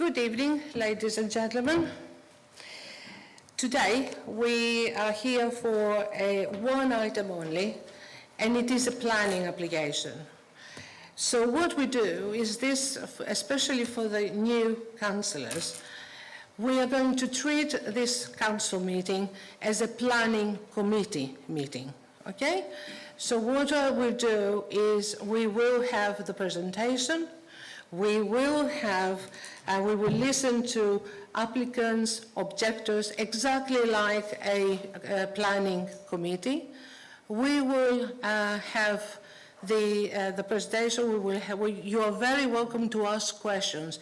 Good evening, ladies and gentlemen. Today we are here for one item only, and it is a planning application. So what we do is this, especially for the new councillors, we are going to treat this council meeting as a planning committee meeting, okay? So what I will do is we will have the presentation, we will listen to applicants, objectors, exactly like a planning committee. We will have the presentation. You are very welcome to ask questions,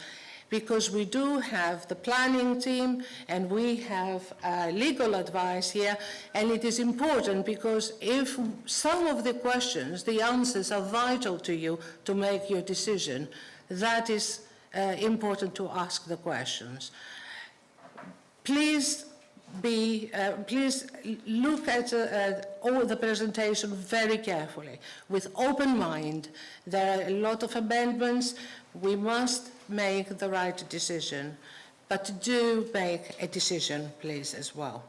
because we do have the planning team and we have legal advice here, and it is important because if some of the questions, the answers are vital to you to make your decision, that is important to ask the questions. Please look at all the presentation very carefully, with open mind. There are a lot of amendments. We must make the right decision, but do make a decision, please, as well.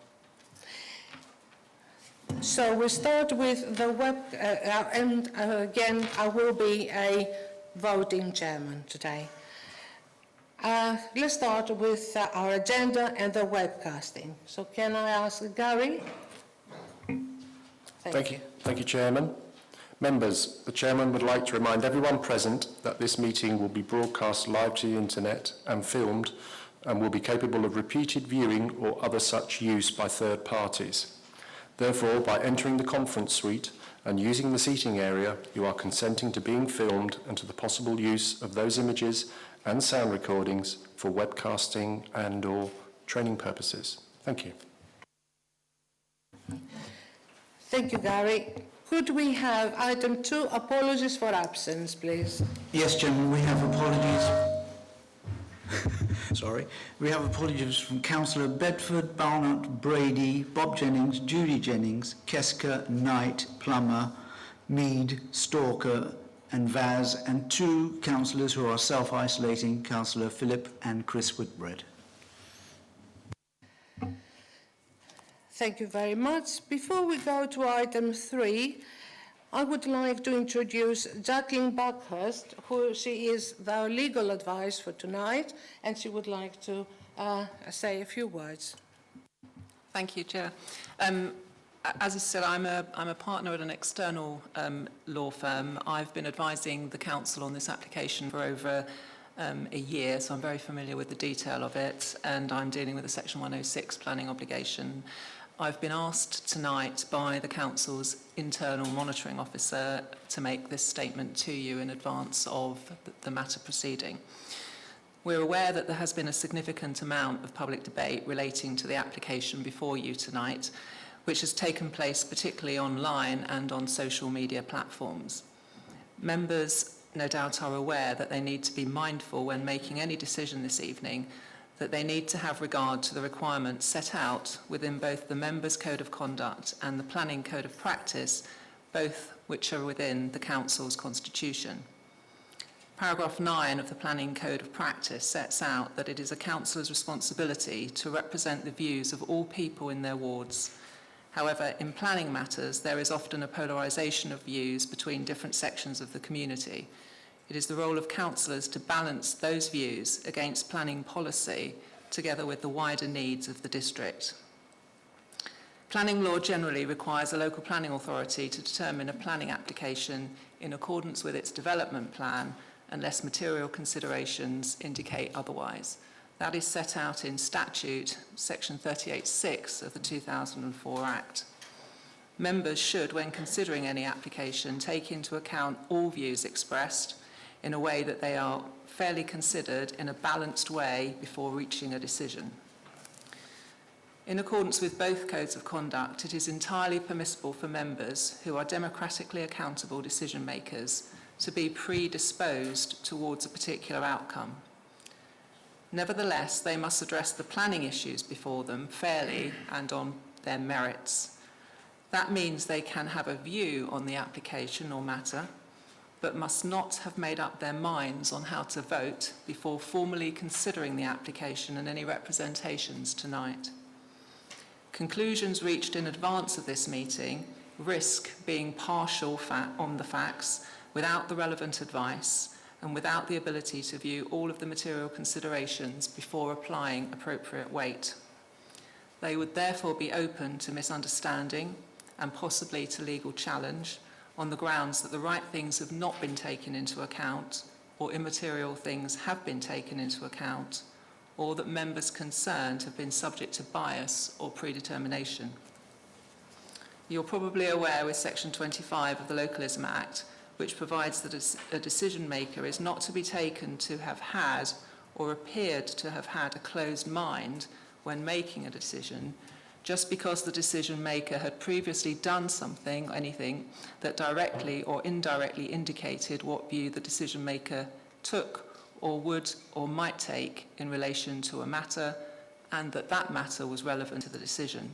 So we start with the web, and again, I will be a voting chairman today. Let's start with our agenda and the webcasting. So can I ask Gary? Thank you. Thank you, Chairman. Members, the Chairman would like to remind everyone present that this meeting will be broadcast live to the internet and filmed, and will be capable of repeated viewing or other such use by third parties. Therefore, by entering the conference suite and using the seating area, you are consenting to being filmed and to the possible use of those images and sound recordings for webcasting and/or training purposes. Thank you. Thank you, Gary. Could we have item 2, apologies for absence, please? Yes, Chairman, we have apologies. Sorry. We have apologies from Councillor Bedford, Barnett, Brady, Bob Jennings, Judy Jennings, Kesker, Knight, Plummer, Mead, Stalker and Vaz, and 2 councillors who are self-isolating, Councillor Phillip and Chris Whitbread. Thank you very much. Before we go to item 3, I would like to introduce Jacqueline Buckhurst, she is our legal advice for tonight, and she would like to say a few words. Thank you, Chair. As I said, I'm a partner at an external law firm. I've been advising the council on this application for over a year, so I'm very familiar with the detail of it, and I'm dealing with the Section 106 planning obligation. I've been asked tonight by the council's internal monitoring officer to make this statement to you in advance of the matter proceeding. We're aware that there has been a significant amount of public debate relating to the application before you tonight, which has taken place particularly online and on social media platforms. Members no doubt are aware that they need to be mindful when making any decision this evening that they need to have regard to the requirements set out within both the Members' Code of Conduct and the Planning Code of Practice, both which are within the Council's Constitution. Paragraph 9 of the Planning Code of Practice sets out that it is a councillor's responsibility to represent the views of all people in their wards. However, in planning matters, there is often a polarisation of views between different sections of the community. It is the role of councillors to balance those views against planning policy together with the wider needs of the district. Planning law generally requires a local planning authority to determine a planning application in accordance with its development plan unless material considerations indicate otherwise. That is set out in statute, section 38(6) of the 2004 Act. Members should, when considering any application, take into account all views expressed in a way that they are fairly considered in a balanced way before reaching a decision. In accordance with both codes of conduct, it is entirely permissible for members who are democratically accountable decision makers to be predisposed towards a particular outcome. Nevertheless, they must address the planning issues before them fairly and on their merits. That means they can have a view on the application or matter, but must not have made up their minds on how to vote before formally considering the application and any representations tonight. Conclusions reached in advance of this meeting risk being partial on the facts without the relevant advice and without the ability to view all of the material considerations before applying appropriate weight. They would therefore be open to misunderstanding and possibly to legal challenge on the grounds that the right things have not been taken into account or immaterial things have been taken into account, or that members concerned have been subject to bias or predetermination. You're probably aware with Section 25 of the Localism Act, which provides that a decision maker is not to be taken to have had or appeared to have had a closed mind when making a decision, just because the decision maker had previously done something, anything, that directly or indirectly indicated what view the decision maker took or would or might take in relation to a matter, and that that matter was relevant to the decision.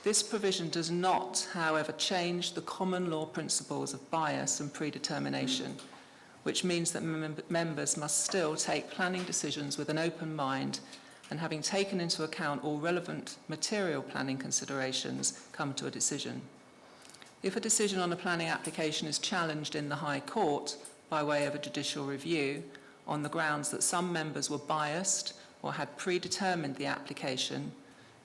This provision does not, however, change the common law principles of bias and predetermination, which means that members must still take planning decisions with an open mind and, having taken into account all relevant material planning considerations, come to a decision. If a decision on a planning application is challenged in the High Court by way of a judicial review on the grounds that some members were biased or had predetermined the application,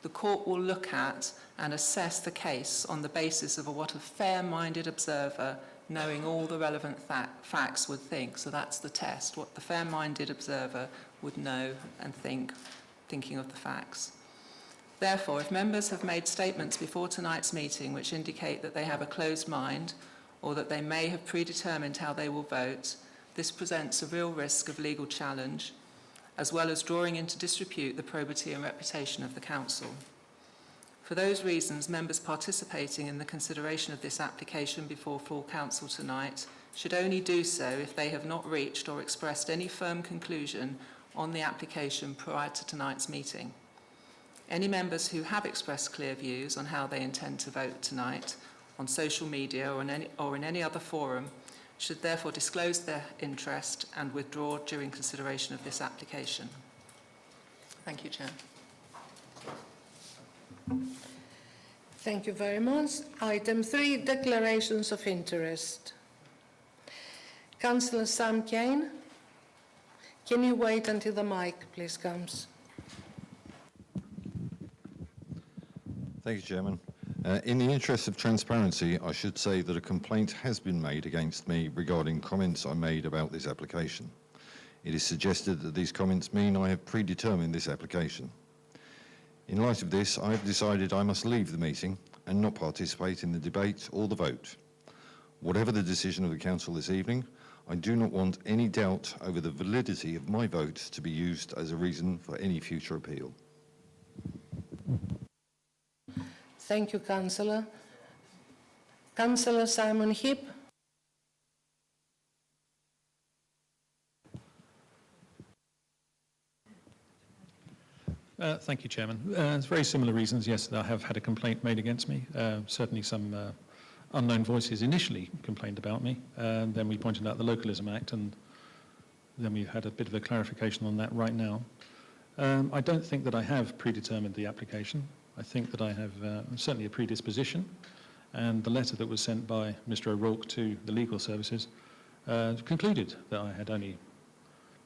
the court will look at and assess the case on the basis of what a fair-minded observer, knowing all the relevant facts, would think. So that's the test, what the fair-minded observer would know and think, thinking of the facts. Therefore, if members have made statements before tonight's meeting which indicate that they have a closed mind or that they may have predetermined how they will vote, this presents a real risk of legal challenge, as well as drawing into disrepute the probity and reputation of the Council. For those reasons, members participating in the consideration of this application before full Council tonight should only do so if they have not reached or expressed any firm conclusion on the application prior to tonight's meeting. Any members who have expressed clear views on how they intend to vote tonight on social media or in any other forum should therefore disclose their interest and withdraw during consideration of this application. Thank you, Chair. Thank you very much. Item 3, declarations of interest. Councillor Sam Kane, can you wait until the mic, please, comes? Thank you, Chairman. In the interest of transparency, I should say that a complaint has been made against me regarding comments I made about this application. It is suggested that these comments mean I have predetermined this application. In light of this, I have decided I must leave the meeting and not participate in the debate or the vote. Whatever the decision of the Council this evening, I do not want any doubt over the validity of my vote to be used as a reason for any future appeal. Thank you, Councillor. Councillor Simon Heap. Thank you, Chairman. It's very similar reasons. Yes, I have had a complaint made against me. Certainly some unknown voices initially complained about me. Then we pointed out the Localism Act, and then we've had a bit of a clarification on that right now. I don't think that I have predetermined the application. I think that I have certainly a predisposition, and the letter that was sent by Mr. O'Rourke to the legal services concluded that I had only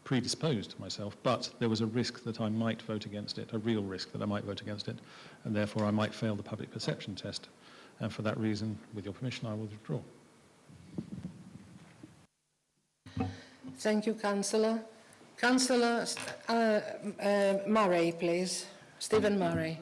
predisposed myself, but there was a risk that I might vote against it, a real risk that I might vote against it, and therefore I might fail the public perception test. And for that reason, with your permission, I will withdraw. Thank you, Councillor. Councillor Murray, please. Stephen Murray.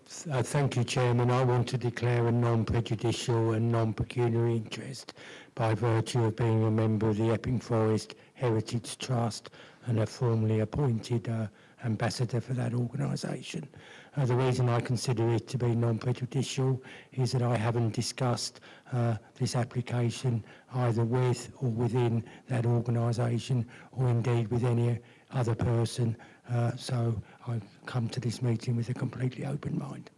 Thank you, Chairman. I want to declare a non-prejudicial and non-pecuniary interest by virtue of being a member of the Epping Forest Heritage Trust and a formally appointed ambassador for that organisation. The reason I consider it to be non-prejudicial is that I haven't discussed this application either with or within that organisation or indeed with any other person, so I've come to this meeting with a completely open mind.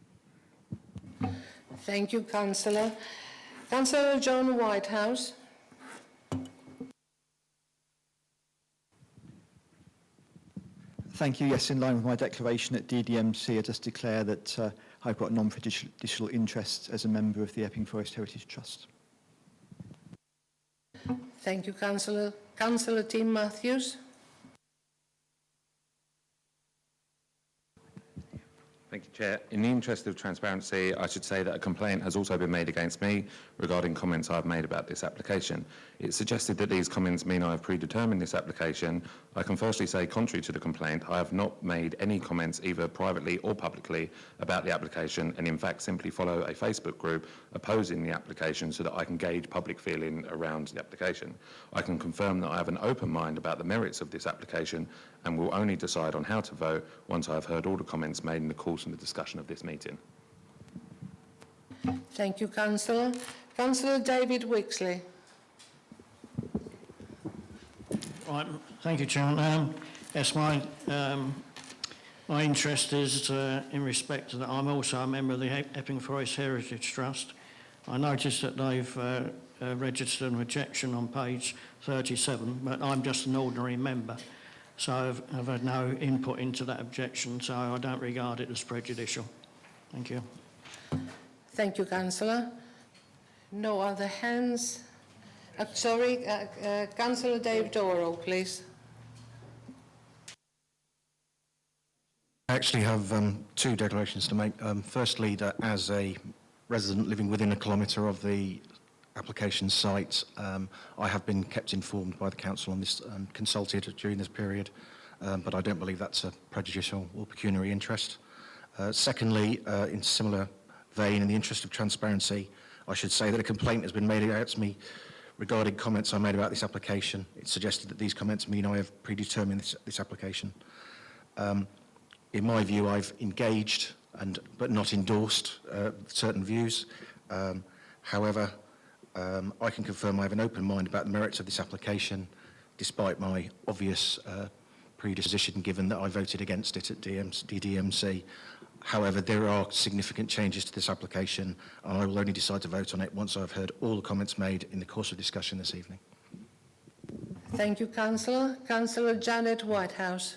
Thank you, Councillor. Councillor John Whitehouse. Thank you. Yes, in line with my declaration at DDMC, I just declare that I've got non-prejudicial interest as a member of the Epping Forest Heritage Trust. Thank you, Councillor. Councillor Tim Matthews. Thank you, Chair. In the interest of transparency, I should say that a complaint has also been made against me regarding comments I've made about this application. It's suggested that these comments mean I have predetermined this application. I can firstly say, contrary to the complaint, I have not made any comments either privately or publicly about the application, and in fact simply follow a Facebook group opposing the application so that I can gauge public feeling around the application. I can confirm that I have an open mind about the merits of this application and will only decide on how to vote once I have heard all the comments made in the course of the discussion of this meeting. Thank you, Councillor. Councillor David Wixley. Right, thank you, Chairman. Yes, my interest is in respect that I'm also a member of the Epping Forest Heritage Trust. I noticed that they've registered an objection on page 37, but I'm just an ordinary member. So I've had no input into that objection, so I don't regard it as prejudicial. Thank you. Thank you, Councillor. No other hands? Councillor Dave Doro, please. I actually have two declarations to make. Firstly, that as a resident living within a kilometre of the application site, I have been kept informed by the council on this and consulted during this period, but I don't believe that's a prejudicial or pecuniary interest. Secondly, in similar vein, in the interest of transparency, I should say that a complaint has been made against me regarding comments I made about this application. It's suggested that these comments mean I have predetermined this application. In my view, I've engaged but not endorsed certain views. However, I can confirm I have an open mind about the merits of this application, despite my obvious predisposition, given that I voted against it at DDMC. However, there are significant changes to this application, and I will only decide to vote on it once I've heard all the comments made in the course of discussion this evening. Thank you, Councillor. Councillor Janet Whitehouse.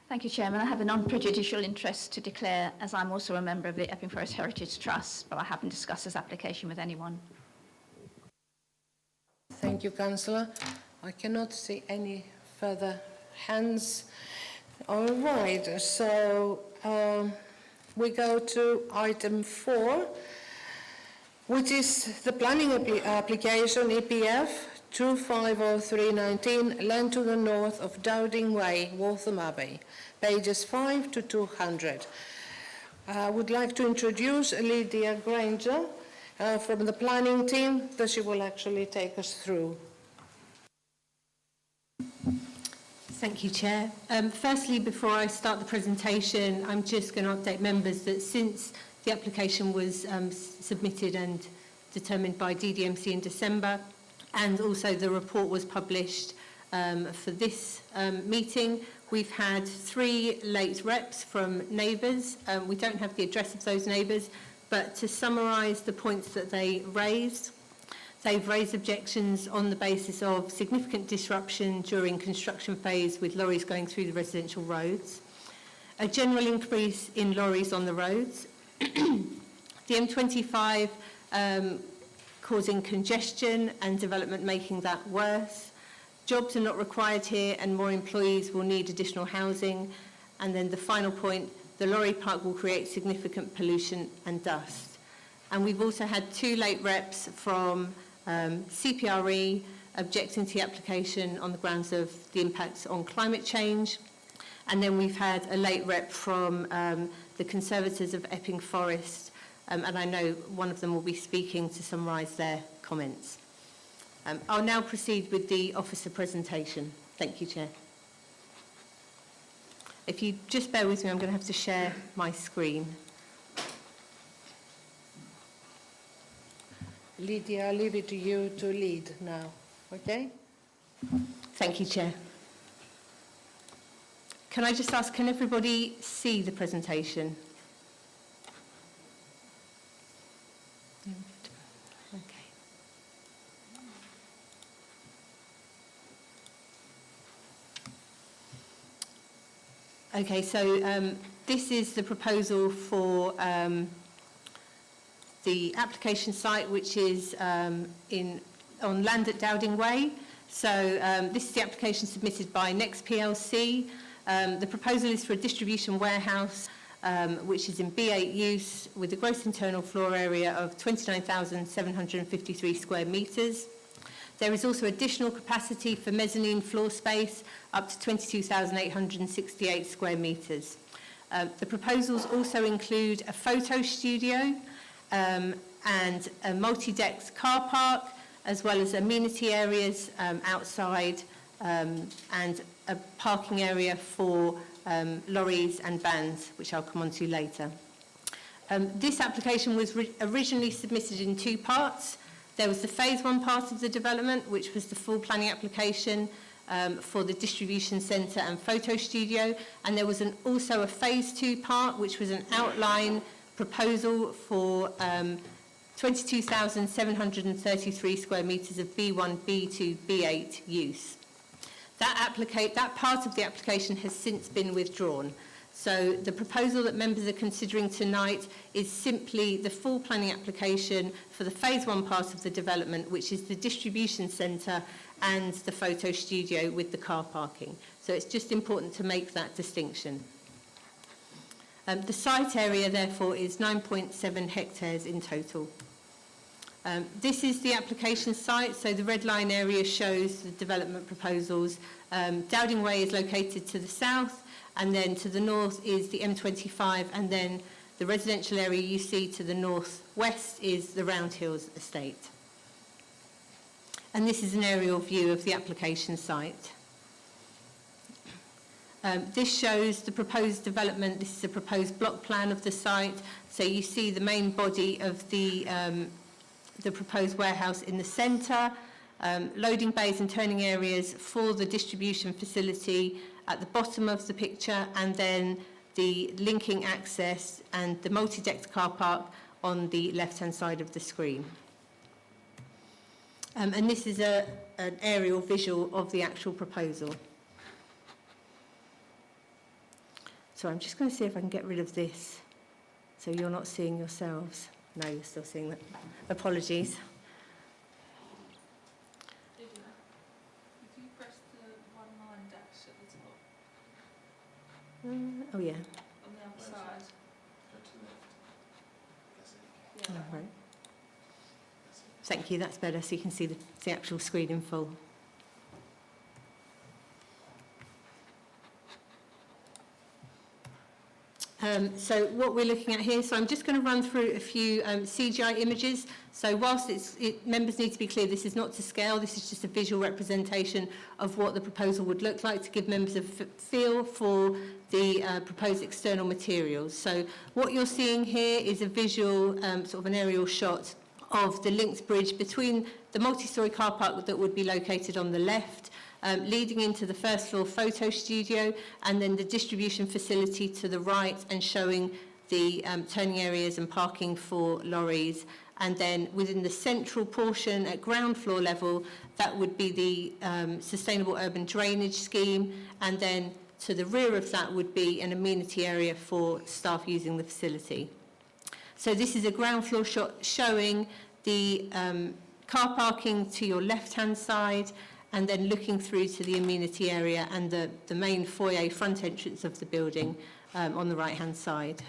Thank you, Chairman. I have a non-prejudicial interest to declare, as I'm also a member of the Epping Forest Heritage Trust, but I haven't discussed this application with anyone. Thank you, Councillor. I cannot see any further hands. All right, so we go to item 4, which is the planning application EPF 250319, land to the north of Dowding Way, Waltham Abbey, pages 5 to 200. I would like to introduce Lydia Granger from the planning team, that she will actually take us through. Thank you, Chair. Firstly, before I start the presentation, I'm just going to update members that since the application was submitted and determined by DDMC in December, and also the report was published for this meeting, we've had 3 late reps from neighbours. We don't have the address of those neighbours, but to summarise the points that they raised, they've raised objections on the basis of significant disruption during construction phase with lorries going through the residential roads, a general increase in lorries on the roads, the M25 causing congestion and development making that worse, jobs are not required here and more employees will need additional housing, and then the final point, the lorry park will create significant pollution and dust. And we've also had 2 late reps from CPRE objecting to the application on the grounds of the impacts on climate change. And then we've had a late rep from the Conservators of Epping Forest, and I know one of them will be speaking to summarise their comments. I'll now proceed with the officer presentation. Thank you, Chair. If you just bear with me, I'm going to have to share my screen. Lydia, I'll leave it to you to lead now, okay? Thank you, Chair. Can I just ask, can everybody see the presentation? Okay. Okay, so this is the proposal for the application site, which is on land at Dowding Way. So this is the application submitted by Next PLC. The proposal is for a distribution warehouse, which is in B8 use, with a gross internal floor area of 29,753 square metres. There is also additional capacity for mezzanine floor space up to 22,868 square metres. The proposals also include a photo studio and a multi-decked car park, as well as amenity areas outside and a parking area for lorries and vans, which I'll come on to later. This application was originally submitted in two parts. There was the phase one part of the development, which was the full planning application for the distribution centre and photo studio, and there was also a phase two part, which was an outline proposal for 22,733 square metres of B1, B2, B8 use. That part of the application has since been withdrawn. So the proposal that members are considering tonight is simply the full planning application for the phase one part of the development, which is the distribution centre and the photo studio with the car parking. So it's just important to make that distinction. The site area, therefore, is 9.7 hectares in total. This is the application site, so the red line area shows the development proposals. Dowding Way is located to the south, and then to the north is the M25, and then the residential area you see to the northwest is the Round Hills estate. And this is an aerial view of the application site. This shows the proposed development. This is a proposed block plan of the site. So you see the main body of the proposed warehouse in the centre, loading bays and turning areas for the distribution facility at the bottom of the picture, and then the linking access and the multi-decked car park on the left-hand side of the screen. And this is an aerial visual of the actual proposal. So I'm just going to see if I can get rid of this so you're not seeing yourselves. No, you're still seeing that. Apologies. If you press the one line dash at the top. Oh, yeah. On the other side. Oh, right. Thank you, that's better, so you can see the actual screen in full. So what we're looking at here, so I'm just going to run through a few CGI images. So whilst members need to be clear, this is not to scale, this is just a visual representation of what the proposal would look like to give members a feel for the proposed external materials. So what you're seeing here is a visual, sort of an aerial shot of the linked bridge between the multi-storey car park that would be located on the left, leading into the first floor photo studio, and then the distribution facility to the right, and showing the turning areas and parking for lorries. And then within the central portion at ground floor level, that would be the sustainable urban drainage scheme, and then to the rear of that would be an amenity area for staff using the facility. So this is a ground floor shot showing the car parking to your left-hand side, and then looking through to the amenity area and the main foyer front entrance of the building on the right-hand side.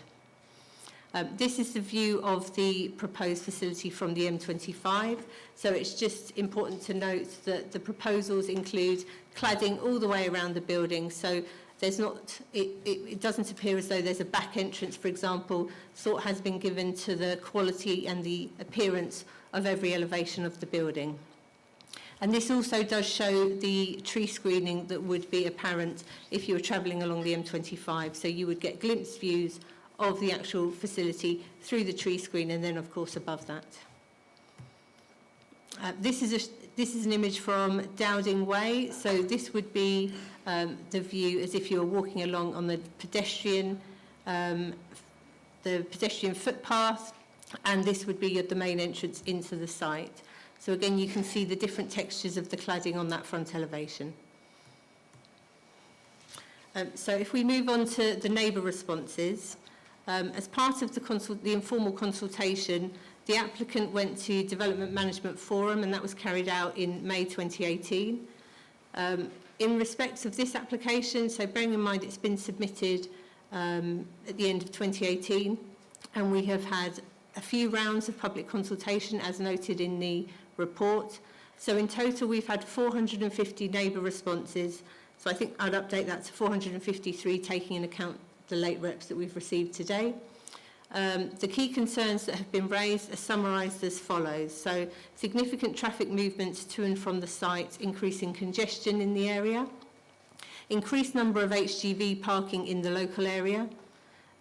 This is the view of the proposed facility from the M25. So it's just important to note that the proposals include cladding all the way around the building. So there's not, it doesn't appear as though there's a back entrance, for example. Thought has been given to the quality and the appearance of every elevation of the building. And this also does show the tree screening that would be apparent if you were travelling along the M25. So you would get glimpse views of the actual facility through the tree screen, and then of course above that. This is an image from Dowding Way. So this would be the view as if you were walking along on the pedestrian footpath, and this would be the main entrance into the site. So again, you can see the different textures of the cladding on that front elevation. So if we move on to the neighbour responses, as part of the informal consultation, the applicant went to Development Management Forum, and that was carried out in May 2018. In respect of this application, so bearing in mind it's been submitted at the end of 2018, and we have had a few rounds of public consultation as noted in the report. So in total we've had 450 neighbour responses, so I think I'd update that to 453 taking into account the late reps that we've received today. The key concerns that have been raised are summarised as follows. So significant traffic movements to and from the site, increasing congestion in the area, increased number of HGV parking in the local area,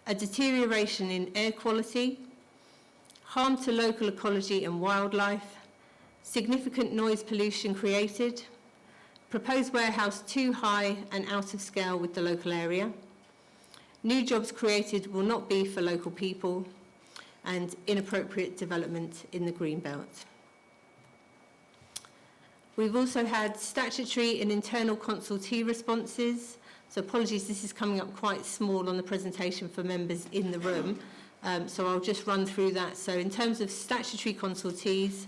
a deterioration in air quality, harm to local ecology and wildlife, significant noise pollution created, proposed warehouse too high and out of scale with the local area, new jobs created will not be for local people, and inappropriate development in the green belt. We've also had statutory and internal consultee responses. So apologies, this is coming up quite small on the presentation for members in the room. So I'll just run through that. So in terms of statutory consultees,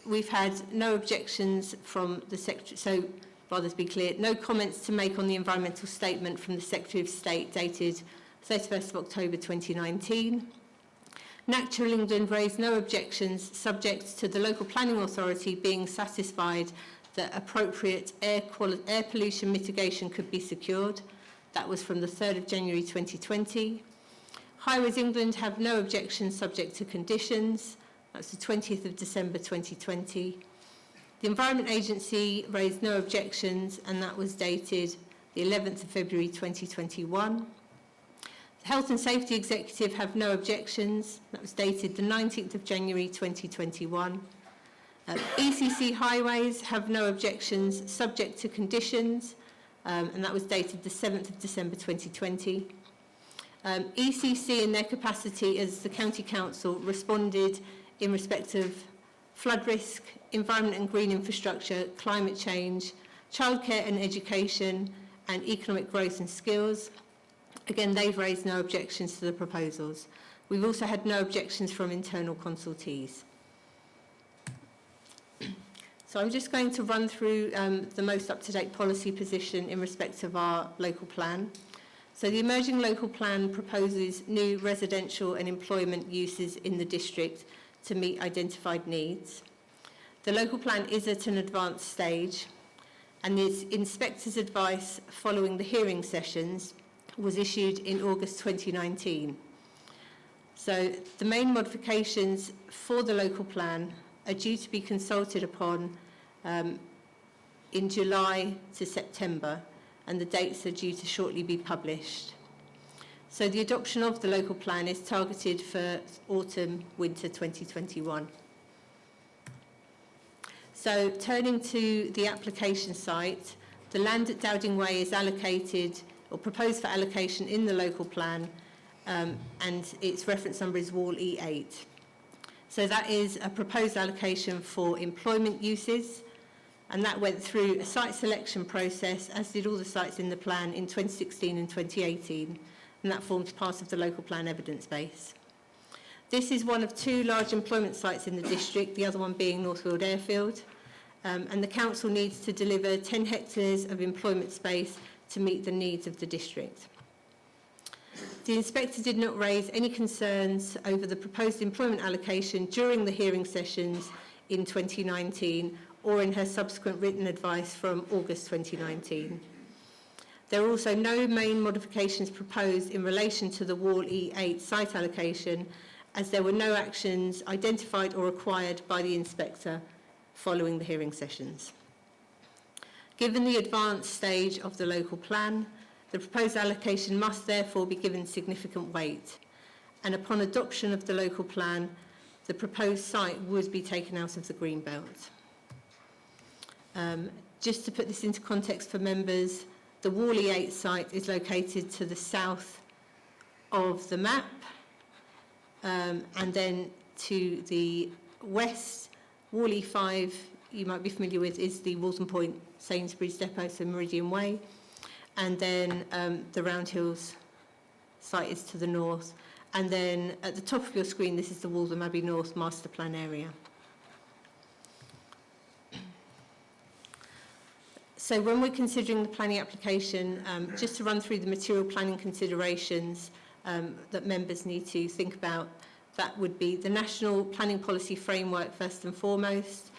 we've had no objections from the Secretary, so rather to be clear, no comments to make on the environmental statement from the Secretary of State dated 31st of October 2019. Natural England raised no objections subject to the local planning authority being satisfied that appropriate air pollution mitigation could be secured. That was from the 3rd of January 2020. Highways England have no objections subject to conditions. That's the 20th of December 2020. The Environment Agency raised no objections, and that was dated the 11th of February 2021. The Health and Safety Executive have no objections. That was dated the 19th of January 2021. ECC Highways have no objections subject to conditions, and that was dated the 7th of December 2020. ECC in their capacity as the County Council responded in respect of flood risk, environment and green infrastructure, climate change, childcare and education, and economic growth and skills. Again, they've raised no objections to the proposals. We've also had no objections from internal consultees. So I'm just going to run through the most up-to-date policy position in respect of our local plan. So the emerging local plan proposes new residential and employment uses in the district to meet identified needs. The local plan is at an advanced stage, and the inspector's advice following the hearing sessions was issued in August 2019. So the main modifications for the local plan are due to be consulted upon in July to September, and the dates are due to shortly be published. So the adoption of the local plan is targeted for autumn-winter 2021. So turning to the application site, the land at Dowding Way is allocated or proposed for allocation in the local plan, and its reference number is Wall E8. So that is a proposed allocation for employment uses, and that went through a site selection process, as did all the sites in the plan in 2016 and 2018, and that forms part of the local plan evidence base. This is one of two large employment sites in the district, the other one being Northfield Airfield, and the council needs to deliver 10 hectares of employment space to meet the needs of the district. The inspector did not raise any concerns over the proposed employment allocation during the hearing sessions in 2019 or in her subsequent written advice from August 2019. There are also no main modifications proposed in relation to the Wall E8 site allocation, as there were no actions identified or required by the inspector following the hearing sessions. Given the advanced stage of the local plan, the proposed allocation must therefore be given significant weight, and upon adoption of the local plan, the proposed site would be taken out of the green belt. Just to put this into context for members, the Wall E8 site is located to the south of the map, and then to the west, Wall E5, you might be familiar with, is the Walton Point Sainsbury's depot, so Meridian Way. and then the Round Hills site is to the north. And then at the top of your screen, this is the Waltham Abbey North master plan area. So when we're considering the planning application, just to run through the material planning considerations that members need to think about, that would be the National Planning Policy Framework first and foremost,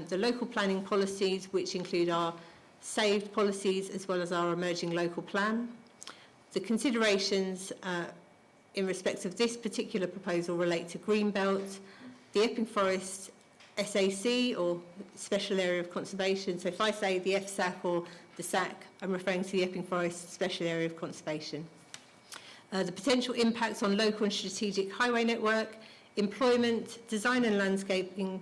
the local planning policies, which include our saved policies as well as our emerging local plan. The considerations in respect of this particular proposal relate to Greenbelt, the Epping Forest SAC or Special Area of Conservation. So if I say the FSAC or the SAC, I'm referring to the Epping Forest Special Area of Conservation. The potential impacts on local and strategic highway network, employment, design and landscaping,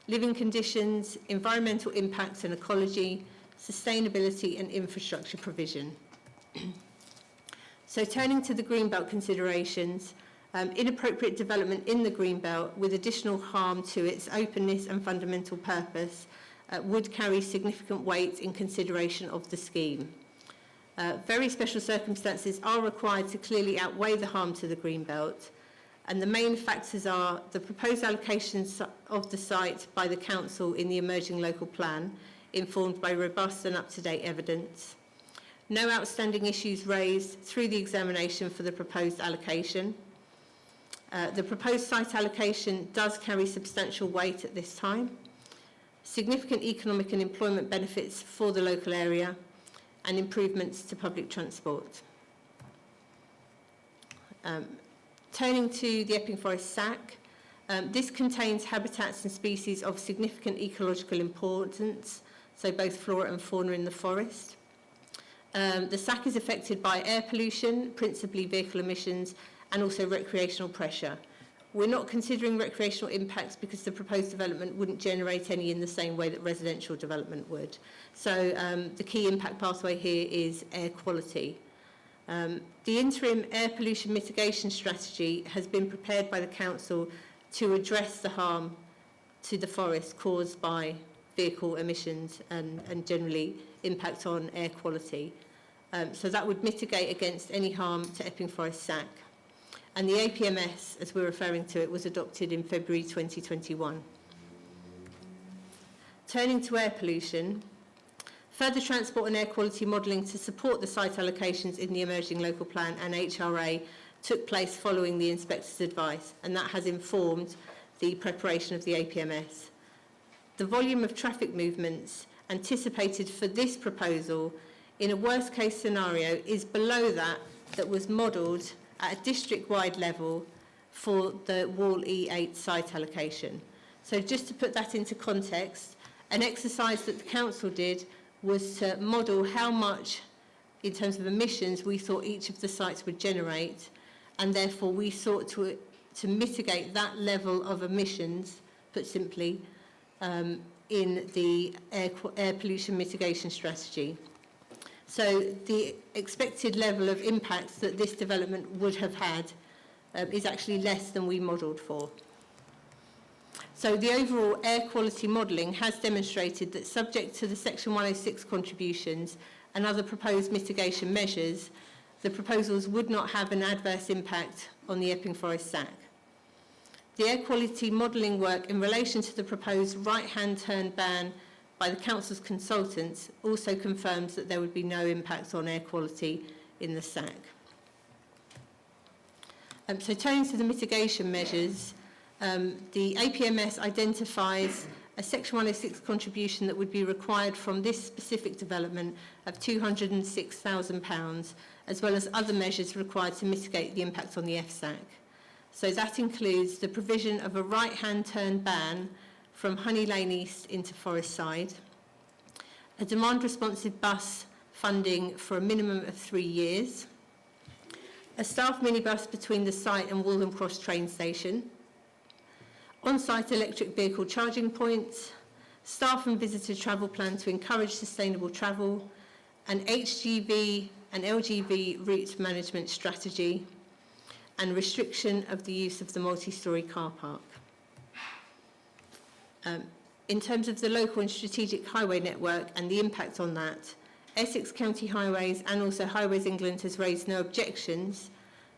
living conditions, environmental impacts and ecology, sustainability and infrastructure provision. So turning to the Greenbelt considerations, inappropriate development in the Greenbelt with additional harm to its openness and fundamental purpose would carry significant weight in consideration of the scheme. Very special circumstances are required to clearly outweigh the harm to the Greenbelt, and the main factors are the proposed allocations of the site by the Council in the emerging local plan, informed by robust and up-to-date evidence. No outstanding issues raised through the examination for the proposed allocation. The proposed site allocation does carry substantial weight at this time. Significant economic and employment benefits for the local area and improvements to public transport. Turning to the Epping Forest SAC, this contains habitats and species of significant ecological importance, so both flora and fauna in the forest. The SAC is affected by air pollution, principally vehicle emissions, and also recreational pressure. We're not considering recreational impacts because the proposed development wouldn't generate any in the same way that residential development would. So the key impact pathway here is air quality. The interim air pollution mitigation strategy has been prepared by the Council to address the harm to the forest caused by vehicle emissions and generally impact on air quality. So that would mitigate against any harm to Epping Forest SAC. And the APMS, as we're referring to it, was adopted in February 2021. Turning to air pollution, further transport and air quality modelling to support the site allocations in the emerging local plan and HRA took place following the inspector's advice, and that has informed the preparation of the APMS. The volume of traffic movements anticipated for this proposal in a worst case scenario is below that was modelled at a district-wide level for the Wall E8 site allocation. So just to put that into context, an exercise that the Council did was to model how much, in terms of emissions, we thought each of the sites would generate, and therefore we sought to mitigate that level of emissions, put simply, in the air pollution mitigation strategy. So the expected level of impact that this development would have had is actually less than we modelled for. So the overall air quality modelling has demonstrated that, subject to the Section 106 contributions and other proposed mitigation measures, the proposals would not have an adverse impact on the Epping Forest SAC. The air quality modelling work in relation to the proposed right-hand turn ban by the Council's consultants also confirms that there would be no impact on air quality in the SAC. So turning to the mitigation measures, the APMS identifies a Section 106 contribution that would be required from this specific development of £206,000, as well as other measures required to mitigate the impact on the FSAC. So that includes the provision of a right-hand turn ban from Honey Lane East into Forest Side, a demand-responsive bus funding for a minimum of 3 years, a staff minibus between the site and Waltham Cross train station, on-site electric vehicle charging points, staff and visitor travel plan to encourage sustainable travel, an HGV and LGV route management strategy, and restriction of the use of the multi-storey car park. In terms of the local and strategic highway network and the impact on that, Essex County Highways and also Highways England has raised no objections,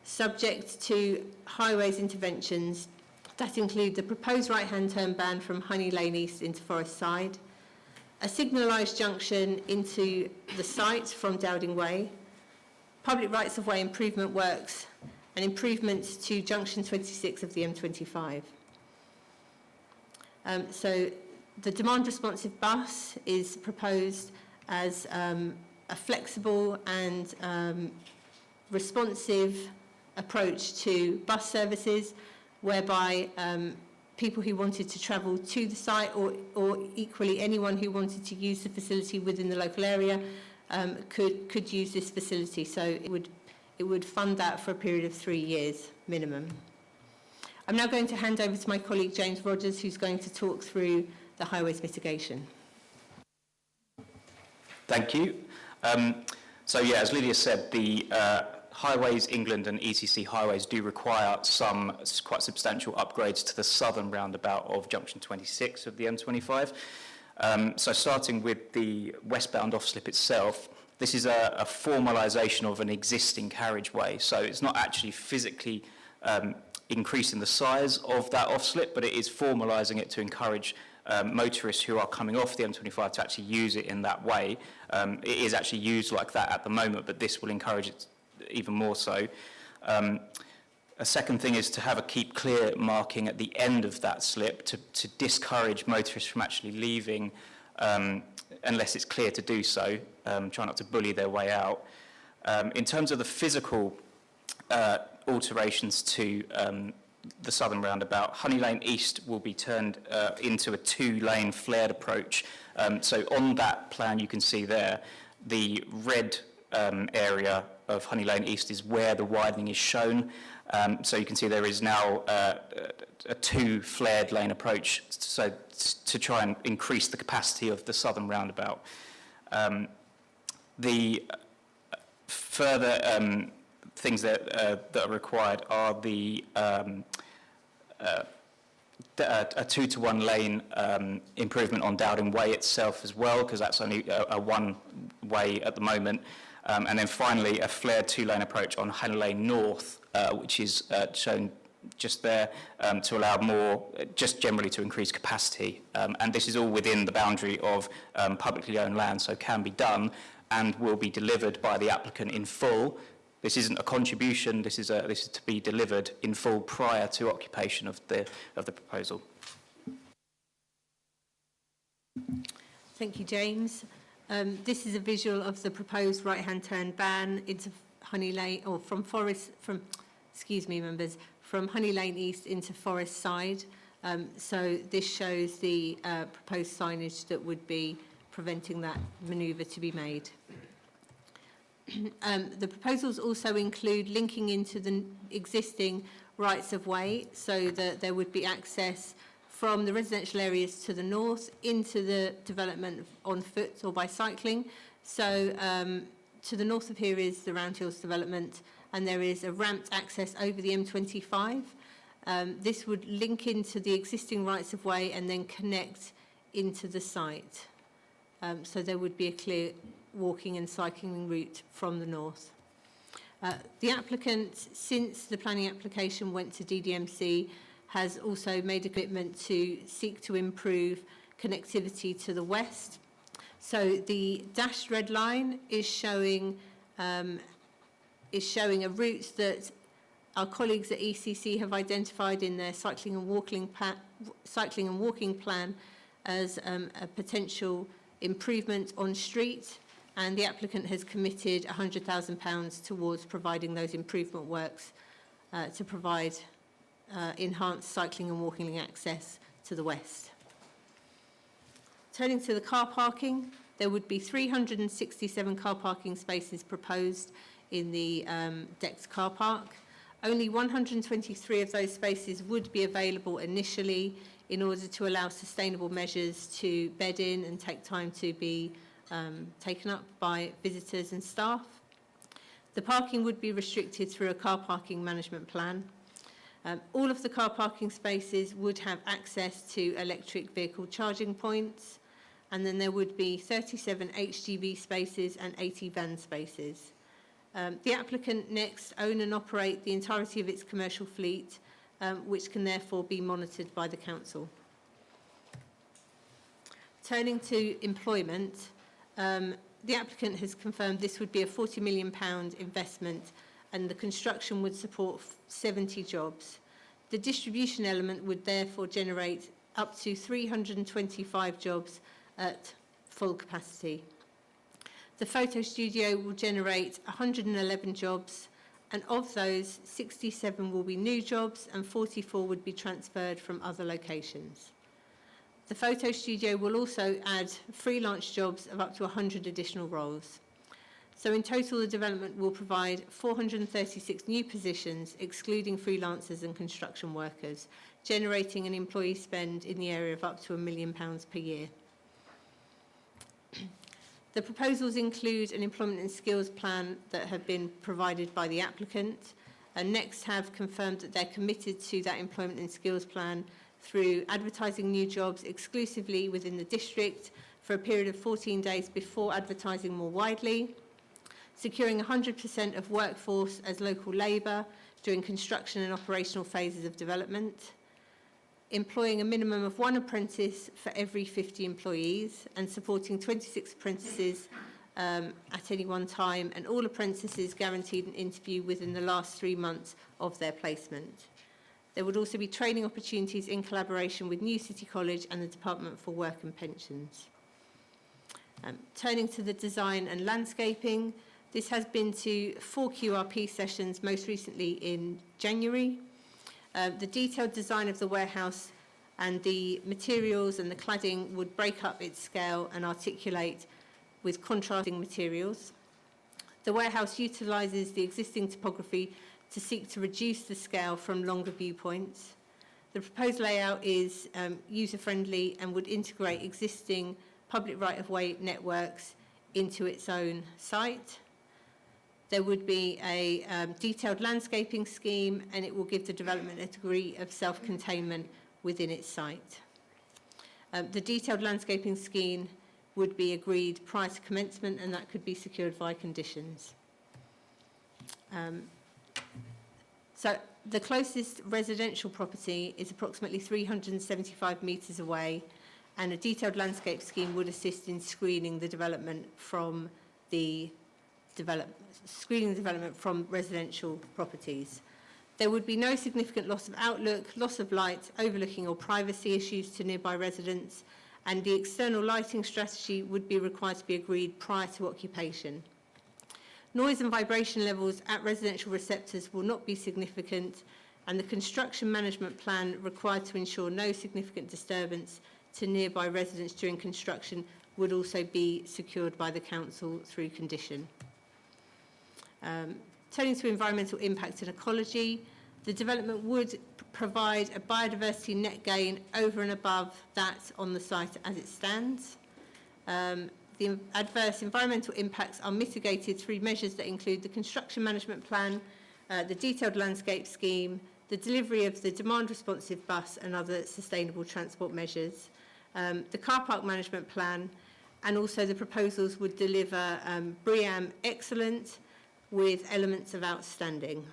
subject to highways interventions that include the proposed right-hand turn ban from Honey Lane East into Forest Side, a signalised junction into the site from Dowding Way, public rights-of-way improvement works, and improvements to junction 26 of the M25. So the demand-responsive bus is proposed as a flexible and responsive approach to bus services, whereby people who wanted to travel to the site or equally anyone who wanted to use the facility within the local area could use this facility. So it would fund that for a period of 3 years minimum. I'm now going to hand over to my colleague James Rogers, who's going to talk through the highways mitigation. Thank you. So yeah, as Lydia said, the Highways England and ECC Highways do require some quite substantial upgrades to the southern roundabout of junction 26 of the M25. So starting with the westbound off-slip itself, this is a formalisation of an existing carriageway. So it's not actually physically increasing the size of that off-slip, but it is formalising it to encourage motorists who are coming off the M25 to actually use it in that way. It is actually used like that at the moment, but this will encourage it even more so. A second thing is to have a keep clear marking at the end of that slip to discourage motorists from actually leaving unless it's clear to do so. Try not to bully their way out. In terms of the physical alterations to the southern roundabout, Honey Lane East will be turned into a 2-lane flared approach. So on that plan you can see there, the red area of Honey Lane East is where the widening is shown. So you can see there is now a 2 flared lane approach, so to try and increase the capacity of the southern roundabout. The further things that are required are the a 2-to-1 lane improvement on Dowding Way itself as well, because that's only a one way at the moment. And then finally, a flared 2-lane approach on Honey Lane North, which is shown just there to allow more, just generally to increase capacity. And this is all within the boundary of publicly owned land, so can be done and will be delivered by the applicant in full. This isn't a contribution, this is to be delivered in full prior to occupation of the proposal. Thank you, James. This is a visual of the proposed right-hand turn ban into Honey Lane, or from Honey Lane East into Forest Side. So this shows the proposed signage that would be preventing that manoeuvre to be made. The proposals also include linking into the existing rights of way, so that there would be access from the residential areas to the north into the development on foot or by cycling. So to the north of here is the Round Hills development, and there is a ramped access over the M25. This would link into the existing rights of way and then connect into the site. So there would be a clear walking and cycling route from the north. The applicant, since the planning application went to DDMC, has also made a commitment to seek to improve connectivity to the west. So the dashed red line is showing a route that our colleagues at ECC have identified in their cycling and walking plan as a potential improvement on street, and the applicant has committed £100,000 towards providing those improvement works to provide enhanced cycling and walking access to the west. Turning to the car parking, there would be 367 car parking spaces proposed in the Dex car park. Only 123 of those spaces would be available initially in order to allow sustainable measures to bed in and take time to be taken up by visitors and staff. The parking would be restricted through a car parking management plan. All of the car parking spaces would have access to electric vehicle charging points. and then there would be 37 HGV spaces and 80 van spaces. The applicant next own and operate the entirety of its commercial fleet, which can therefore be monitored by the council. Turning to employment, the applicant has confirmed this would be a £40 million investment and the construction would support 70 jobs. The distribution element would therefore generate up to 325 jobs at full capacity. The photo studio will generate 111 jobs, and of those, 67 will be new jobs and 44 would be transferred from other locations. The photo studio will also add freelance jobs of up to 100 additional roles. So in total, the development will provide 436 new positions, excluding freelancers and construction workers, generating an employee spend in the area of up to £1 million per year. The proposals include an employment and skills plan that have been provided by the applicant, and Next have confirmed that they're committed to that employment and skills plan through advertising new jobs exclusively within the district for a period of 14 days before advertising more widely, securing 100% of workforce as local labour during construction and operational phases of development, employing a minimum of 1 apprentice for every 50 employees and supporting 26 apprentices at any one time, and all apprentices guaranteed an interview within the last 3 months of their placement. There would also be training opportunities in collaboration with New City College and the Department for Work and Pensions. Turning to the design and landscaping, this has been to 4 QRP sessions, most recently in January. The detailed design of the warehouse and the materials and the cladding would break up its scale and articulate with contrasting materials. The warehouse utilises the existing topography to seek to reduce the scale from longer viewpoints. The proposed layout is user-friendly and would integrate existing public right-of-way networks into its own site. There would be a detailed landscaping scheme, and it will give the development a degree of self-containment within its site. The detailed landscaping scheme would be agreed prior to commencement, and that could be secured via conditions. So the closest residential property is approximately 375 metres away, and a detailed landscape scheme would assist in screening the development from from residential properties. There would be no significant loss of outlook, loss of light, overlooking or privacy issues to nearby residents, and the external lighting strategy would be required to be agreed prior to occupation. Noise and vibration levels at residential receptors will not be significant, and the construction management plan required to ensure no significant disturbance to nearby residents during construction would also be secured by the council through condition. Turning to environmental impact and ecology, the development would provide a biodiversity net gain over and above that on the site as it stands. The adverse environmental impacts are mitigated through measures that include the construction management plan, the detailed landscape scheme, the delivery of the demand-responsive bus and other sustainable transport measures, the car park management plan, and also the proposals would deliver BREEAM Excellent with elements of outstanding.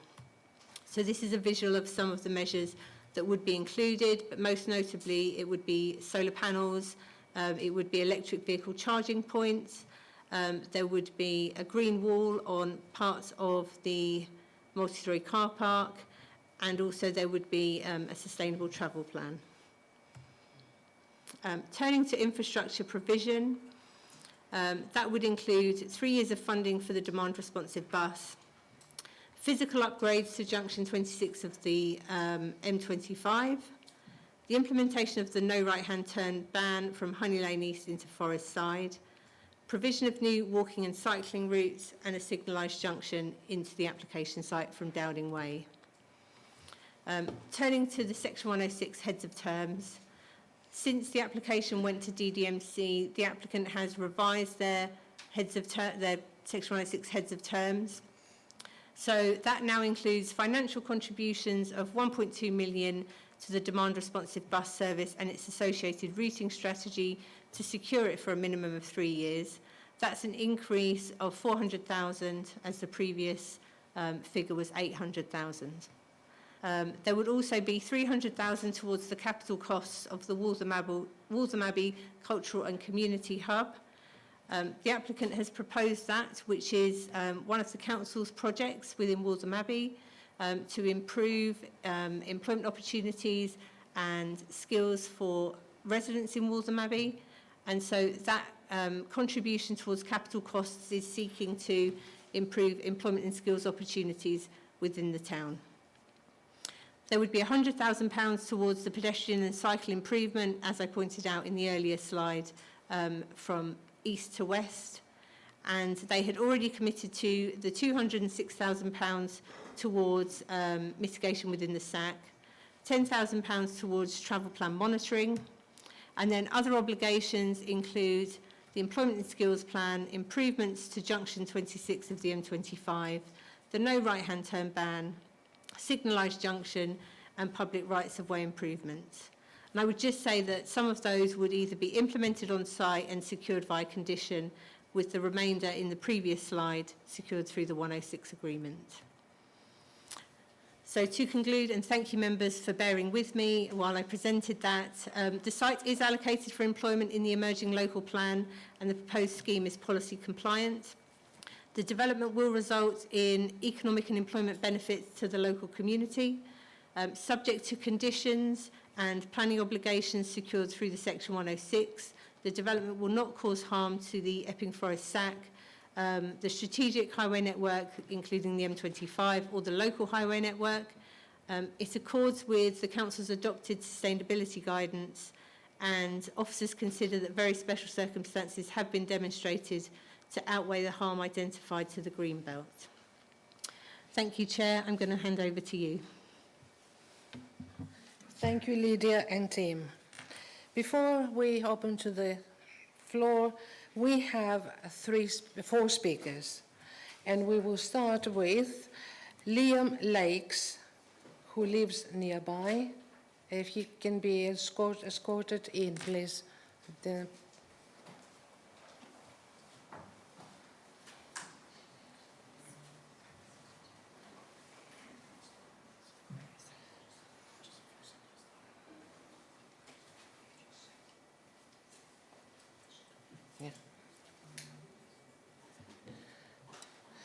So this is a visual of some of the measures that would be included, but most notably it would be solar panels, it would be electric vehicle charging points, there would be a green wall on parts of the multi-storey car park, and also there would be a sustainable travel plan. Turning to infrastructure provision, that would include 3 years of funding for the demand-responsive bus, physical upgrades to junction 26 of the M25, the implementation of the no right-hand turn ban from Honey Lane East into Forest Side, provision of new walking and cycling routes, and a signalised junction into the application site from Dowding Way. Turning to the Section 106 heads of terms, since the application went to DDMC, the applicant has revised their their Section 106 heads of terms. So that now includes financial contributions of 1.2 million to the demand-responsive bus service and its associated routing strategy to secure it for a minimum of 3 years. That's an increase of 400,000, as the previous figure was 800,000. There would also be 300,000 towards the capital costs of the Waltham Abbey Cultural and Community Hub. The applicant has proposed that, which is one of the council's projects within Waltham Abbey to improve employment opportunities and skills for residents in Waltham Abbey. And so that contribution towards capital costs is seeking to improve employment and skills opportunities within the town. There would be £100,000 towards the pedestrian and cycle improvement, as I pointed out in the earlier slide, from east to west. And they had already committed to the £206,000 towards mitigation within the SAC, £10,000 towards travel plan monitoring, and then other obligations include the employment and skills plan, improvements to junction 26 of the M25, the no right-hand turn ban, signalised junction, and public rights-of-way improvements. And I would just say that some of those would either be implemented on site and secured via condition, with the remainder in the previous slide secured through the 106 agreement. So to conclude, and thank you members for bearing with me while I presented that, the site is allocated for employment in the emerging local plan, and the proposed scheme is policy compliant. The development will result in economic and employment benefits to the local community, subject to conditions and planning obligations secured through the Section 106. The development will not cause harm to the Epping Forest SAC, the strategic highway network, including the M25, or the local highway network. It accords with the Council's adopted sustainability guidance, and officers consider that very special circumstances have been demonstrated to outweigh the harm identified to the green belt. Thank you, Chair. I'm going to hand over to you. Thank you, Lydia and team. Before we open to the floor, we have four speakers, and we will start with Liam Lakes, who lives nearby. If he can be escorted in, please.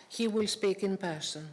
He will speak in person.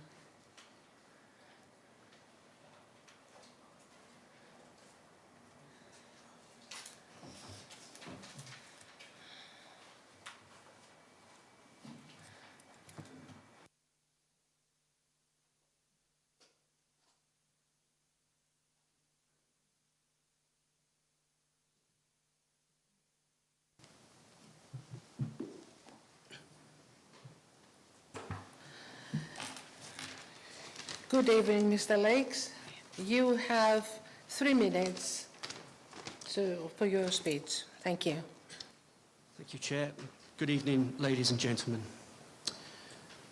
Good evening, Mr. Lakes. You have 3 minutes for your speech. Thank you. Thank you, Chair. Good evening, ladies and gentlemen.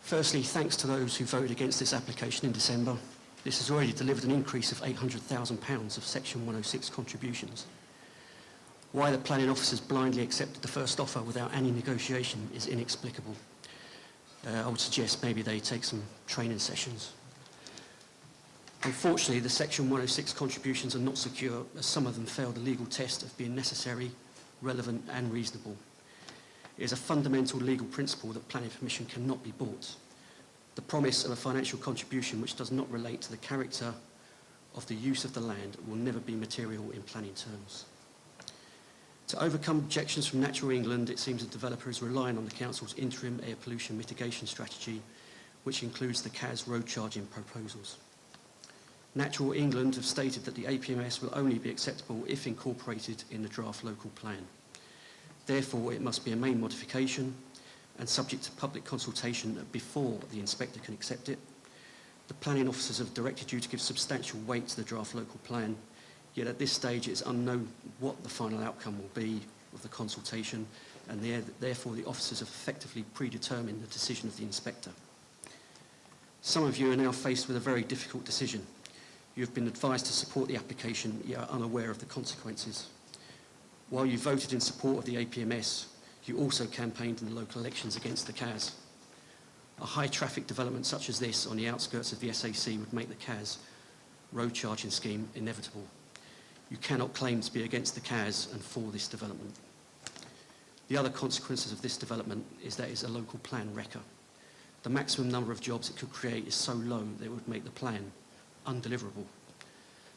Firstly, thanks to those who voted against this application in December. This has already delivered an increase of £800,000 of Section 106 contributions. Why the planning officers blindly accepted the first offer without any negotiation is inexplicable. I would suggest maybe they take some training sessions. Unfortunately, the Section 106 contributions are not secure, as some of them fail the legal test of being necessary, relevant and reasonable. It is a fundamental legal principle that planning permission cannot be bought. The promise of a financial contribution which does not relate to the character of the use of the land will never be material in planning terms. To overcome objections from Natural England, it seems the developer is relying on the Council's interim air pollution mitigation strategy, which includes the CAS road charging proposals. Natural England have stated that the APMS will only be acceptable if incorporated in the draft local plan. Therefore, it must be a main modification and subject to public consultation before the inspector can accept it. The planning officers have directed you to give substantial weight to the draft local plan, yet at this stage it is unknown what the final outcome will be of the consultation, and therefore the officers have effectively predetermined the decision of the inspector. Some of you are now faced with a very difficult decision. You have been advised to support the application, yet are unaware of the consequences. While you voted in support of the APMS, you also campaigned in the local elections against the CAS. A high traffic development such as this on the outskirts of the SAC would make the CAS road charging scheme inevitable. You cannot claim to be against the CAS and for this development. The other consequences of this development is that it's a local plan wrecker. The maximum number of jobs it could create is so low that it would make the plan undeliverable.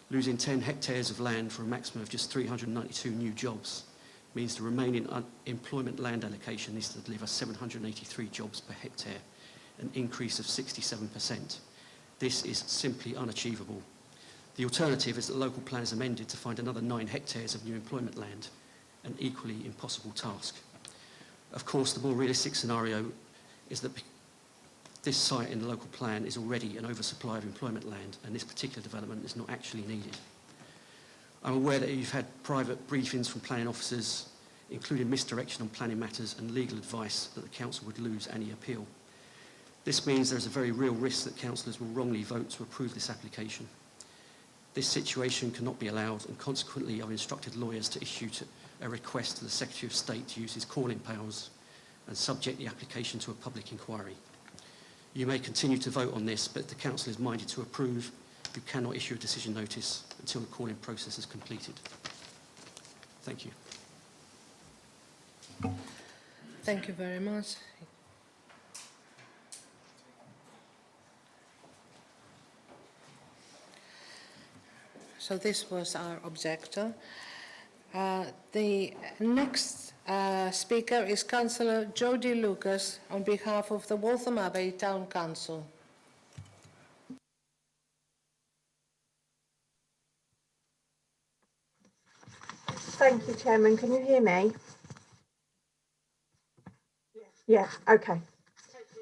Losing 10 hectares of land for a maximum of just 392 new jobs means the remaining employment land allocation needs to deliver 783 jobs per hectare, an increase of 67%. This is simply unachievable. The alternative is that the local plan is amended to find another 9 hectares of new employment land, an equally impossible task. Of course, the more realistic scenario is that this site in the local plan is already an oversupply of employment land, and this particular development is not actually needed. I'm aware that you've had private briefings from planning officers, including misdirection on planning matters and legal advice that the council would lose any appeal. This means there's a very real risk that councillors will wrongly vote to approve this application. This situation cannot be allowed, and consequently I've instructed lawyers to issue a request to the Secretary of State to use his calling powers and subject the application to a public inquiry. You may continue to vote on this, but if the council is minded to approve, you cannot issue a decision notice until the calling process is completed. Thank you. Thank you very much. So this was our objector. The next speaker is Councillor Jodie Lucas on behalf of the Waltham Abbey Town Council. Thank you, Chairman. Can you hear me? Yeah, okay.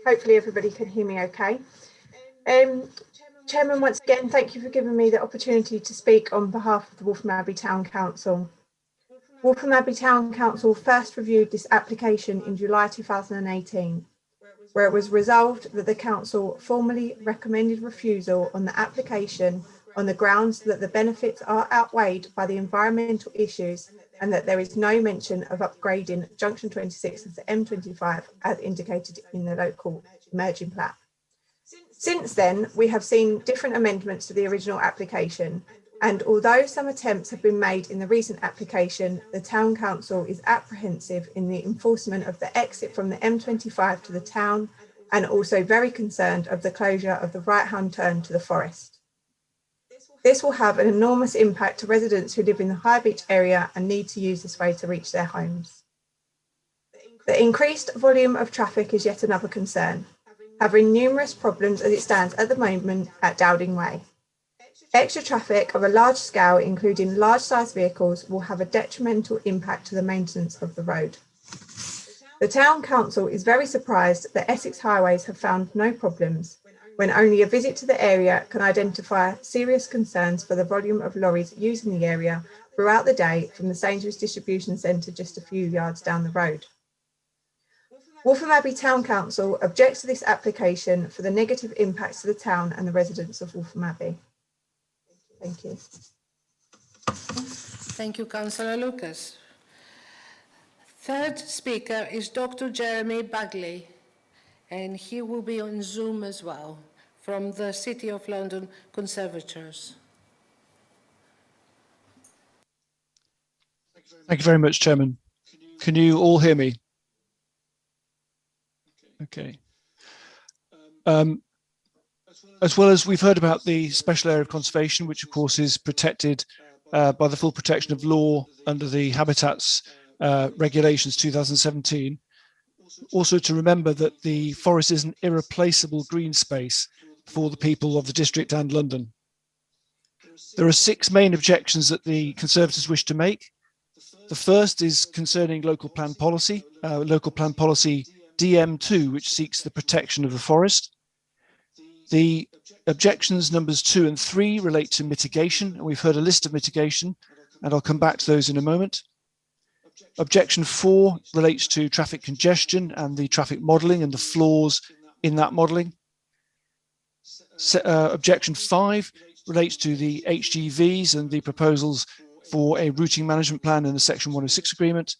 Hopefully everybody can hear me okay. Chairman, once again, thank you for giving me the opportunity to speak on behalf of the Waltham Abbey Town Council. Waltham Abbey Town Council first reviewed this application in July 2018, where it was resolved that the council formally recommended refusal on the application on the grounds that the benefits are outweighed by the environmental issues and that there is no mention of upgrading Junction 26 of the M25 as indicated in the local emerging plan. Since then, we have seen different amendments to the original application, and although some attempts have been made in the recent application, the Town Council is apprehensive in the enforcement of the exit from the M25 to the town, and also very concerned of the closure of the right-hand turn to the forest. This will have an enormous impact to residents who live in the High Beach area and need to use this way to reach their homes. The increased volume of traffic is yet another concern, having numerous problems as it stands at the moment at Dowding Way. Extra traffic of a large scale, including large-sized vehicles, will have a detrimental impact to the maintenance of the road. The Town Council is very surprised that Essex Highways have found no problems, when only a visit to the area can identify serious concerns for the volume of lorries using the area throughout the day from the Sainsbury's distribution centre just a few yards down the road. Waltham Abbey Town Council objects to this application for the negative impacts to the town and the residents of Waltham Abbey. Thank you. Thank you, Councillor Lucas. Third speaker is Dr. Jeremy Bagley, and he will be on Zoom as well, from the City of London Conservators. Thank you very much, Chairman. Can you all hear me? Okay. As well as we've heard about the special area of conservation, which of course is protected by the full protection of law under the Habitats Regulations 2017. Also to remember that the forest is an irreplaceable green space for the people of the district and London. There are 6 main objections that the Conservatives wish to make. The first is concerning local plan policy DM2, which seeks the protection of the forest. The objections numbers 2 and 3 relate to mitigation, and we've heard a list of mitigation, and I'll come back to those in a moment. Objection 4 relates to traffic congestion and the traffic modelling and the flaws in that modelling. Objection 5 relates to the HGVs and the proposals for a routing management plan and the Section 106 agreement.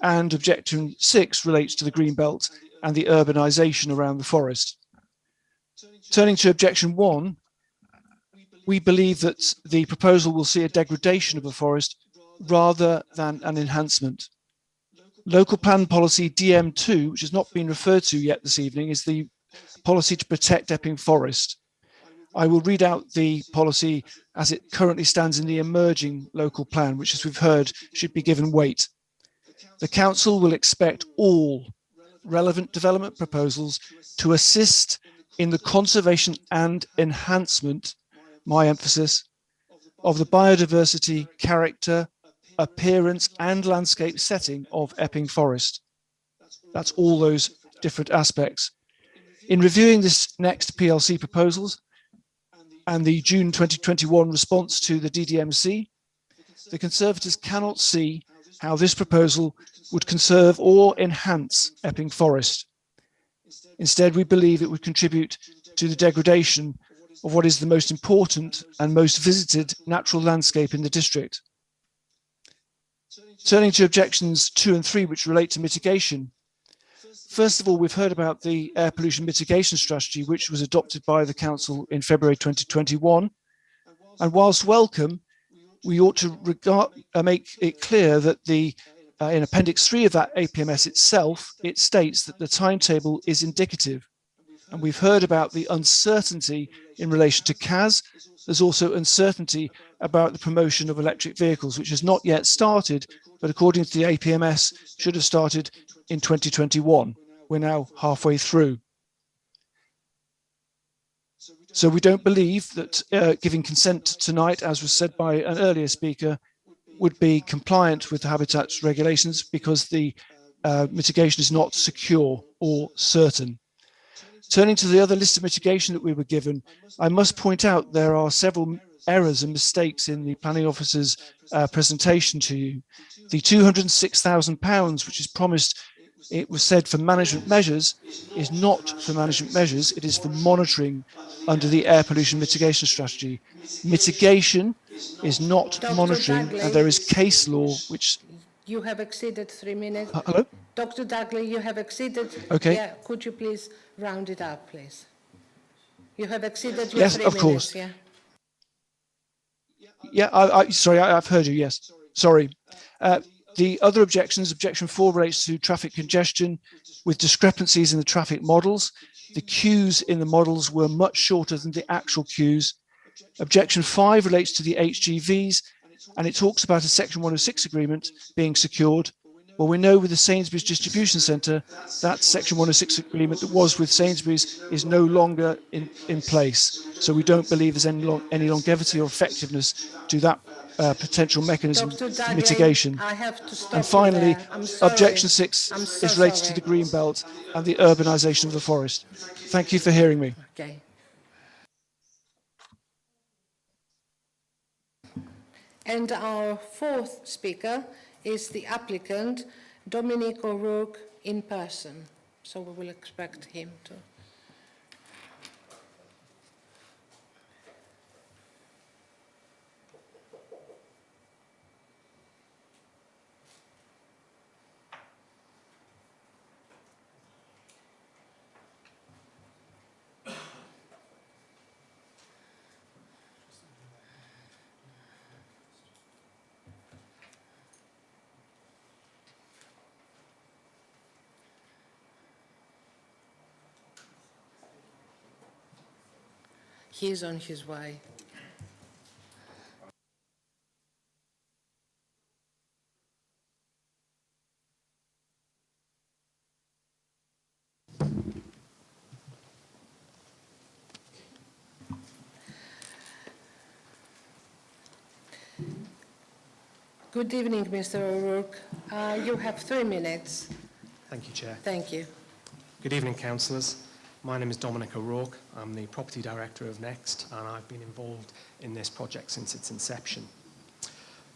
And objection 6 relates to the green belt and the urbanisation around the forest. Turning to objection 1, we believe that the proposal will see a degradation of the forest rather than an enhancement. Local plan policy DM2, which has not been referred to yet this evening, is the policy to protect Epping Forest. I will read out the policy as it currently stands in the emerging local plan, which, as we've heard, should be given weight. The Council will expect all relevant development proposals to assist in the conservation and enhancement, my emphasis, of the biodiversity, character, appearance and landscape setting of Epping Forest. That's all those different aspects. In reviewing this next PLC proposals and the June 2021 response to the DDMC, the Conservatives cannot see how this proposal would conserve or enhance Epping Forest. Instead, we believe it would contribute to the degradation of what is the most important and most visited natural landscape in the district. Turning to objections 2 and 3, which relate to mitigation. First of all, we've heard about the air pollution mitigation strategy, which was adopted by the Council in February 2021. And whilst welcome, we ought to make it clear that in Appendix 3 of that APMS itself, it states that the timetable is indicative. And we've heard about the uncertainty in relation to CAS. There's also uncertainty about the promotion of electric vehicles, which has not yet started, but according to the APMS, should have started in 2021. We're now halfway through. So we don't believe that giving consent tonight, as was said by an earlier speaker, would be compliant with the habitats regulations because the mitigation is not secure or certain. Turning to the other list of mitigation that we were given, I must point out there are several errors and mistakes in the planning officer's presentation to you. The £206,000, which is promised, it was said for management measures, is not for management measures, it is for monitoring under the air pollution mitigation strategy. Mitigation is not Dr. monitoring, Dagley, and there is case law which... You have exceeded 3 minutes. Hello? Dr. Dagley, you have exceeded. Okay. Yeah, could you please round it up, please? You have exceeded your Yes, 3 of minutes. course. Yeah. Yeah, sorry, I've heard you, yes. Sorry. The other objections, objection 4 relates to traffic congestion with discrepancies in the traffic models. The queues in the models were much shorter than the actual queues. Objection 5 relates to the HGVs, and it talks about a Section 106 agreement being secured. Well, we know with the Sainsbury's Distribution Centre, that Section 106 agreement that was with Sainsbury's is no longer in place. So we don't believe there's any longevity or effectiveness to that potential mechanism Dr. of Dagley, mitigation. I have to stop And finally, you there. I'm sorry. objection 6 I'm so is related sorry. to the green belt and the urbanisation of the forest. Thank you for hearing me. Okay. And our 4th speaker is the applicant, Dominic O'Rourke, in person. So we will expect him to. He's on his way. Good evening, Mr. O'Rourke. You have 3 minutes. Thank you, Chair. Thank you. Good evening, councillors. My name is Dominic O'Rourke. I'm the Property Director of Next, and I've been involved in this project since its inception.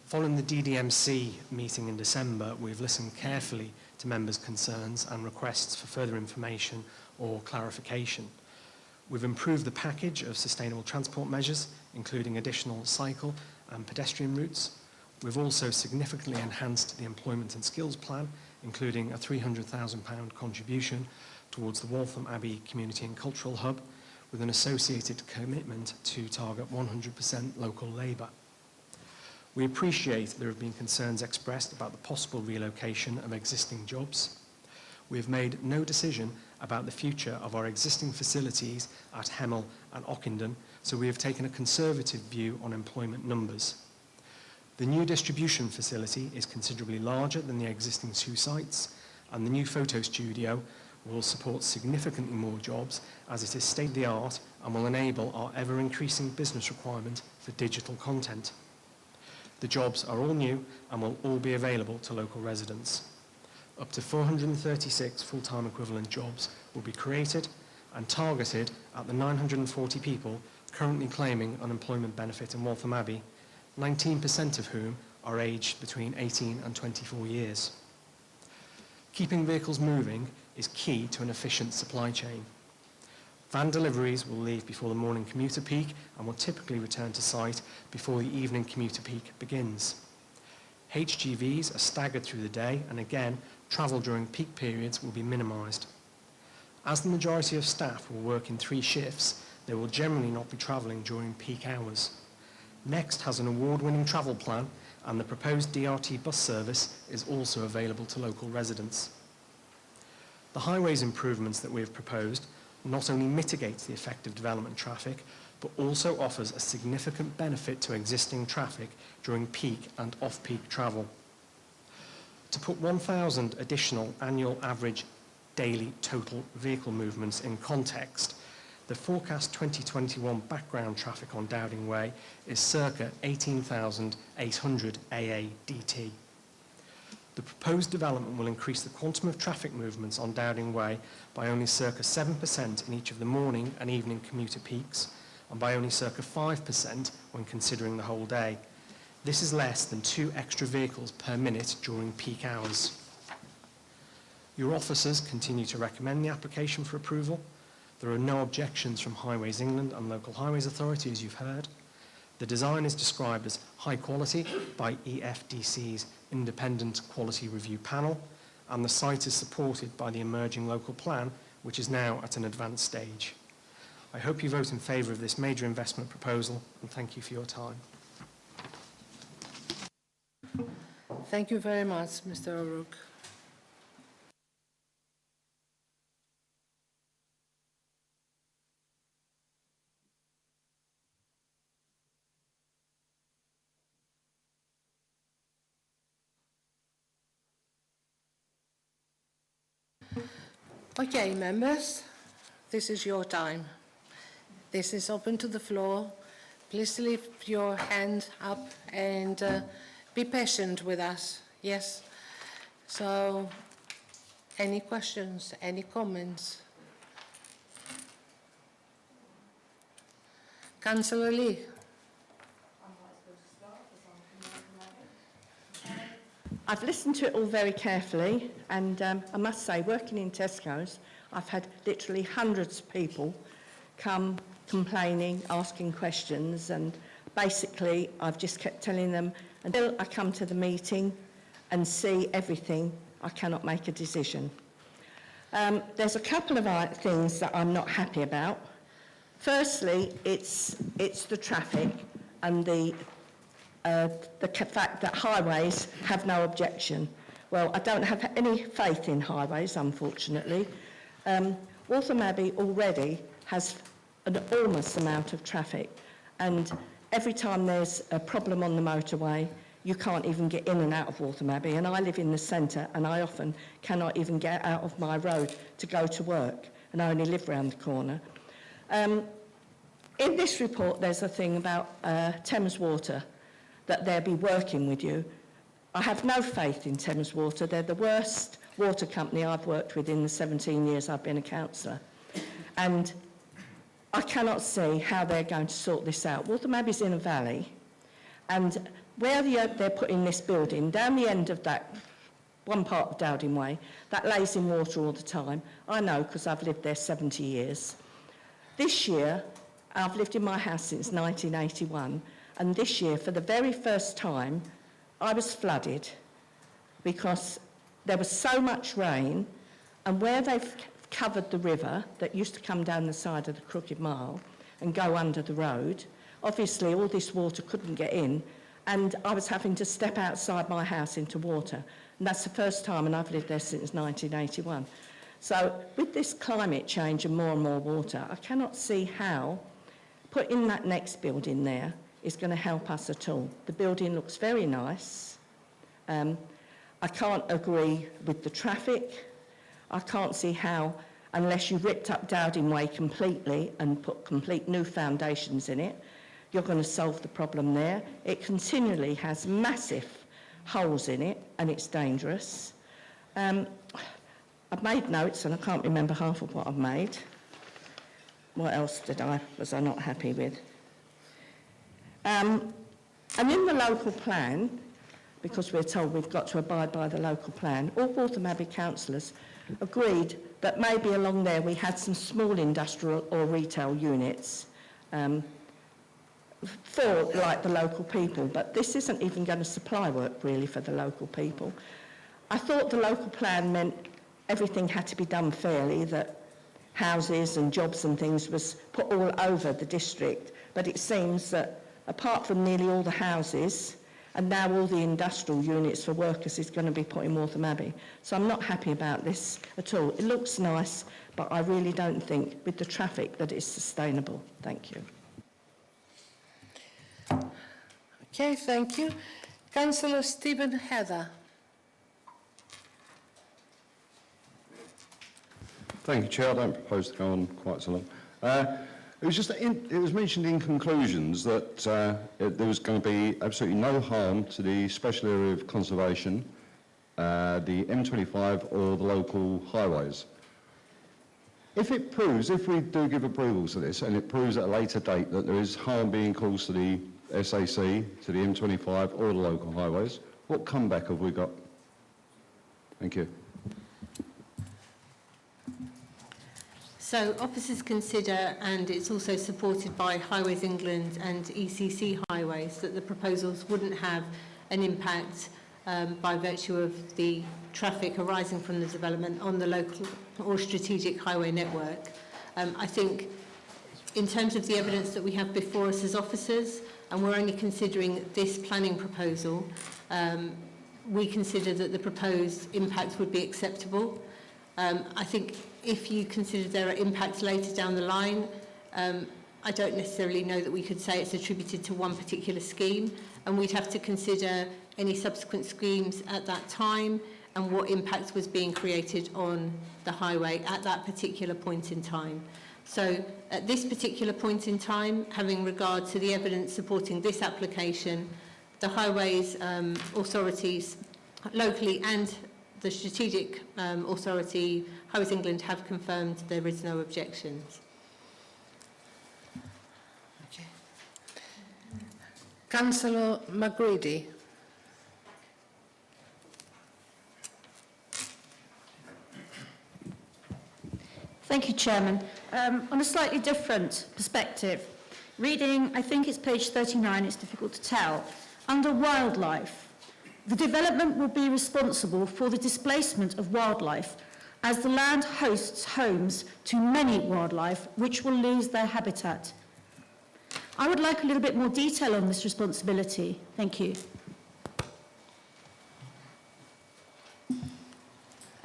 Following the DDMC meeting in December, we've listened carefully to members' concerns and requests for further information or clarification. We've improved the package of sustainable transport measures, including additional cycle and pedestrian routes. We've also significantly enhanced the employment and skills plan, including a £300,000 contribution towards the Waltham Abbey Community and Cultural Hub, with an associated commitment to target 100% local labour. We appreciate there have been concerns expressed about the possible relocation of existing jobs. We have made no decision about the future of our existing facilities at Hemel and Ockenden, so we have taken a conservative view on employment numbers. The new distribution facility is considerably larger than the existing two sites, and the new photo studio will support significantly more jobs as it is state-of-the-art and will enable our ever-increasing business requirement for digital content. The jobs are all new and will all be available to local residents. Up to 436 full-time equivalent jobs will be created and targeted at the 940 people currently claiming unemployment benefit in Waltham Abbey, 19% of whom are aged between 18 and 24 years. Keeping vehicles moving is key to an efficient supply chain. Van deliveries will leave before the morning commuter peak and will typically return to site before the evening commuter peak begins. HGVs are staggered through the day, and again, travel during peak periods will be minimised. As the majority of staff will work in 3 shifts, they will generally not be travelling during peak hours. Next has an award-winning travel plan, and the proposed DRT bus service is also available to local residents. The highways improvements that we have proposed not only mitigates the effect of development traffic, but also offers a significant benefit to existing traffic during peak and off-peak travel. To put 1,000 additional annual average daily total vehicle movements in context, the forecast 2021 background traffic on Dowding Way is circa 18,800 AADT. The proposed development will increase the quantum of traffic movements on Dowding Way by only circa 7% in each of the morning and evening commuter peaks, and by only circa 5% when considering the whole day. This is less than 2 extra vehicles per minute during peak hours. Your officers continue to recommend the application for approval. There are no objections from Highways England and Local Highways Authority, as you've heard. The design is described as high quality by EFDC's Independent Quality Review Panel, and the site is supported by the emerging local plan, which is now at an advanced stage. I hope you vote in favour of this major investment proposal, and thank you for your time. Thank you very much, Mr. O'Rourke. Okay, members, this is your time. This is open to the floor. Please lift your hand up and be patient with us. Yes? So, any questions, any comments? Councillor Lee. I've listened to it all very carefully, and I must say, working in Tesco's, I've had literally hundreds of people come complaining, asking questions, and basically I've just kept telling them, until I come to the meeting and see everything, I cannot make a decision. There's a couple of things that I'm not happy about. Firstly, it's the traffic and the fact that highways have no objection. Well, I don't have any faith in highways, unfortunately. Waltham Abbey already has an enormous amount of traffic, and every time there's a problem on the motorway, you can't even get in and out of Waltham Abbey, and I live in the centre, and I often cannot even get out of my road to go to work, and I only live round the corner. In this report, there's a thing about Thames Water, that they'll be working with you. I have no faith in Thames Water. They're the worst water company I've worked with in the 17 years I've been a councillor. And I cannot see how they're going to sort this out. Waltham Abbey's in a valley, and where they're putting this building, down the end of that one part of Dowding Way, that lays in water all the time. I know, because I've lived there 70 years. This year, I've lived in my house since 1981, and this year, for the very first time, I was flooded because there was so much rain, and where they've covered the river that used to come down the side of the Crooked Mile and go under the road, obviously all this water couldn't get in, and I was having to step outside my house into water. And that's the first time, and I've lived there since 1981. So with this climate change and more water, I cannot see how putting that next building there is going to help us at all. The building looks very nice. I can't agree with the traffic. I can't see how, unless you ripped up Dowding Way completely and put complete new foundations in it, you're going to solve the problem there. It continually has massive holes in it, and it's dangerous. I've made notes, and I can't remember half of what I've made. What else was I not happy with? And in the local plan, because we're told we've got to abide by the local plan, all Waltham Abbey councillors agreed that maybe along there we had some small industrial or retail units for like the local people, but this isn't even going to supply work really for the local people. I thought the local plan meant everything had to be done fairly, that houses and jobs and things was put all over the district, but it seems that apart from nearly all the houses, and now all the industrial units for workers is going to be put in Waltham Abbey. So I'm not happy about this at all. It looks nice, but I really don't think with the traffic that it's sustainable. Thank you. Okay, thank you. Councillor Stephen Heather. Thank you, Chair. I don't propose to go on quite so long. It was just it was mentioned in conclusions that there was going to be absolutely no harm to the special area of conservation, the M25 or the local highways. If we do give approval to this, and it proves at a later date that there is harm being caused to the SAC, to the M25 or the local highways, what comeback have we got? Thank you. So officers consider, and it's also supported by Highways England and ECC Highways, that the proposals wouldn't have an impact by virtue of the traffic arising from the development on the local or strategic highway network. I think in terms of the evidence that we have before us as officers, and we're only considering this planning proposal, we consider that the proposed impact would be acceptable. I think if you consider there are impacts later down the line, I don't necessarily know that we could say it's attributed to one particular scheme, and we'd have to consider any subsequent schemes at that time and what impact was being created on the highway at that particular point in time. So at this particular point in time, having regard to the evidence supporting this application, the highways authorities locally and the strategic authority, Highways England, have confirmed there is no objections. Okay. Councillor McGready. Thank you, Chairman. On a slightly different perspective, reading, I think it's page 39, it's difficult to tell. Under wildlife, the development will be responsible for the displacement of wildlife as the land hosts homes to many wildlife which will lose their habitat. I would like a little bit more detail on this responsibility. Thank you.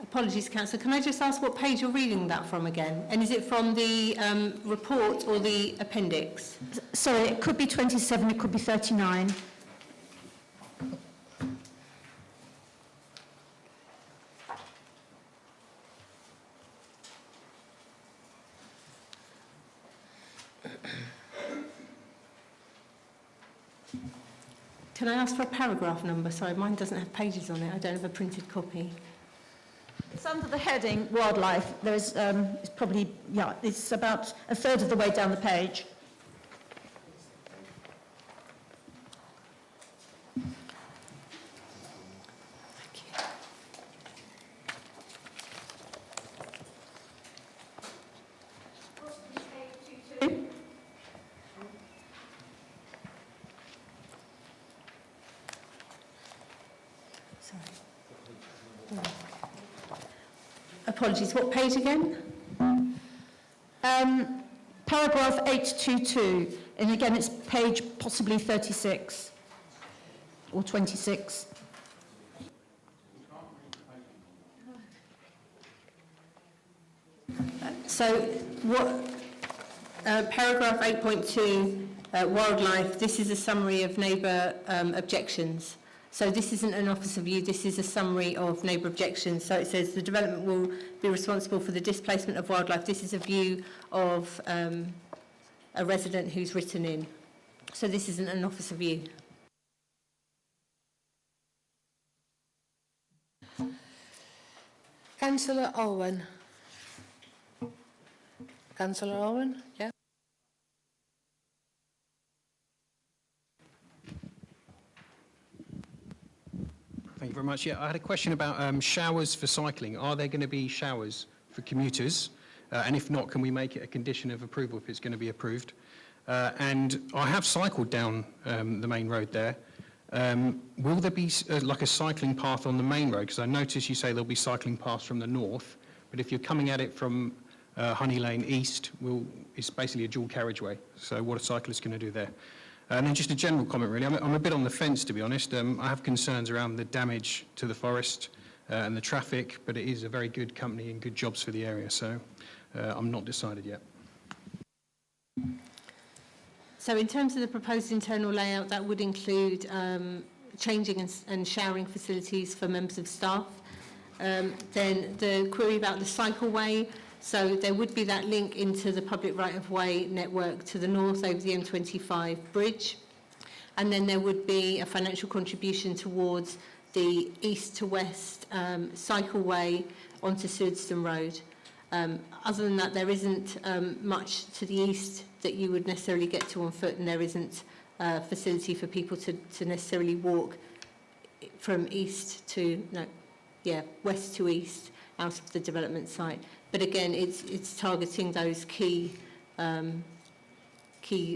Apologies, Councillor. Can I just ask what page you're reading that from again? And is it from the report or the appendix? Sorry, it could be 27, it could be 39. Can I ask for a paragraph number? Sorry, mine doesn't have pages on it. I don't have a printed copy. It's under the heading wildlife. There is, it's probably, yeah, it's about a third of the way down the page. Sorry. Apologies, what page again? Paragraph 822, and again it's page possibly 36 or 26. So what, paragraph 8.2, wildlife, this is a summary of neighbour objections. So this isn't an officer view, this is a summary of neighbour objections. So it says the development will be responsible for the displacement of wildlife. This is a view of a resident who's written in. So this isn't an officer view. Councillor Owen. Councillor Owen, yeah. Thank you very much. Yeah, I had a question about showers for cycling. Are there going to be showers for commuters? And if not, can we make it a condition of approval if it's going to be approved? And I have cycled down the main road there. Will there be like a cycling path on the main road? Because I notice you say there'll be cycling paths from the north, but if you're coming at it from Honey Lane East, it's basically a dual carriageway. So what are cyclists going to do there? And then just a general comment, really. I'm a bit on the fence, to be honest. I have concerns around the damage to the forest and the traffic, but it is a very good company and good jobs for the area. So I'm not decided yet. So in terms of the proposed internal layout, that would include changing and showering facilities for members of staff. Then the query about the cycleway, so there would be that link into the public right-of-way network to the north over the M25 bridge. And then there would be a financial contribution towards the east to west cycleway onto Sewardstone Road. Other than that, there isn't much to the east that you would necessarily get to on foot, and there isn't a facility for people to necessarily walk from west to east out of the development site. But again, it's targeting those key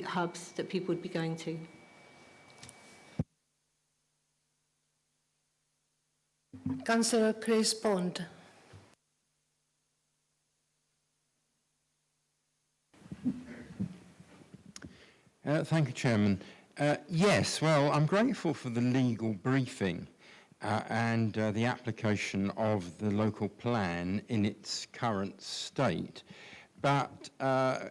hubs that people would be going to. Councillor Chris Bond. Thank you, Chairman. Yes, well, I'm grateful for the legal briefing and the application of the local plan in its current state, but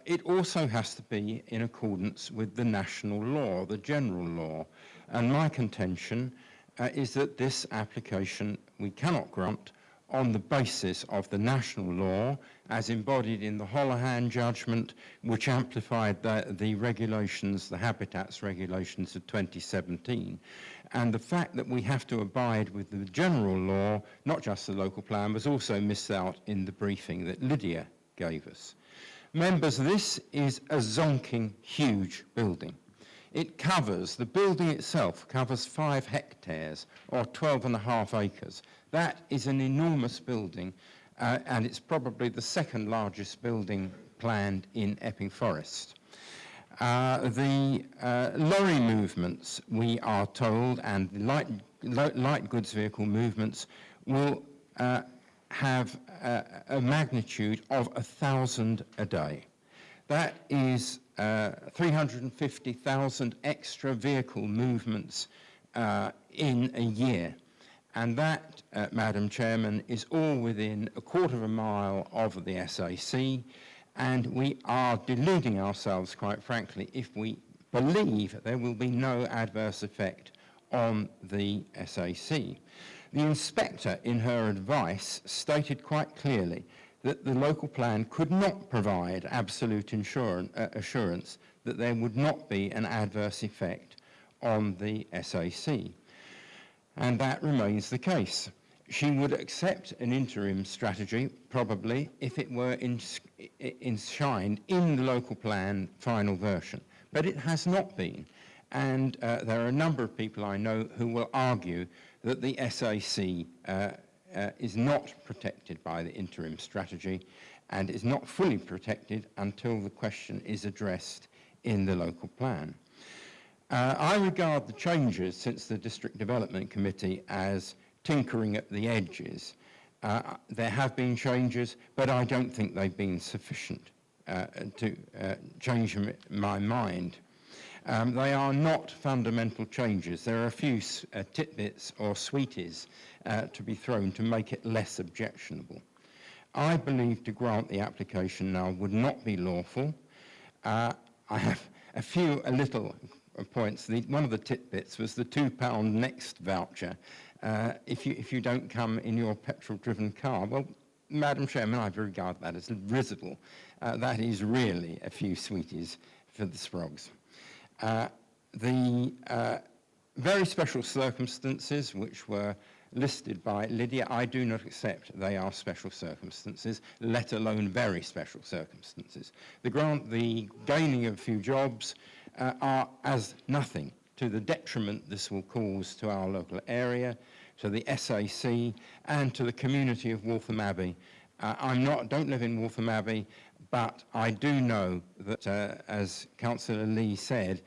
it also has to be in accordance with the national law, the general law. And my contention is that this application we cannot grant on the basis of the national law as embodied in the Holohan judgment, which amplified the regulations, the habitats regulations of 2017. And the fact that we have to abide with the general law, not just the local plan, was also missed out in the briefing that Lydia gave us. Members, this is a zonking huge building. The building itself covers 5 hectares or 12.5 acres. That is an enormous building, and it's probably the second largest building planned in Epping Forest. The lorry movements, we are told, and the light goods vehicle movements will have a magnitude of 1,000 a day. That is 350,000 extra vehicle movements in a year. And that, Madam Chairman, is all within a quarter of a mile of the SAC, and we are deluding ourselves, quite frankly, if we believe there will be no adverse effect on the SAC. The inspector, in her advice, stated quite clearly that the local plan could not provide absolute assurance that there would not be an adverse effect on the SAC. And that remains the case. She would accept an interim strategy, probably, if it were enshrined in the local plan final version. But it has not been. And there are a number of people I know who will argue that the SAC is not protected by the interim strategy and is not fully protected until the question is addressed in the local plan. I regard the changes since the District Development Committee as tinkering at the edges. There have been changes, but I don't think they've been sufficient to change my mind. They are not fundamental changes. There are a few tidbits or sweeties to be thrown to make it less objectionable. I believe to grant the application now would not be lawful. I have a little points. One of the tidbits was the £2 Next voucher. If you don't come in your petrol-driven car, well, Madam Chairman, I regard that as risible. That is really a few sweeties for the Sprogs. The very special circumstances which were listed by Lydia, I do not accept they are special circumstances, let alone very special circumstances. The gaining of a few jobs are as nothing to the detriment this will cause to our local area, to the SAC, and to the community of Waltham Abbey. Don't live in Waltham Abbey, but I do know that, as Councillor Lee said,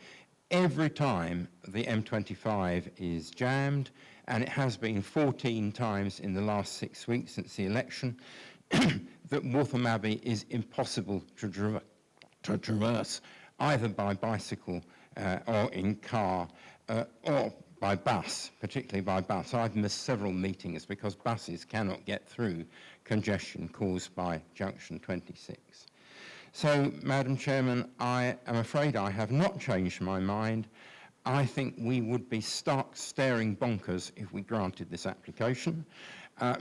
every time the M25 is jammed, and it has been 14 times in the last 6 weeks since the election, that Waltham Abbey is impossible to traverse, either by bicycle or in car, or by bus, particularly by bus. I've missed several meetings because buses cannot get through congestion caused by Junction 26. So, Madam Chairman, I am afraid I have not changed my mind. I think we would be stark staring bonkers if we granted this application,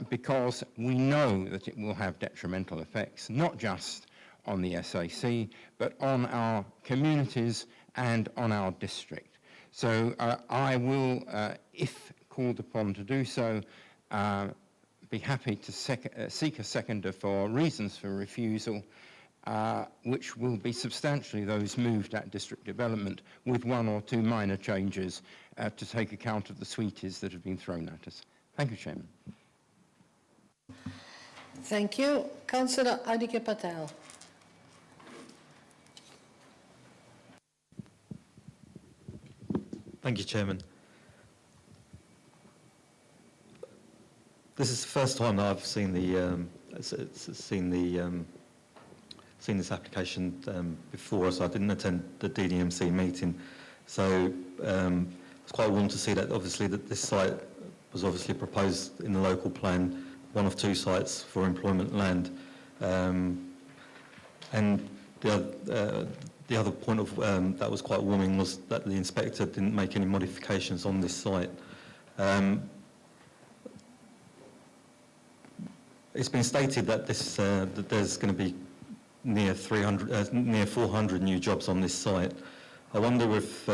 because we know that it will have detrimental effects, not just on the SAC, but on our communities and on our district. So I will, if called upon to do so, be happy to seek a seconder for reasons for refusal, which will be substantially those moved at district development, with one or two minor changes to take account of the sweeties that have been thrown at us. Thank you, Chairman. Thank you. Councillor Aditya Patel. Thank you, Chairman. This is the first time that I've seen this application before, so I didn't attend the DDMC meeting. So it's quite warm to see that obviously that this site was obviously proposed in the local plan, one of two sites for employment land. And the other point of that was quite warming was that the inspector didn't make any modifications on this site. It's been stated that that there's going to be near 400 new jobs on this site. I wonder if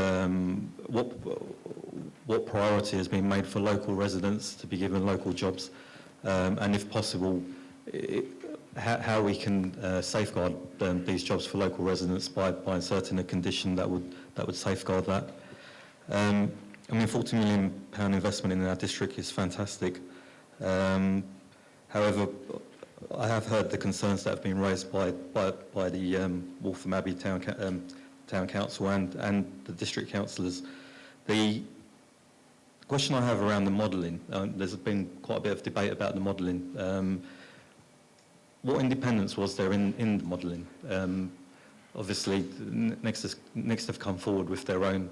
what priority has been made for local residents to be given local jobs, and if possible, how we can safeguard these jobs for local residents by inserting a condition that would safeguard that. I mean, £40 million investment in our district is fantastic. However, I have heard the concerns that have been raised by the Waltham Abbey Town Council and the district councillors. The question I have around the modelling, there's been quite a bit of debate about the modelling. What independence was there in the modelling? Obviously, Next have come forward with their own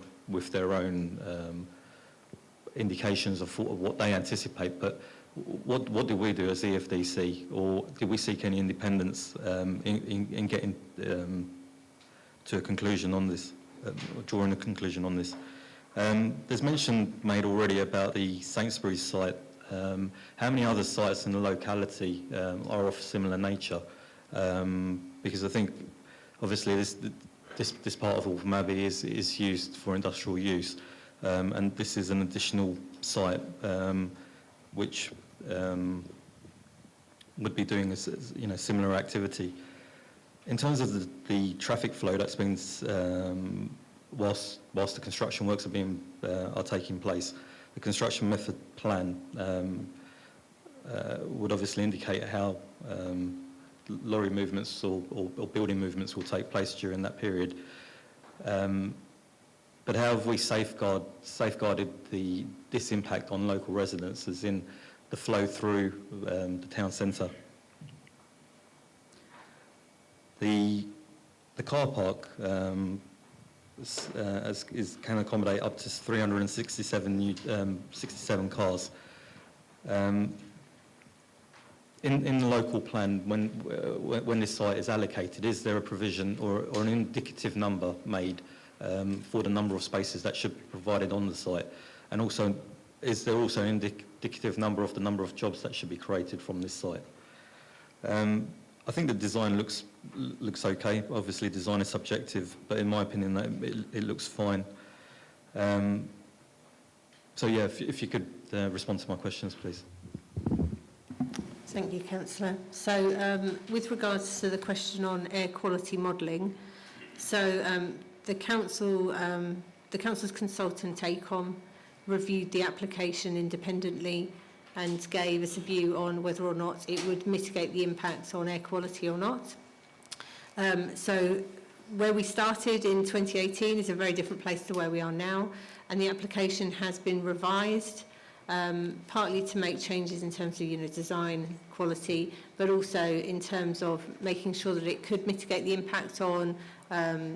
indications of what they anticipate, but what did we do as EFDC, or did we seek any independence in getting to a conclusion on this, or drawing a conclusion on this? There's mention made already about the Sainsbury's site. How many other sites in the locality are of similar nature? Because I think, obviously, this part of Waltham Abbey is used for industrial use, and this is an additional site which would be doing a similar activity. In terms of the traffic flow that's been whilst the construction works are taking place, the construction method plan would obviously indicate how lorry movements or building movements will take place during that period. But But how have we safeguarded this impact on local residents, as in the flow through the town centre? The car park can accommodate up to 367 cars. In the local plan, when this site is allocated, is there a provision or an indicative number made for the number of spaces that should be provided on the site? And also, is there also an indicative number of the number of jobs that should be created from this site? I think the design looks okay. Obviously, design is subjective, but in my opinion, it looks fine. So yeah, if you could respond to my questions, please. Thank you, Councillor. So with regards to the question on air quality modelling, so the council's consultant, AECOM, reviewed the application independently and gave us a view on whether or not it would mitigate the impacts on air quality or not. So where we started in 2018 is a very different place to where we are now, and the application has been revised partly to make changes in terms of design quality, but also in terms of making sure that it could mitigate the impact on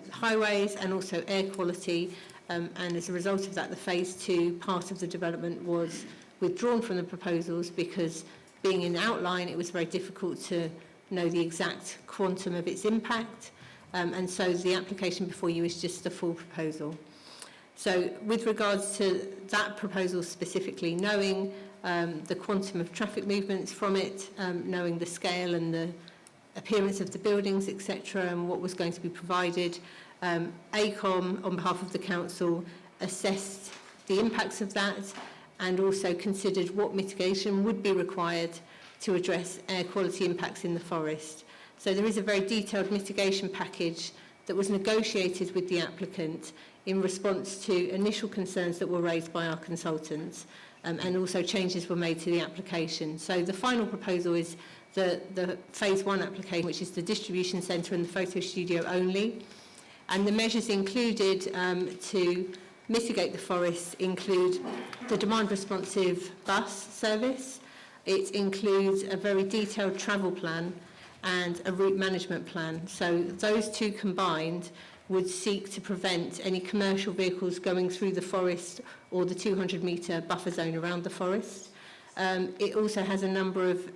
highways and also air quality. And as a result of that, the phase 2 part of the development was withdrawn from the proposals because, being in outline, it was very difficult to know the exact quantum of its impact. And so the application before you is just the full proposal. So with regards to that proposal specifically, knowing the quantum of traffic movements from it, knowing the scale and the appearance of the buildings, etc., and what was going to be provided, AECOM, on behalf of the council, assessed the impacts of that and also considered what mitigation would be required to address air quality impacts in the forest. So there is a very detailed mitigation package that was negotiated with the applicant in response to initial concerns that were raised by our consultants, and also changes were made to the application. So the final proposal is the phase 1 application, which is the distribution centre and the photo studio only. And the measures included to mitigate the forests include the demand responsive bus service. It includes a very detailed travel plan and a route management plan. So those two combined would seek to prevent any commercial vehicles going through the forest or the 200-metre buffer zone around the forest. It also has a number of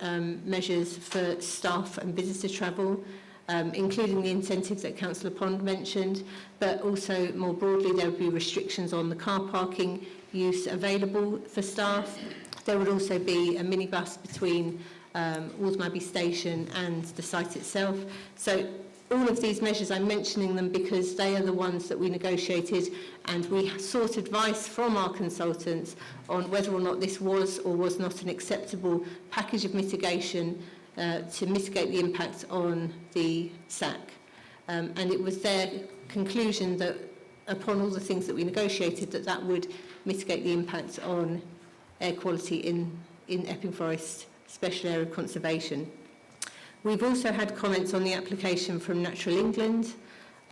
measures for staff and visitor travel, including the incentives that Councillor Pond mentioned, but also more broadly there would be restrictions on the car parking use available for staff. There would also be a minibus between Waltham Abbey Station and the site itself. So all of these measures, I'm mentioning them because they are the ones that we negotiated, and we sought advice from our consultants on whether or not this was or was not an acceptable package of mitigation to mitigate the impact on the SAC. And it was their conclusion that upon all the things that we negotiated, that would mitigate the impact on air quality in Epping Forest Special Area Conservation. We've also had comments on the application from Natural England,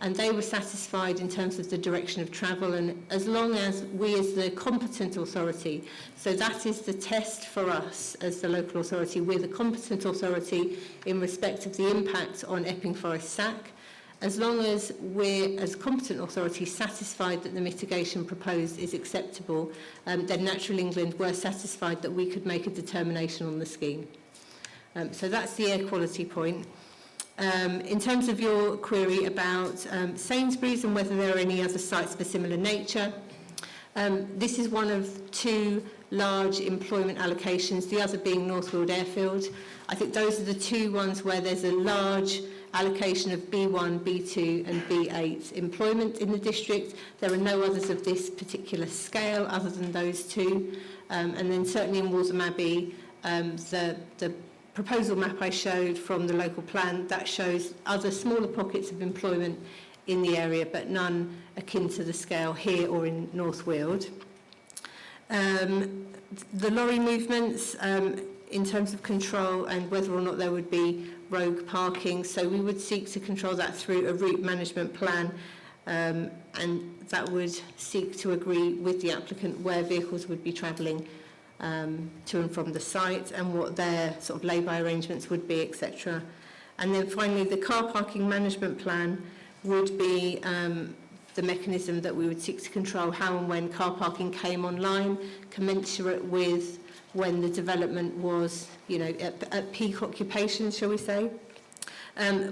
and they were satisfied in terms of the direction of travel, and as long as we as the competent authority, so that is the test for us as the local authority, we're the competent authority in respect of the impact on Epping Forest SAC. As long as we're, as competent authority, satisfied that the mitigation proposed is acceptable, then Natural England were satisfied that we could make a determination on the scheme. So that's the air quality point. In terms of your query about Sainsbury's and whether there are any other sites of a similar nature, this is one of two large employment allocations, the other being North Weald Airfield. I think those are the two ones where there's a large allocation of B1, B2 and B8 employment in the district. There are no others of this particular scale other than those two. And then certainly in Waltham Abbey, the proposal map I showed from the local plan, that shows other smaller pockets of employment in the area, but none akin to the scale here or in North Weald. The lorry movements, in terms of control and whether or not there would be rogue parking, so we would seek to control that through a route management plan, and that would seek to agree with the applicant where vehicles would be travelling to and from the site and what their sort of lay-by arrangements would be, etc. And then finally, the car parking management plan would be the mechanism that we would seek to control how and when car parking came online, commensurate with when the development was, you know, at peak occupation, shall we say.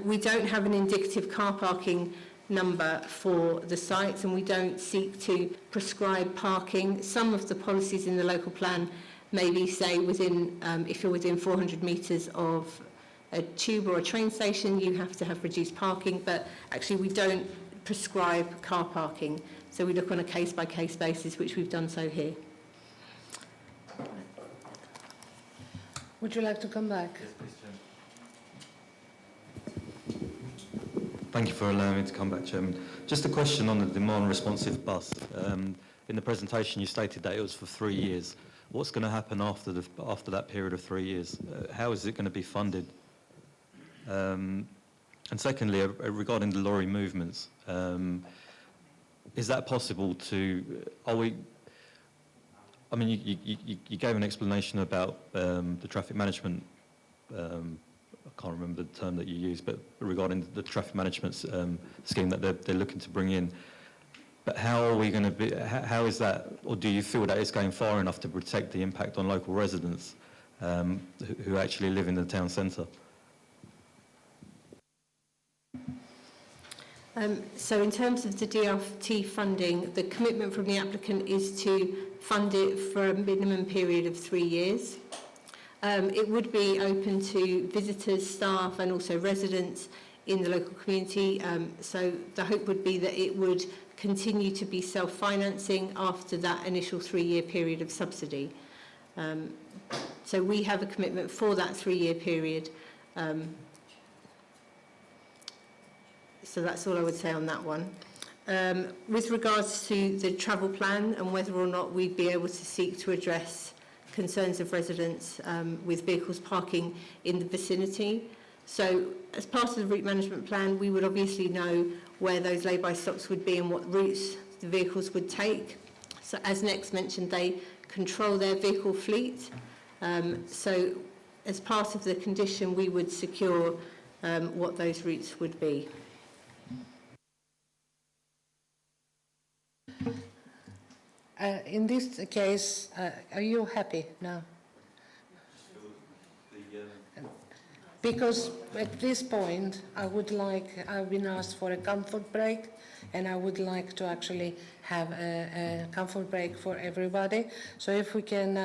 We don't have an indicative car parking number for the sites, and we don't seek to prescribe parking. Some of the policies in the local plan maybe say within, if you're within 400 metres of a tube or a train station, you have to have reduced parking, but actually we don't prescribe car parking. So we look on a case-by-case basis, which we've done so here. Would you like to come back? Yes, please, Chairman. Thank you for allowing me to come back, Chairman. Just a question on the demand-responsive bus. In the presentation, you stated that it was for 3 years. What's going to happen after that period of 3 years? How is it going to be funded? And secondly, regarding the lorry movements, is that possible to? I mean, you gave an explanation about the traffic management. I can't remember the term that you used, but regarding the traffic management scheme that they're looking to bring in. But how are we going to be? How is that? Or do you feel that it's going far enough to protect the impact on local residents who actually live in the town centre? So in terms of the DRT funding, the commitment from the applicant is to fund it for a minimum period of 3 years. It would be open to visitors, staff and also residents in the local community. So the hope would be that it would continue to be self-financing after that initial 3-year period of subsidy. So we have a commitment for that 3-year period. So that's all I would say on that one. With regards to the travel plan and whether or not we'd be able to seek to address concerns of residents with vehicles parking in the vicinity. So as part of the route management plan, we would obviously know where those lay-by stops would be and what routes the vehicles would take. So as Next mentioned, they control their vehicle fleet. So as part of the condition, we would secure what those routes would be. In this case, are you happy now? Because at this point, I've been asked for a comfort break, and I would like to actually have a comfort break for everybody. So if we can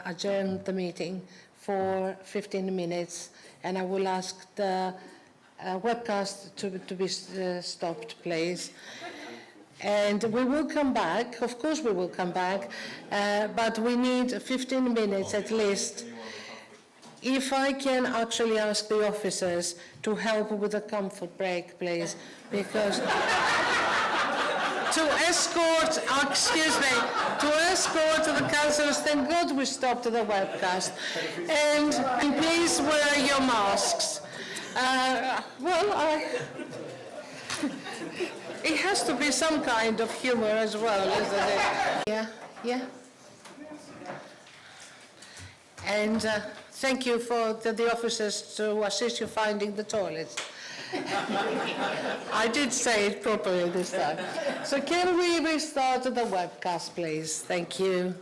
adjourn the meeting for 15 minutes, and I will ask the webcast to be stopped, please. And we will come back, of course we will come back, but we need 15 minutes at least. If I can actually ask the officers to help with a comfort break, please, because to escort the councillors, thank God we stopped the webcast. And please wear your masks. It has to be some kind of humor as well, isn't it? Yeah. And thank you for the officers to assist you finding the toilets. I did say it properly this time. So can we restart the webcast, please? Thank you.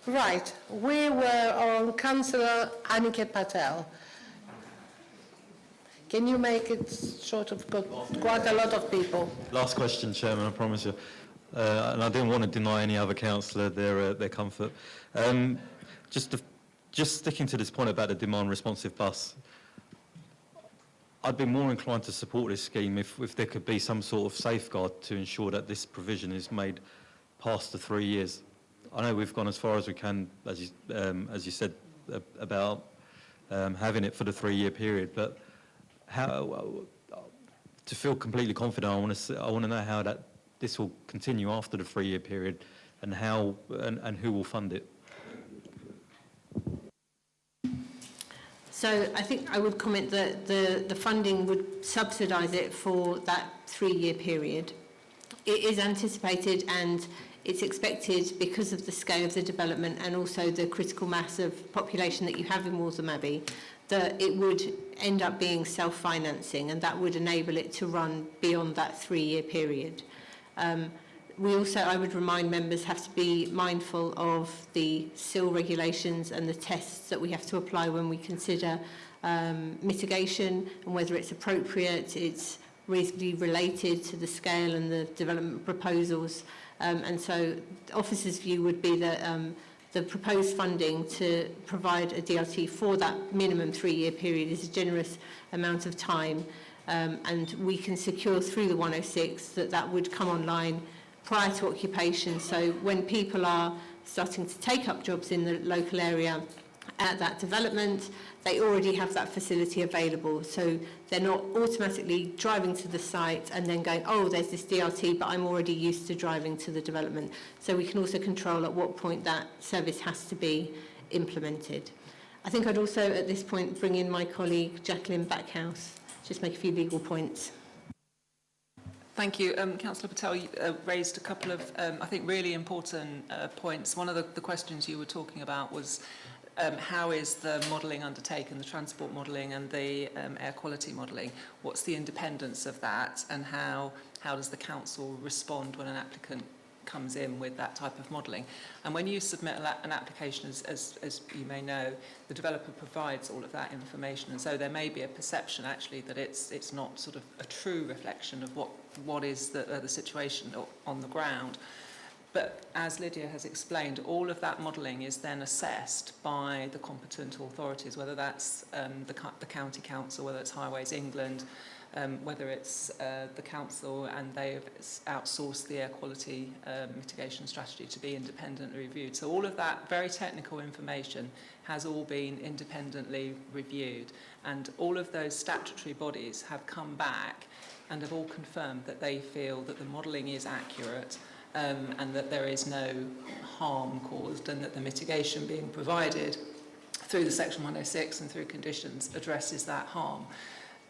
Right, we were on Councillor Anike Patel. Can you make it sort of got quite a lot of people? Last question, Chairman, I promise you. And I didn't want to deny any other councillor their comfort. Just sticking to this point about the demand-responsive bus, I'd be more inclined to support this scheme if there could be some sort of safeguard to ensure that this provision is made past the 3 years. I know we've gone as far as we can, as you said, about having it for the 3-year period, but to feel completely confident, I want to know how this will continue after the 3-year period, and how and who will fund it. So I think I would comment that the funding would subsidise it for that 3-year period. it is anticipated and it's expected, because of the scale of the development and also the critical mass of population that you have in Waltham Abbey, that it would end up being self-financing, and that would enable it to run beyond that 3-year period. We also, I would remind members, have to be mindful of the SIL regulations and the tests that we have to apply when we consider mitigation, and whether it's appropriate, it's reasonably related to the scale and the development proposals. And so the officer's view would be that the proposed funding to provide a DRT for that minimum 3-year period is a generous amount of time, and we can secure through the 106 that that would come online prior to occupation. So when people are starting to take up jobs in the local area at that development, they already have that facility available. So they're not automatically driving to the site and then going, oh, there's this DRT, but I'm already used to driving to the development. So we can also control at what point that service has to be implemented. I think I'd also at this point bring in my colleague Jacqueline Backhouse, just make a few legal points. Thank you. Councillor Patel, you raised a couple of, I think, really important points. One of the questions you were talking about was how is the modelling undertaken, the transport modelling and the air quality modelling? What's the independence of that, and how does the council respond when an applicant comes in with that type of modelling? And when you submit an application, as you may know, the developer provides all of that information, and so there may be a perception actually that it's not sort of a true reflection of what is the situation on the ground. But as Lydia has explained, all of that modelling is then assessed by the competent authorities, whether that's the county council, whether it's Highways England, whether it's the council, and they've outsourced the air quality mitigation strategy to be independently reviewed. So all of that very technical information has all been independently reviewed, and all of those statutory bodies have come back and have all confirmed that they feel that the modelling is accurate, and that there is no harm caused, and that the mitigation being provided through the Section 106 and through conditions addresses that harm.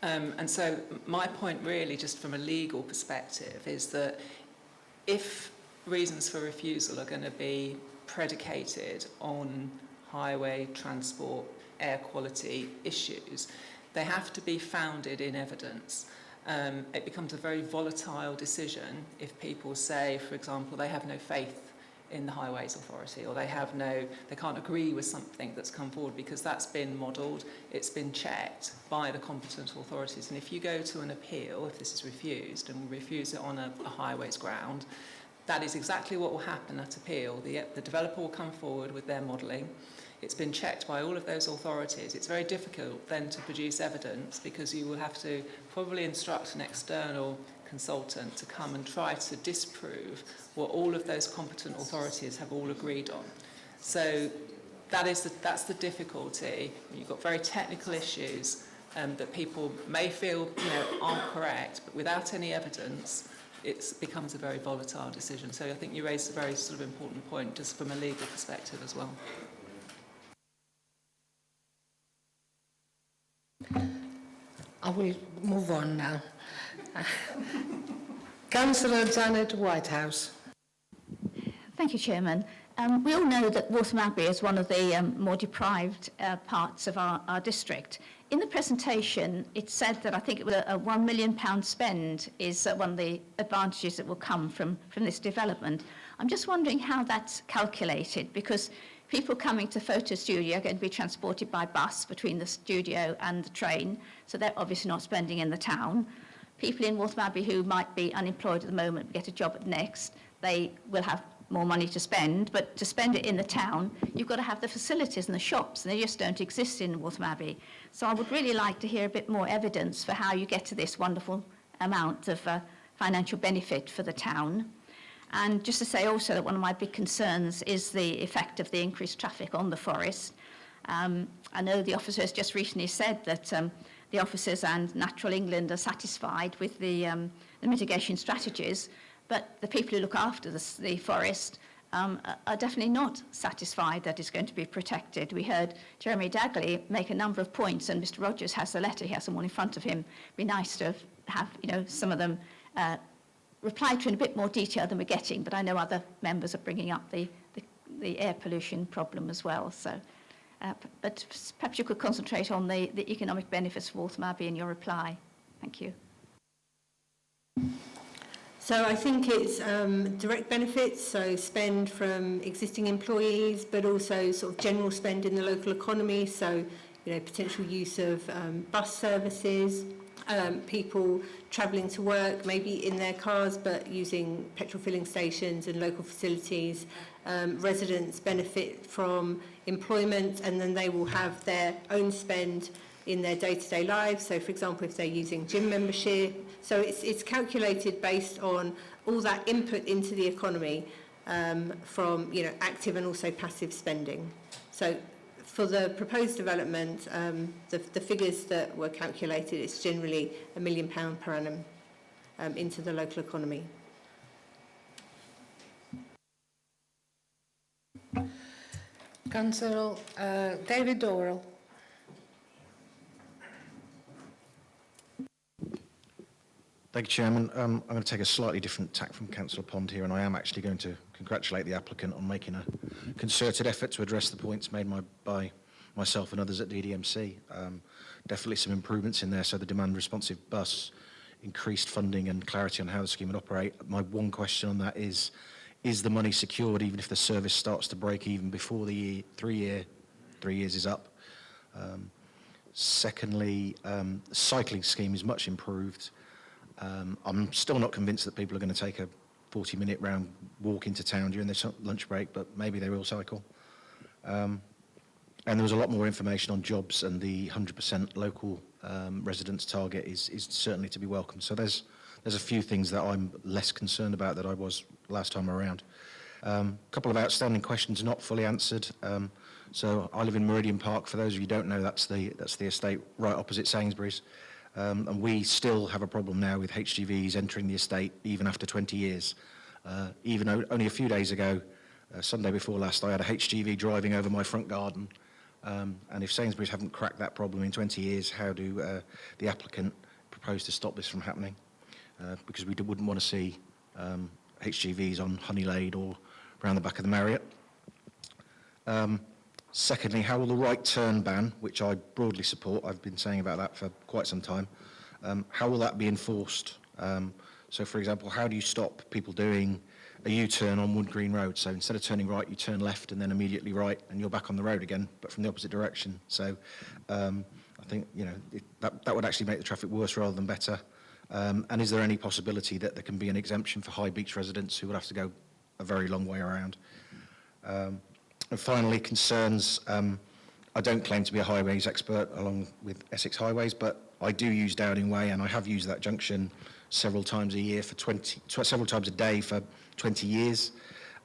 And so my point really, just from a legal perspective, is that if reasons for refusal are going to be predicated on highway, transport, air quality issues, they have to be founded in evidence. It becomes a very volatile decision if people say, for example, they have no faith in the Highways Authority, or they can't agree with something that's come forward because that's been modelled, it's been checked by the competent authorities. And if you go to an appeal, if this is refused, and we refuse it on a highways ground, that is exactly what will happen at appeal. The developer will come forward with their modelling. It's been checked by all of those authorities. It's very difficult then to produce evidence, because you will have to probably instruct an external consultant to come and try to disprove what all of those competent authorities have all agreed on. So that's the difficulty. You've got very technical issues that people may feel aren't correct, but without any evidence, it becomes a very volatile decision. So I think you raised a very sort of important point, just from a legal perspective as well. I will move on now. Councillor Janet Whitehouse. Thank you, Chairman. We all know that Waltham Abbey is one of the more deprived parts of our district. In the presentation, it said that I think it was a £1 million spend is one of the advantages that will come from this development. I'm just wondering how that's calculated, because people coming to photo studio are going to be transported by bus between the studio and the train, so they're obviously not spending in the town. People in Waltham Abbey who might be unemployed at the moment get a job at Next, they will have more money to spend, but to spend it in the town, you've got to have the facilities and the shops, and they just don't exist in Waltham Abbey. So I would really like to hear a bit more evidence for how you get to this wonderful amount of financial benefit for the town. And just to say also that one of my big concerns is the effect of the increased traffic on the forest. I know the officer has just recently said that the officers and Natural England are satisfied with the mitigation strategies, but the people who look after the forest are definitely not satisfied that it's going to be protected. We heard Jeremy Dagley make a number of points, and Mr. Rogers has the letter, he has them all in front of him. It'd be nice to have some of them reply to in a bit more detail than we're getting, but I know other members are bringing up the air pollution problem as well. So, but perhaps you could concentrate on the economic benefits of Waltham Abbey in your reply. Thank you. So I think it's direct benefits, so spend from existing employees, but also sort of general spend in the local economy, so potential use of bus services, people travelling to work, maybe in their cars, but using petrol filling stations and local facilities. Residents benefit from employment, and then they will have their own spend in their day-to-day lives. So, for example, if they're using gym membership, so it's calculated based on all that input into the economy from active and also passive spending. So, for the proposed development, the figures that were calculated, it's generally £1 million per annum into the local economy. Councillor David Dorrell. Thank you, Chairman. I'm going to take a slightly different tack from Councillor Pond here, and I am actually going to congratulate the applicant on making a concerted effort to address the points made by myself and others at DDMC. Definitely some improvements in there, so the demand-responsive bus, increased funding and clarity on how the scheme would operate. My one question on that is the money secured even if the service starts to break even before the 3 years is up? Secondly, the cycling scheme is much improved. I'm still not convinced that people are going to take a 40-minute round walk into town during their lunch break, but maybe they will cycle. And there was a lot more information on jobs, and the 100% local residents target is certainly to be welcomed. So there's a few things that I'm less concerned about than I was last time around. A couple of outstanding questions not fully answered. So I live in Meridian Park. For those of you who don't know, that's the estate right opposite Sainsbury's. And we still have a problem now with HGVs entering the estate even after 20 years. Even only a few days ago, Sunday before last, I had a HGV driving over my front garden. And if Sainsbury's haven't cracked that problem in 20 years, how do the applicant propose to stop this from happening? Because we wouldn't want to see HGVs on Honeylade or around the back of the Marriott. Secondly, how will the right turn ban, which I broadly support, I've been saying about that for quite some time, how will that be enforced? So, for example, how do you stop people doing a U-turn on Wood Green Road? So instead of turning right, you turn left and then immediately right, and you're back on the road again, but from the opposite direction. So I think that would actually make the traffic worse rather than better. And is there any possibility that there can be an exemption for High Beach residents who would have to go a very long way around? And finally, concerns, I don't claim to be a highways expert along with Essex Highways, but I do use Downing Way, and I have used that junction several times a year several times a day for 20 years.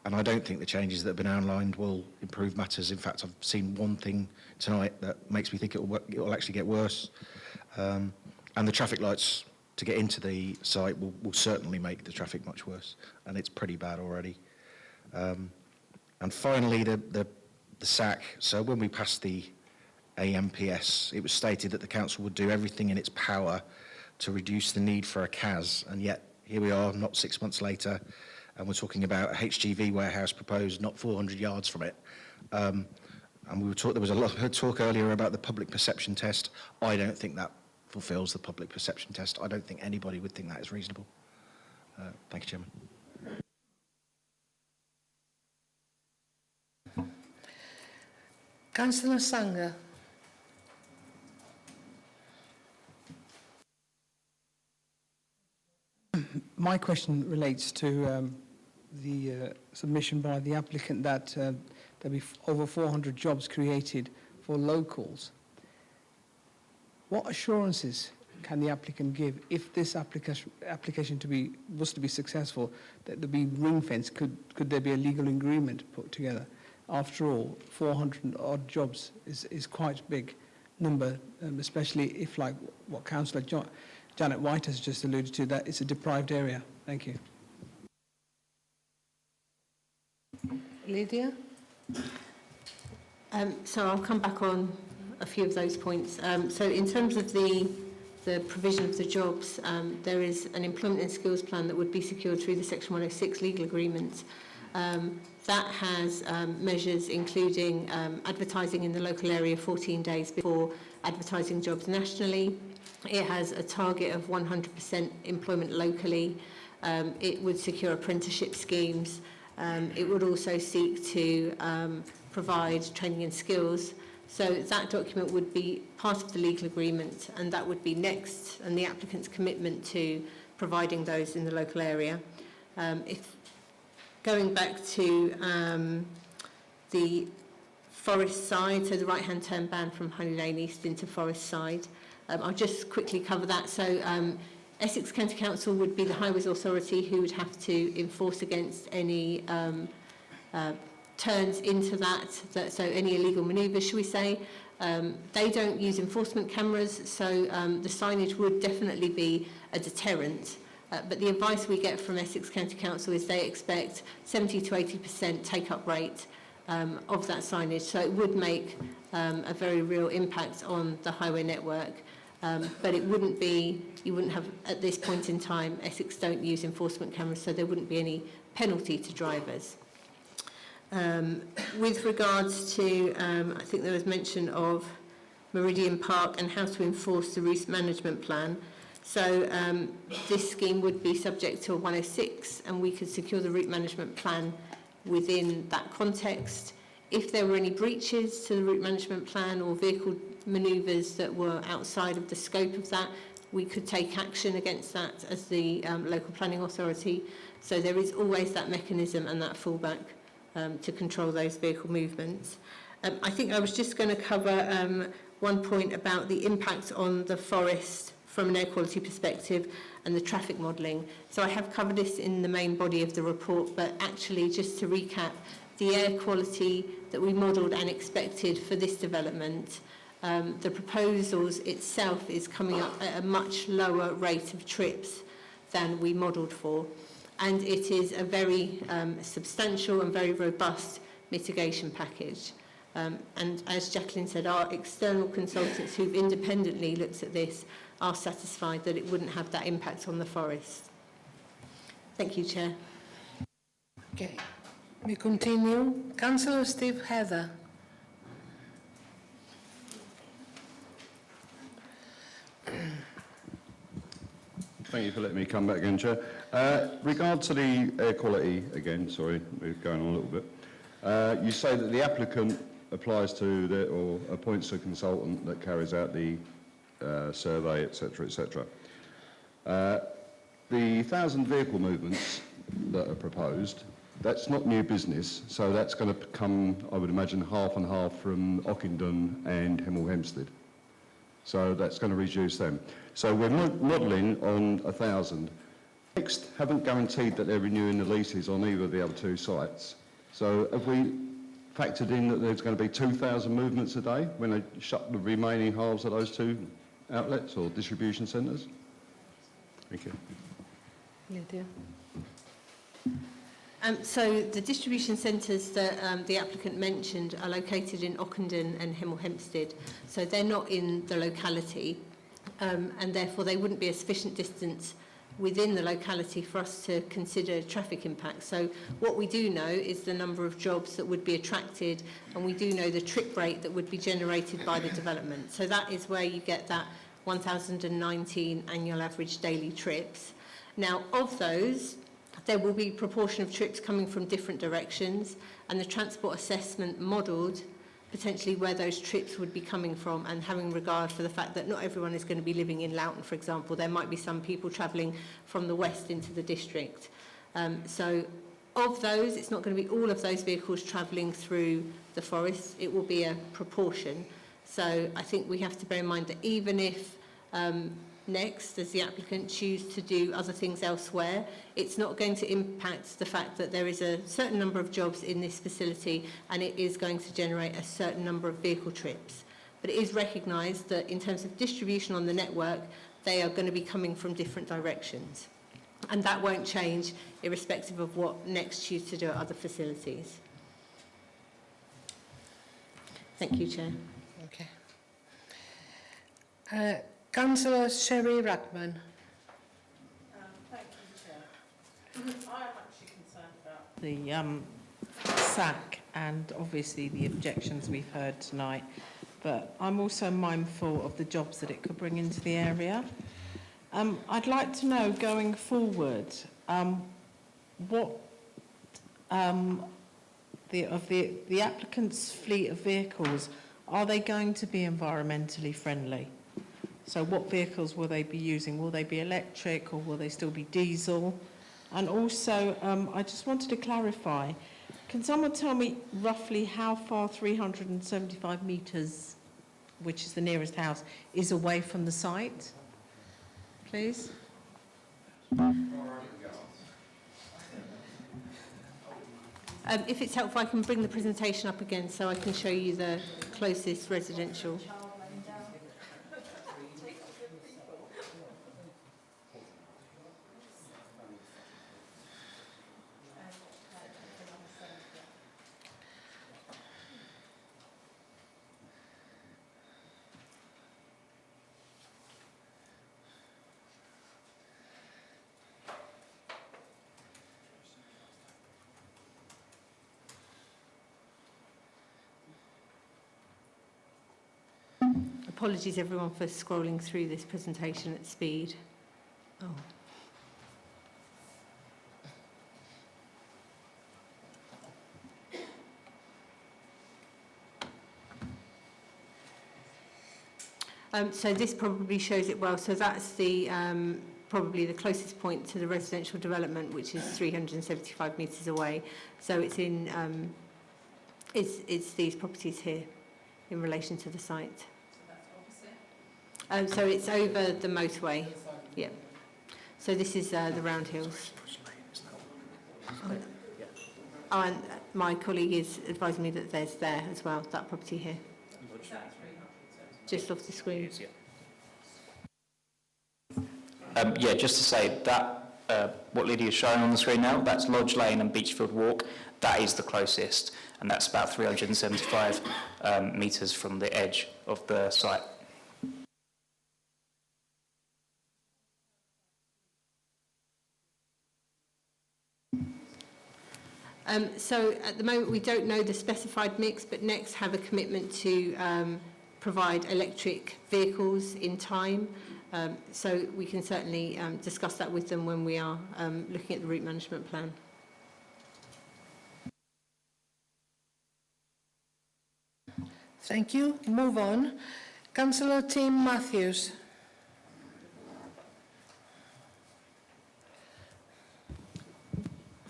And I don't think the changes that have been outlined will improve matters. In fact, I've seen one thing tonight that makes me think it will actually get worse. And the traffic lights to get into the site will certainly make the traffic much worse, and it's pretty bad already. And finally, the SAC. So when we passed the AMPS, it was stated that the council would do everything in its power to reduce the need for a CAS, and yet here we are, not 6 months later, and we're talking about a HGV warehouse proposed not 400 yards from it. And there was a lot of talk earlier about the public perception test. I don't think that fulfills the public perception test. I don't think anybody would think that is reasonable. Thank you, Chairman. Councillor Sanger. My question relates to the submission by the applicant that there'll be over 400 jobs created for locals. What assurances can the applicant give if this application was to be successful, that there'll be ring fence? Could there be a legal agreement put together? After all, 400 odd jobs is quite a big number, especially if, like what Councillor Janet White has just alluded to, that it's a deprived area. Thank you. Lydia? So I'll come back on a few of those points. So in terms of the the provision of the jobs, there is an employment and skills plan that would be secured through the Section 106 legal agreement. That has measures including advertising in the local area 14 days before advertising jobs nationally. It has a target of 100% employment locally. It would secure apprenticeship schemes. It would also seek to provide training and skills. So that document would be part of the legal agreement, and that would be next, and the applicant's commitment to providing those in the local area. Going back to the Forest side, so the right-hand turn ban from Honey Lane East into Forest side, I'll just quickly cover that. So Essex County Council would be the Highways Authority who would have to enforce against any turns into that, so any illegal manoeuvres, should we say. They don't use enforcement cameras, so the signage would definitely be a deterrent. But the advice we get from Essex County Council is they expect 70 to 80% take-up rate of that signage. So it would make a very real impact on the highway network. But it wouldn't be, you wouldn't have, at this point in time, Essex don't use enforcement cameras, so there wouldn't be any penalty to drivers. With regards to, I think there was mention of Meridian Park and how to enforce the route management plan. So this scheme would be subject to a 106, and we could secure the route management plan within that context. If there were any breaches to the route management plan or vehicle manoeuvres that were outside of the scope of that, we could take action against that as the local planning authority. So there is always that mechanism and that fallback to control those vehicle movements. I think I was just going to cover one point about the impact on the forest from an air quality perspective and the traffic modelling. So I have covered this in the main body of the report, but actually just to recap, the air quality that we modelled and expected for this development, the proposals itself is coming up at a much lower rate of trips than we modelled for. And it is a very substantial and very robust mitigation package. And as Jacqueline said, our external consultants who've independently looked at this are satisfied that it wouldn't have that impact on the forest. Thank you, Chair. Okay, we continue. Councillor Steve Heather. Thank you for letting me come back again, Chair. Regard to the air quality, again, sorry, we're going on a little bit. You say that the applicant applies to or appoints a consultant that carries out the survey, etc., etc. The 1,000 vehicle movements that are proposed, that's not new business, so that's going to come, I would imagine, half and half from Ockenden and Hemel Hempstead. So that's going to reduce them. So we're modelling on 1,000. Next, haven't guaranteed that they're renewing the leases on either of the other two sites. So have we factored in that there's going to be 2,000 movements a day when they shut the remaining halves of those two outlets or distribution centres? Thank you. Lydia. So the distribution centres that the applicant mentioned are located in Ockenden and Hemel Hempstead. So they're not in the locality, and therefore they wouldn't be a sufficient distance within the locality for us to consider traffic impact. So what we do know is the number of jobs that would be attracted, and we do know the trip rate that would be generated by the development. So that is where you get that 1,019 annual average daily trips. Now, of those, there will be a proportion of trips coming from different directions, and the transport assessment modelled potentially where those trips would be coming from, and having regard for the fact that not everyone is going to be living in Loughton, for example. There might be some people travelling from the west into the district. So of those, it's not going to be all of those vehicles travelling through the forest. It will be a proportion. So I think we have to bear in mind that even if Next, as the applicant, choose to do other things elsewhere, it's not going to impact the fact that there is a certain number of jobs in this facility, and it is going to generate a certain number of vehicle trips. But it is recognised that in terms of distribution on the network, they are going to be coming from different directions. And that won't change irrespective of what Next choose to do at other facilities. Thank you, Chair. Okay. Councillor Sherry Rackman. Thank you, Chair. I am actually concerned about the SAC and obviously the objections we've heard tonight, but I'm also mindful of the jobs that it could bring into the area. I'd like to know, going forward, what the applicants' fleet of vehicles, are they going to be environmentally friendly? So what vehicles will they be using? Will they be electric or will they still be diesel? And also, I just wanted to clarify, can someone tell me roughly how far 375 metres, which is the nearest house, is away from the site, please? If it's helpful, I can bring the presentation up again so I can show you the closest residential. Apologies everyone for scrolling through this presentation at speed. Oh. So this probably shows it well. So that's the probably the closest point to the residential development, which is 375 metres away. So it's in it's these properties here in relation to the site. So it's over the motorway. Yeah. So this is the Round Hills. Oh, and my colleague is advising me that there's there as well, that property here. Just off the screen. Yeah, just to say that what Lydia's showing on the screen now, that's Lodge Lane and Beachfield Walk. That is the closest, and that's about 375 metres from the edge of the site. So at the moment we don't know the specified mix, but Next have a commitment to provide electric vehicles in time. So we can certainly discuss that with them when we are looking at the route management plan. Thank you. Move on. Councillor Tim Matthews.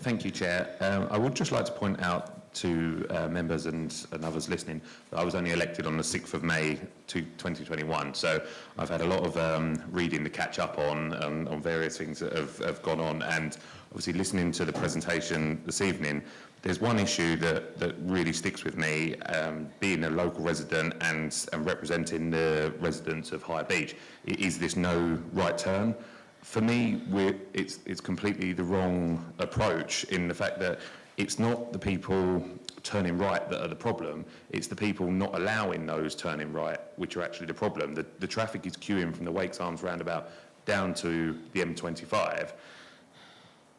Thank you, Chair. I would just like to point out to members and others listening that I was only elected on the 6th of May 2021, so I've had a lot of reading to catch up on various things that have gone on, and obviously listening to the presentation this evening, there's one issue that really sticks with me, being a local resident and representing the residents of High Beach. Is this no right turn? For me, it's completely the wrong approach in the fact that it's not the people turning right that are the problem, it's the people not allowing those turning right which are actually the problem. The traffic is queuing from the Wakes Arms roundabout down to the M25.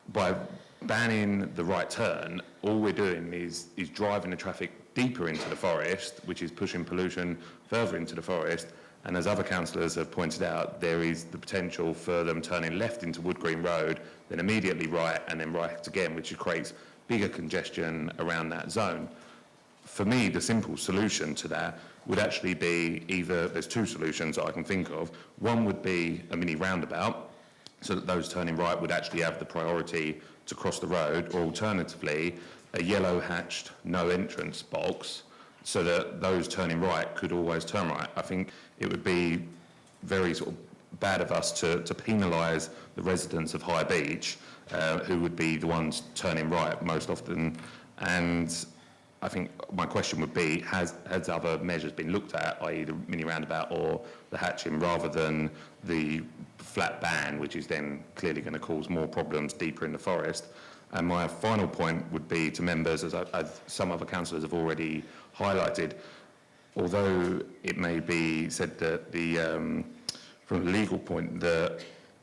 By banning the right turn, all we're doing is driving the traffic deeper into the forest, which is pushing pollution further into the forest. And as other councillors have pointed out, there is the potential for them turning left into Wood Green Road, then immediately right, and then right again, which creates bigger congestion around that zone. For me, the simple solution to that would actually be either, there's two solutions that I can think of. One would be a mini roundabout, so that those turning right would actually have the priority to cross the road, or alternatively, a yellow hatched no entrance box, so that those turning right could always turn right. I think it would be very sort of bad of us to penalise the residents of High Beach, who would be the ones turning right most often. And I think my question would be, has other measures been looked at, i.e. the mini roundabout or the hatching, rather than the flat ban, which is then clearly going to cause more problems deeper in the forest? And my final point would be to members, as some other councillors have already highlighted, although it may be said that the from a legal point that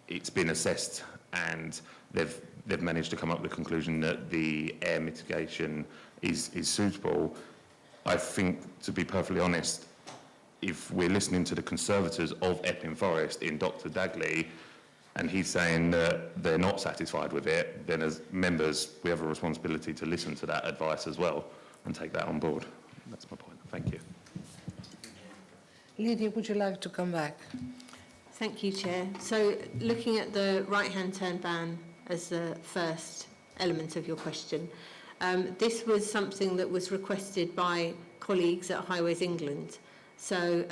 it's been assessed and they've managed to come up with the conclusion that the air mitigation is suitable. I think, to be perfectly honest, if we're listening to the conservators of Epping Forest in Dr. Dagley, and he's saying that they're not satisfied with it, then as members, we have a responsibility to listen to that advice as well and take that on board. That's my point. Thank you. Lydia, would you like to come back? Thank you, Chair. So looking at the right-hand turn ban as the first element of your question, this was something that was requested by colleagues at Highways England. So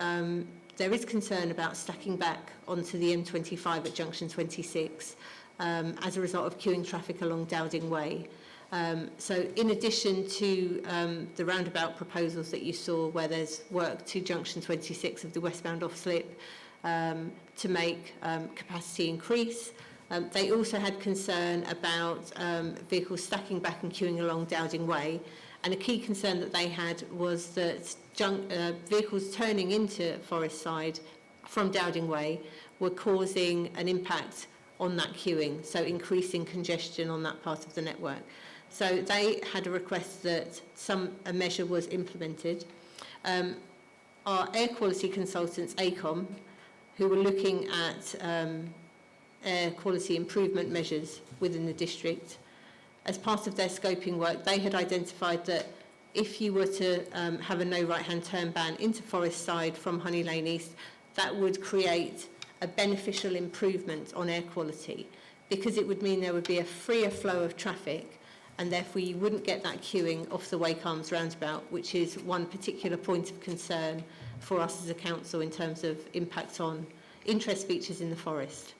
there is concern about stacking back onto the M25 at junction 26 as a result of queuing traffic along Dowding Way. So in addition to the roundabout proposals that you saw where there's work to junction 26 of the westbound off-slip to make capacity increase, they also had concern about vehicles stacking back and queuing along Dowding Way. And a key concern that they had was that vehicles turning into Forest Side from Dowding Way were causing an impact on that queuing, so increasing congestion on that part of the network. So they had a request that a measure was implemented. Our air quality consultants, AECOM, who were looking at air quality improvement measures within the district, as part of their scoping work, they had identified that if you were to have a no right-hand turn ban into Forest Side from Honey Lane East, that would create a beneficial improvement on air quality, because it would mean there would be a freer flow of traffic, and therefore you wouldn't get that queuing off the Wake Arms roundabout, which is one particular point of concern for us as a council in terms of impact on interest features in the forest.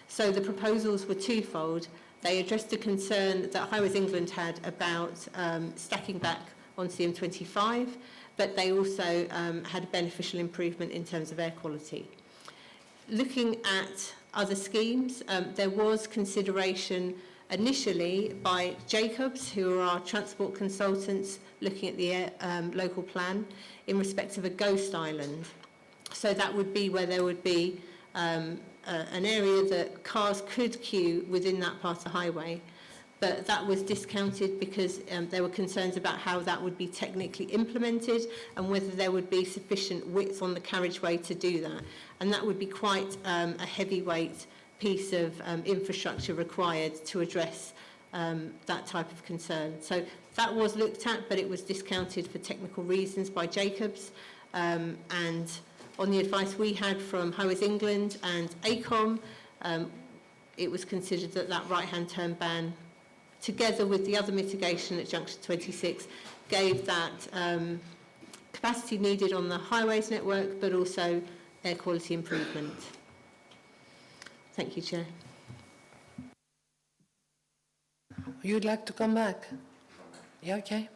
So the proposals were twofold. They addressed a concern that Highways England had about stacking back onto the M25, but they also had a beneficial improvement in terms of air quality. Looking at other schemes, there was consideration initially by Jacobs, who are our transport consultants, looking at the local plan in respect of a ghost island. So that would be where there would be an area that cars could queue within that part of the highway, but that was discounted because there were concerns about how that would be technically implemented and whether there would be sufficient width on the carriageway to do that. And that would be quite a heavyweight piece of infrastructure required to address that type of concern. So that was looked at, but it was discounted for technical reasons by Jacobs. And on the advice we had from Highways England and AECOM, it was considered that that right-hand turn ban, together with the other mitigation at junction 26, gave that capacity needed on the highways network, but also air quality improvement. Thank you, Chair. You'd like to come back? Yeah, okay.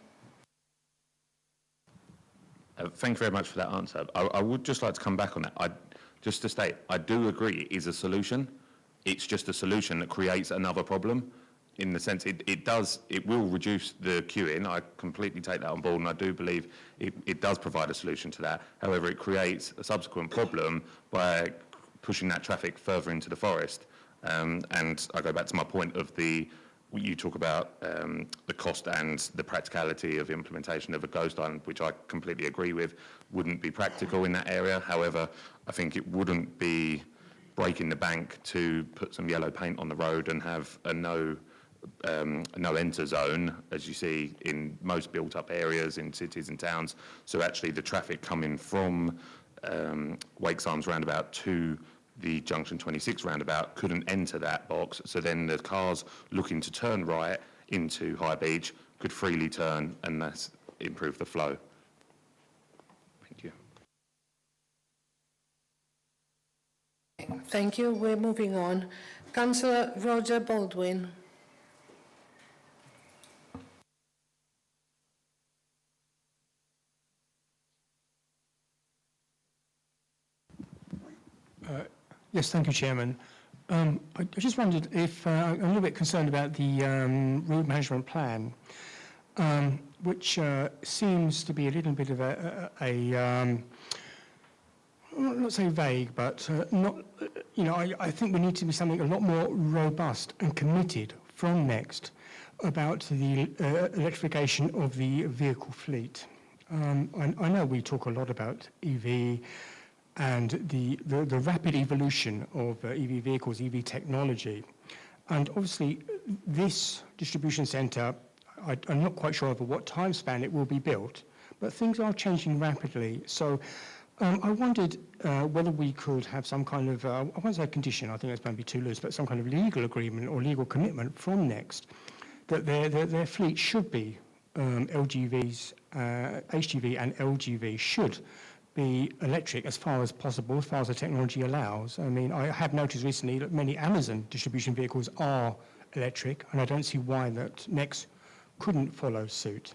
Thank you very much for that answer. I would just like to come back on that. Just to state, I do agree it is a solution. It's just a solution that creates another problem, in the sense it will reduce the queuing. I completely take that on board, and I do believe it does provide a solution to that. However, it creates a subsequent problem by pushing that traffic further into the forest. And I go back to my point of you talk about the cost and the practicality of implementation of a ghost island, which I completely agree with, wouldn't be practical in that area. However, I think it wouldn't be breaking the bank to put some yellow paint on the road and have a no enter zone, as you see in most built up areas in cities and towns. So actually the traffic coming from Wakes Arms roundabout to the junction 26 roundabout couldn't enter that box, so then the cars looking to turn right into High Beach could freely turn, and that's improve the flow. Thank you. Thank you. We're moving on. Councillor Roger Baldwin. Yes, thank you, Chairman. I just wondered if I'm a little bit concerned about the route management plan, which seems to be a little bit of not say vague, but I think we need to be something a lot more robust and committed from Next about the electrification of the vehicle fleet. I know we talk a lot about EV and the rapid evolution of EV vehicles, EV technology. And obviously, this distribution centre, I'm not quite sure over what time span it will be built, but things are changing rapidly. So I wondered whether we could have some kind of, I won't say condition, I think that's going to be too loose, but some kind of legal agreement or legal commitment from Next that their fleet should be LGVs, HGV and LGV should be electric as far as possible, as far as the technology allows. I mean, I have noticed recently that many Amazon distribution vehicles are electric, and I don't see why that Next couldn't follow suit.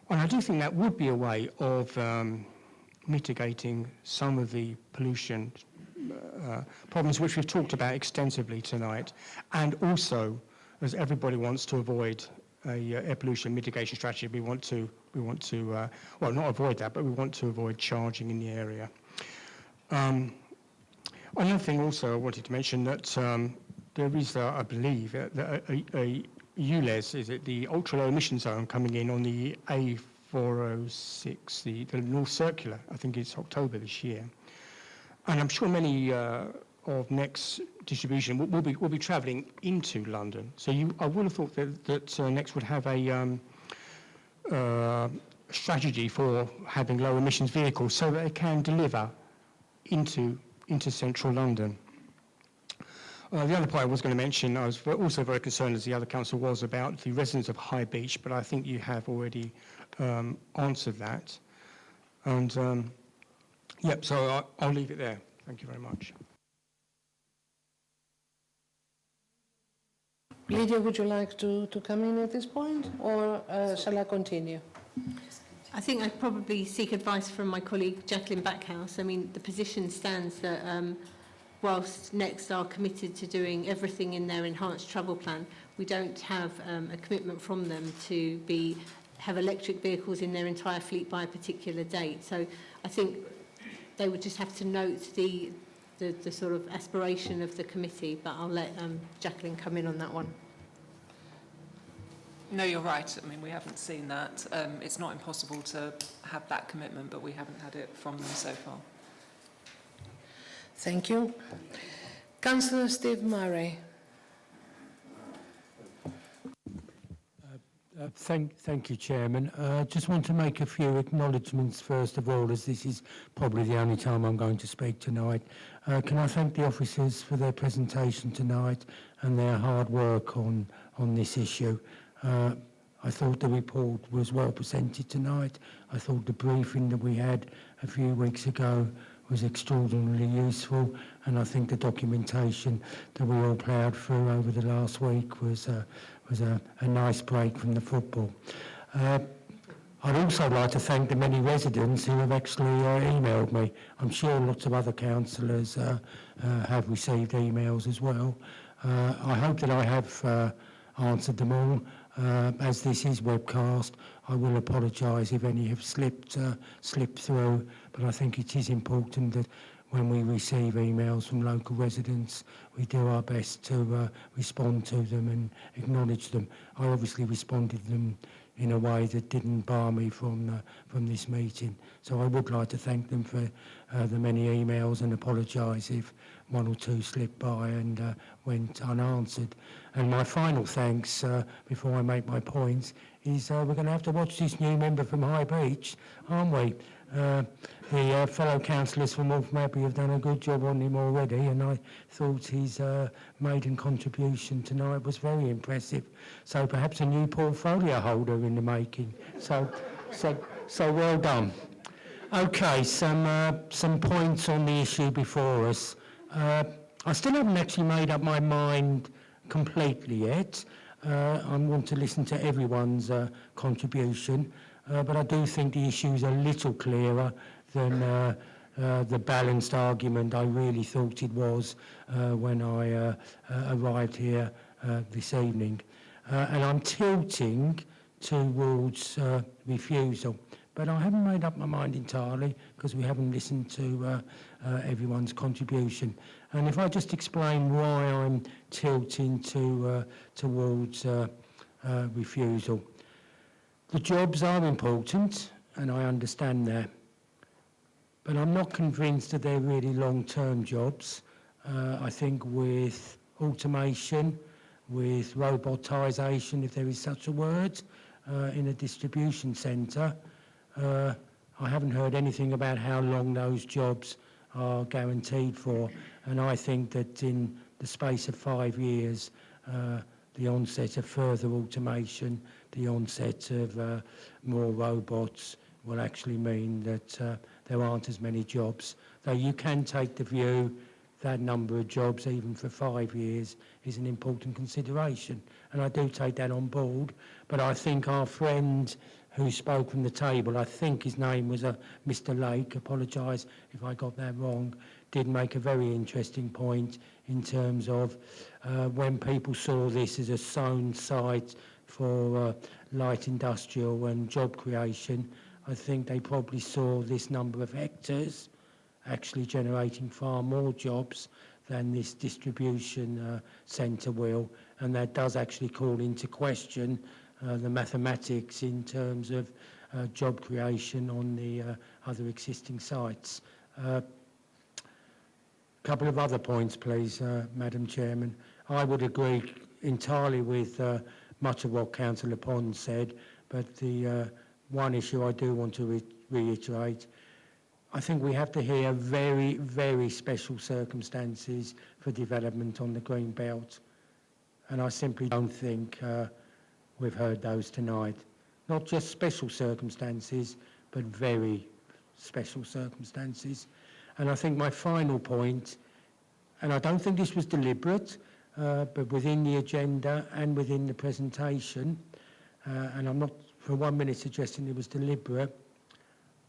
And I do think that would be a way of mitigating some of the pollution problems which we've talked about extensively tonight, and also, as everybody wants to avoid air pollution mitigation strategy, we want to well, not avoid that, but we want to avoid charging in the area. Another thing also I wanted to mention that there is, I believe, a ULEZ, is it the ultra low emission zone coming in on the A406, the North Circular. I think it's October this year, and I'm sure many of Next distribution will be travelling into London. So I would have thought that Next would have a strategy for having low emissions vehicles so that they can deliver into central London. The other point I was going to mention, I was also very concerned, as the other council was, about the residents of High Beach, but I think you have already answered that. And yep, so I'll leave it there. Thank you very much. Lydia, would you like to come in at this point, or shall I continue? I think I'd probably seek advice from my colleague Jacqueline Backhouse. I mean, the position stands that whilst Next are committed to doing everything in their enhanced travel plan, we don't have a commitment from them to have electric vehicles in their entire fleet by a particular date. So I think they would just have to note the sort of aspiration of the committee, but I'll let Jacqueline come in on that one. No, you're right. I mean, we haven't seen that. It's not impossible to have that commitment, but we haven't had it from them so far. Thank you. Councillor Steve Murray. Thank you, Chairman. Just want to make a few acknowledgements first of all, as this is probably the only time I'm going to speak tonight. Can I thank the officers for their presentation tonight and their hard work on this issue. I thought the report was well presented tonight. I thought the briefing that we had a few weeks ago was extraordinarily useful, and I think the documentation that we all ploughed through over the last week was a nice break from the football. I'd also like to thank the many residents who have actually emailed me. I'm sure lots of other councillors have received emails as well. I hope that I have answered them all. As this is webcast, I will apologise if any have slipped through, but I think it is important that when we receive emails from local residents, we do our best to respond to them and acknowledge them. I obviously responded to them in a way that didn't bar me from this meeting. So I would like to thank them for the many emails and apologise if one or two slipped by and went unanswered. And my final thanks, before I make my points, is we're going to have to watch this new member from High Beach, aren't we? The fellow councillors from Waltham Abbey have done a good job on him already, and I thought his maiden contribution tonight was very impressive. So perhaps a new portfolio holder in the making. So well done. Okay, some points on the issue before us. I still haven't actually made up my mind completely yet. I want to listen to everyone's contribution, but I do think the issue is a little clearer than the balanced argument I really thought it was when I arrived here this evening. And I'm tilting towards refusal, but I haven't made up my mind entirely because we haven't listened to everyone's contribution. And if I just explain why I'm tilting towards refusal. The jobs are important, and I understand that, but I'm not convinced that they're really long-term jobs. I think with automation, with robotisation, if there is such a word, in a distribution centre, I haven't heard anything about how long those jobs are guaranteed for, and I think that in the space of 5 years, the onset of further automation, the onset of more robots will actually mean that there aren't as many jobs. Though you can take the view that number of jobs, even for 5 years, is an important consideration. And I do take that on board. But I think our friend who spoke from the table, I think his name was Mr. Lake, apologise if I got that wrong, did make a very interesting point in terms of when people saw this as a sown site for light industrial and job creation, I think they probably saw this number of hectares actually generating far more jobs than this distribution centre will, and that does actually call into question the mathematics in terms of job creation on the other existing sites. Couple of other points, please, Madam Chairman. I would agree entirely with much of what Councillor Pond said, but the one issue I do want to reiterate, I think we have to hear very, very special circumstances for development on the Green Belt, and I simply don't think we've heard those tonight. Not just special circumstances, but very special circumstances. And I think my final point, and I don't think this was deliberate, but within the agenda and within the presentation, and I'm not for 1 minute suggesting it was deliberate,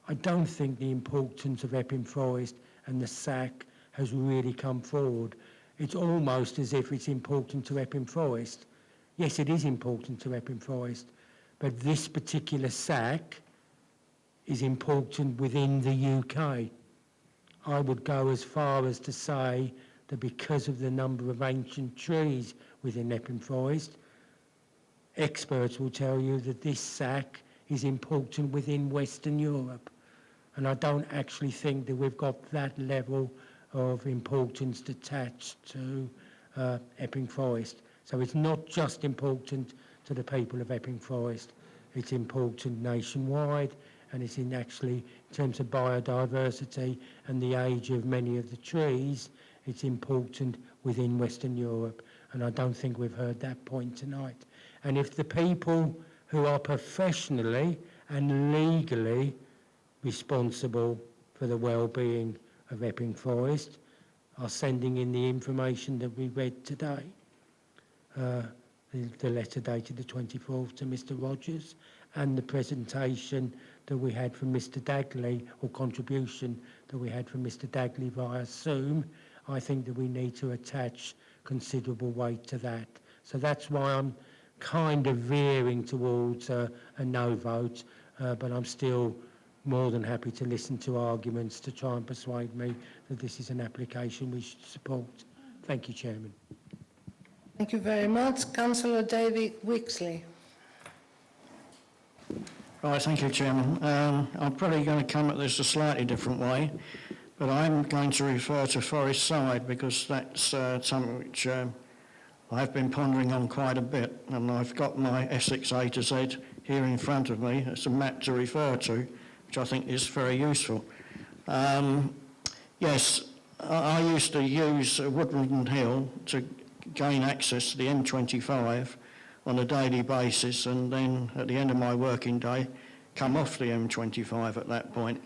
I don't think the importance of Epping Forest and the SAC has really come forward. It's almost as if it's important to Epping Forest. Yes, it is important to Epping Forest, but this particular SAC is important within the UK. I would go as far as to say that because of the number of ancient trees within Epping Forest, experts will tell you that this SAC is important within Western Europe. And I don't actually think that we've got that level of importance attached to Epping Forest. So it's not just important to the people of Epping Forest, it's important nationwide, and it's in terms of biodiversity and the age of many of the trees, it's important within Western Europe. And I don't think we've heard that point tonight. And if the people who are professionally and legally responsible for the well-being of Epping Forest are sending in the information that we read today, the letter dated the 24th to Mr. Rogers, and the presentation that we had from Mr. Dagley, or contribution that we had from Mr. Dagley via Zoom, I think that we need to attach considerable weight to that. So that's why I'm kind of veering towards a no vote, but I'm still more than happy to listen to arguments to try and persuade me that this is an application we should support. Thank you, Chairman. Thank you very much. Councillor David Wixley. Right, thank you, Chairman. I'm probably going to come at this a slightly different way, but I'm going to refer to Forest Side because that's something which I've been pondering on quite a bit, and I've got my Essex A to Z here in front of me. It's a map to refer to, which I think is very useful. Yes, I used to use Woodland Hill to gain access to the M25 on a daily basis, and then at the end of my working day come off the M25 at that point.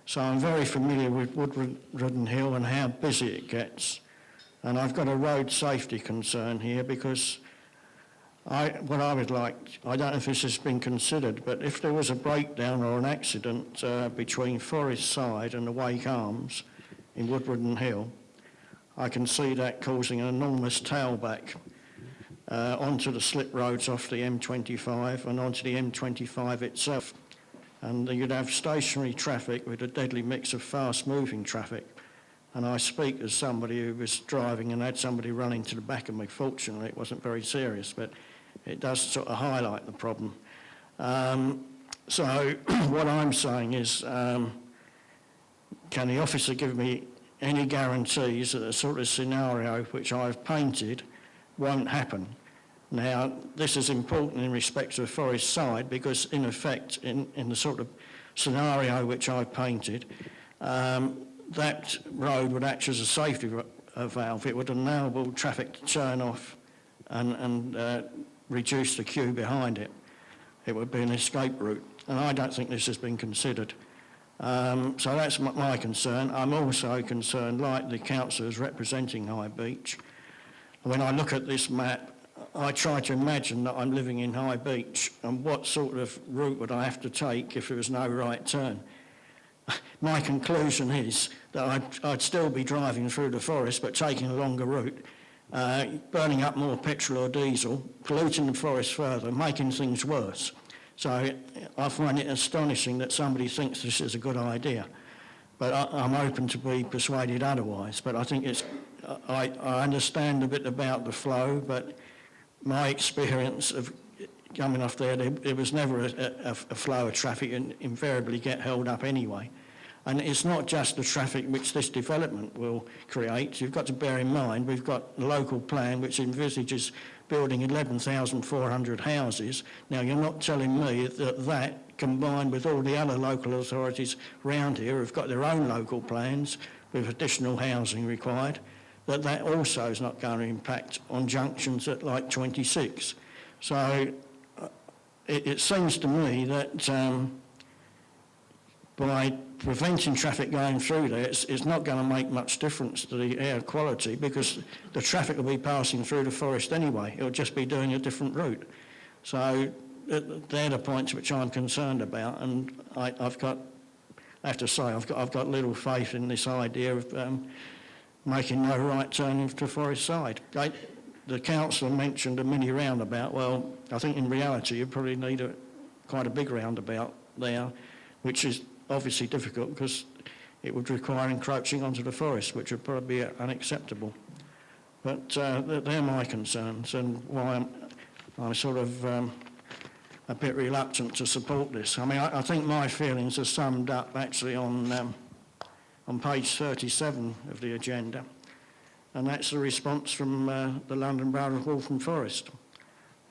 So I'm very familiar with Woodland Hill and how busy it gets. And I've got a road safety concern here because what I would like, I don't know if this has been considered, but if there was a breakdown or an accident between Forest Side and the Wake Arms in Woodland Hill, I can see that causing an enormous tailback onto the slip roads off the M25 and onto the M25 itself. and you'd have stationary traffic with a deadly mix of fast-moving traffic. And I speak as somebody who was driving and had somebody run into the back of me. Fortunately, it wasn't very serious, but it does sort of highlight the problem. So what I'm saying is, can the officer give me any guarantees that the sort of scenario which I've painted won't happen? Now, this is important in respect to the Forest Side because, in effect, in the sort of scenario which I've painted, that road would act as a safety valve. It would enable traffic to turn off and reduce the queue behind it. It would be an escape route, and I don't think this has been considered. So that's my concern. I'm also concerned, like the councillors representing High Beach, when I look at this map, I try to imagine that I'm living in High Beach and what sort of route would I have to take if there was no right turn. My conclusion is that I'd still be driving through the forest but taking a longer route, burning up more petrol or diesel, polluting the forest further, making things worse. So I find it astonishing that somebody thinks this is a good idea. But I'm open to be persuaded otherwise. But I think I understand a bit about the flow, but my experience of coming off there was never a flow of traffic and invariably get held up anyway. And it's not just the traffic which this development will create. You've got to bear in mind we've got a local plan which envisages building 11,400 houses. Now, you're not telling me that combined with all the other local authorities around here who've got their own local plans with additional housing required, that also is not going to impact on junctions at like 26. So it seems to me that by preventing traffic going through there, it's not going to make much difference to the air quality because the traffic will be passing through the forest anyway. It'll just be doing a different route. So they're the points which I'm concerned about, and I have to say, I've got little faith in this idea of making no right turn to Forest Side. The councillor mentioned a mini roundabout. Well, I think in reality you probably need quite a big roundabout there, which is obviously difficult because it would require encroaching onto the forest, which would probably be unacceptable. But they're my concerns and why I'm sort of a bit reluctant to support this. I mean, I think my feelings are summed up actually on page 37 of the agenda, and that's the response from the London Borough of Waltham Forest.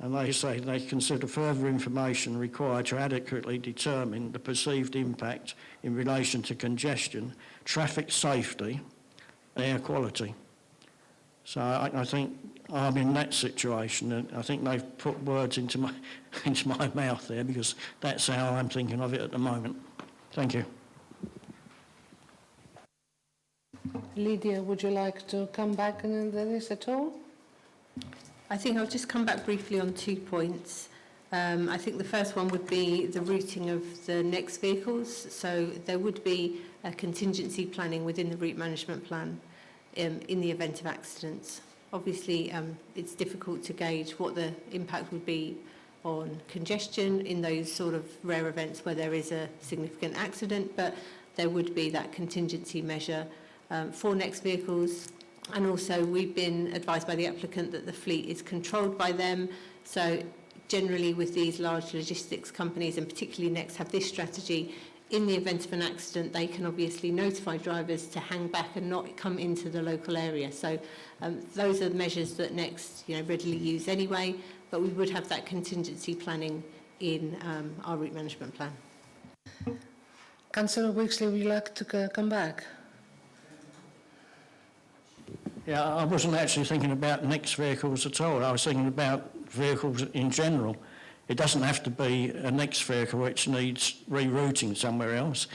And they say they consider further information required to adequately determine the perceived impact in relation to congestion, traffic safety, air quality. So I think I'm in that situation, and I think they've put words into my mouth there because that's how I'm thinking of it at the moment. Thank you. Lydia, would you like to come back on this at all? I think I'll just come back briefly on 2 points. I think the first one would be the routing of the next vehicles. So there would be a contingency planning within the route management plan in the event of accidents. Obviously, it's difficult to gauge what the impact would be on congestion in those sort of rare events where there is a significant accident, but there would be that contingency measure for next vehicles. And also we've been advised by the applicant that the fleet is controlled by them. So generally with these large logistics companies, and particularly Next, have this strategy. In the event of an accident, they can obviously notify drivers to hang back and not come into the local area. So those are the measures that Next readily use anyway, but we would have that contingency planning in our route management plan. Councillor Wixley, would you like to come back? Yeah, I wasn't actually thinking about Next vehicles at all. I was thinking about vehicles in general. It doesn't have to be a Next vehicle which needs rerouting somewhere else.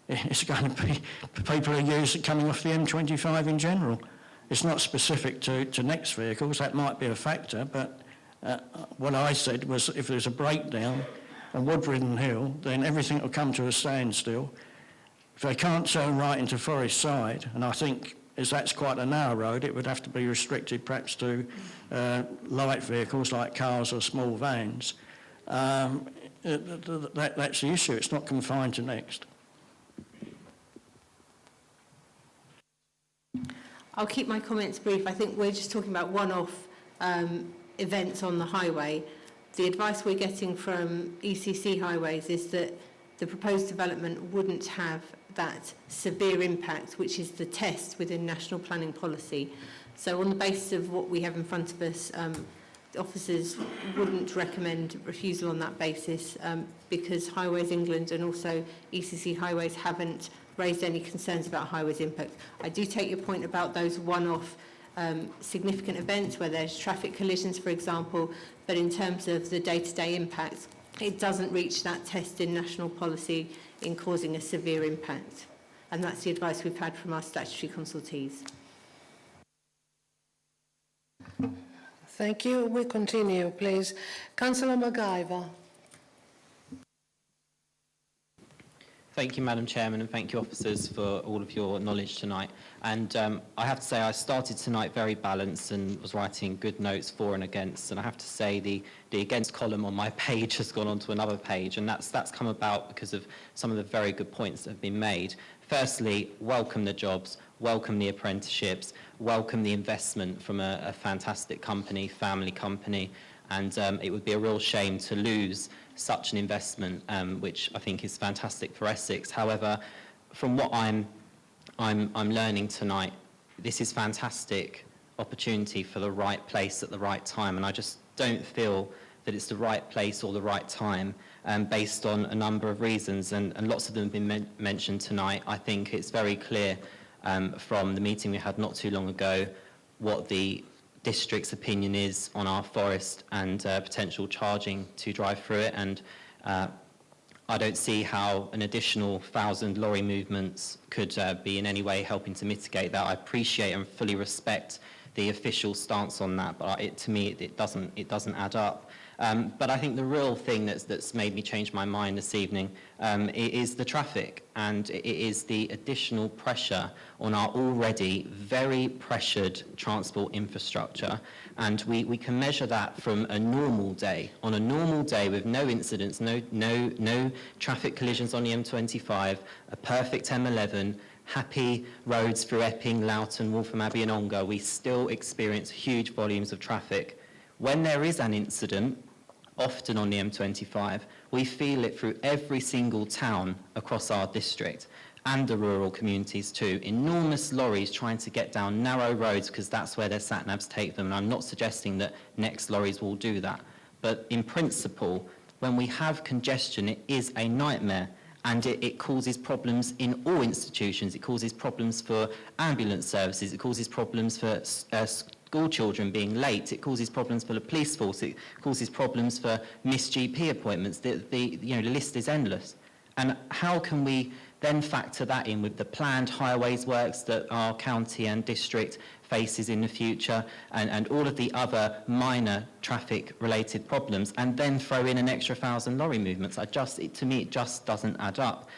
It's going to be people who use it coming off the M25 in general. It's not specific to Next vehicles. That might be a factor, but what I said was if there's a breakdown on Woodridden Hill, then everything will come to a standstill. If they can't turn right into Forest Side, and I think as that's quite a narrow road, it would have to be restricted perhaps to light vehicles like cars or small vans. That's the issue. It's not confined to Next. I'll keep my comments brief. I think we're just talking about one-off events on the highway. The advice we're getting from ECC Highways is that the proposed development wouldn't have that severe impact, which is the test within national planning policy. So on the basis of what we have in front of us, the officers wouldn't recommend refusal on that basis because Highways England and also ECC Highways haven't raised any concerns about highways impact. I do take your point about those one-off significant events where there's traffic collisions, for example, but in terms of the day-to-day impact, it doesn't reach that test in national policy in causing a severe impact. And that's the advice we've had from our statutory consultees. Thank you. We continue, please. Councillor MacGyver. Thank you, Madam Chairman, and thank you, officers, for all of your knowledge tonight. And I have to say, I started tonight very balanced and was writing good notes for and against. And I have to say, the against column on my page has gone on to another page, and that's come about because of some of the very good points that have been made. Firstly, welcome the jobs, welcome the apprenticeships, welcome the investment from a fantastic company, family company, and it would be a real shame to lose such an investment, which I think is fantastic for Essex. However, from what I'm learning tonight, this is fantastic opportunity for the right place at the right time, and I just don't feel that it's the right place or the right time based on a number of reasons, and lots of them have been mentioned tonight. I think it's very clear from the meeting we had not too long ago what the district's opinion is on our forest and potential charging to drive through it, and I don't see how an additional 1,000 lorry movements could be in any way helping to mitigate that. I appreciate and fully respect the official stance on that, but to me it doesn't add up. But I think the real thing that's made me change my mind this evening is the traffic, and it is the additional pressure on our already very pressured transport infrastructure. And we can measure that from a normal day. On a normal day with no incidents, no traffic collisions on the M25, a perfect M11, happy roads through Epping, Loughton, Waltham Abbey and Ongar, we still experience huge volumes of traffic. When there is an incident, often on the M25, we feel it through every single town across our district and the rural communities too. Enormous lorries trying to get down narrow roads because that's where their sat-navs take them, and I'm not suggesting that next lorries will do that. But in principle, when we have congestion, it is a nightmare, and it causes problems in all institutions. It causes problems for ambulance services, it causes problems for school children being late, it causes problems for the police force, it causes problems for missed GP appointments. The list is endless. And how can we then factor that in with the planned highways works that our county and district faces in the future, and all of the other minor traffic related problems, and then throw in an extra 1,000 lorry movements? To me, it just doesn't add up.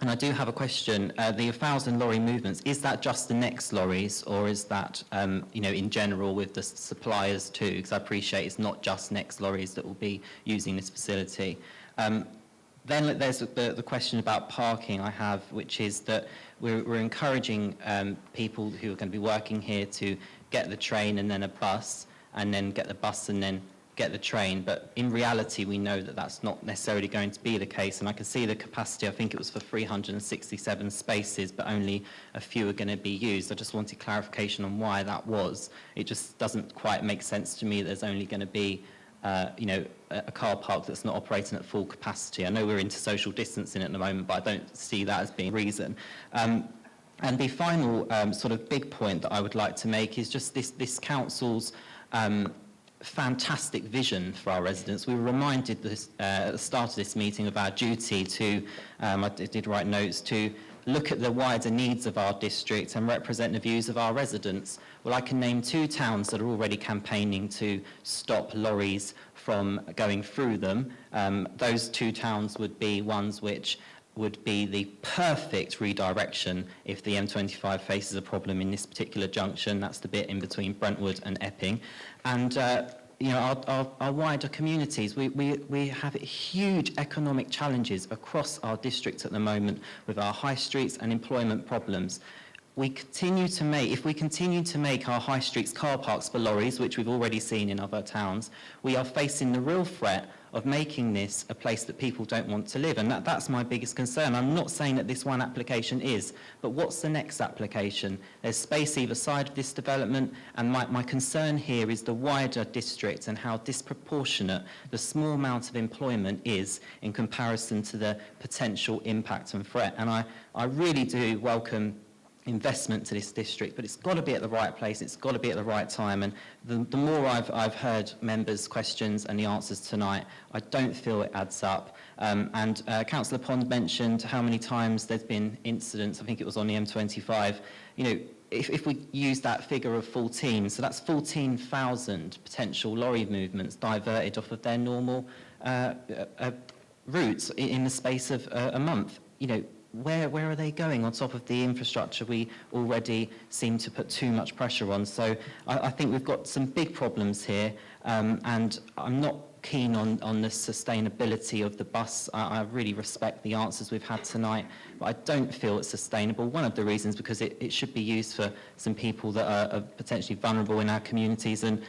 And I do have a question. The 1,000 lorry movements, is that just the next lorries, or is that, in general with the suppliers too? Because I appreciate it's not just next lorries that will be using this facility. Then there's the question about parking I have, which is that we're encouraging people who are going to be working here to get the train and then a bus, and then get the bus and then get the train. But in reality, we know that that's not necessarily going to be the case. And I can see the capacity, I think it was for 367 spaces, but only a few are going to be used. I just wanted clarification on why that was. It just doesn't quite make sense to me that there's only going to be a car park that's not operating at full capacity. I know we're into social distancing at the moment, but I don't see that as being a reason. And the final sort of big point that I would like to make is just this council's fantastic vision for our residents. We were reminded at the start of this meeting of our duty to, I did write notes, to look at the wider needs of our district and represent the views of our residents. Well, I can name 2 towns that are already campaigning to stop lorries from going through them. Those 2 towns would be ones which would be the perfect redirection if the M25 faces a problem in this particular junction. That's the bit in between Brentwood and Epping. And our wider communities. We have huge economic challenges across our district at the moment with our high streets and employment problems. If we continue to make our high streets car parks for lorries, which we've already seen in other towns, we are facing the real threat of making this a place that people don't want to live. And that's my biggest concern. I'm not saying that this one application is, but what's the next application? There's space either side of this development, and my concern here is the wider district and how disproportionate the small amount of employment is in comparison to the potential impact and threat. And I really do welcome investment to this district, but it's got to be at the right place, it's got to be at the right time, and the more I've heard members' questions and the answers tonight, I don't feel it adds up. Councillor Pond mentioned how many times there's been incidents, I think it was on the M25. If we use that figure of 14, so that's 14,000 potential lorry movements diverted off of their normal routes in the space of a month. Where are they going on top of the infrastructure we already seem to put too much pressure on? So I think we've got some big problems here, and I'm not keen on the sustainability of the bus. I really respect the answers we've had tonight, but I don't feel it's sustainable. One of the reasons because it should be used for some people that are potentially vulnerable in our communities, and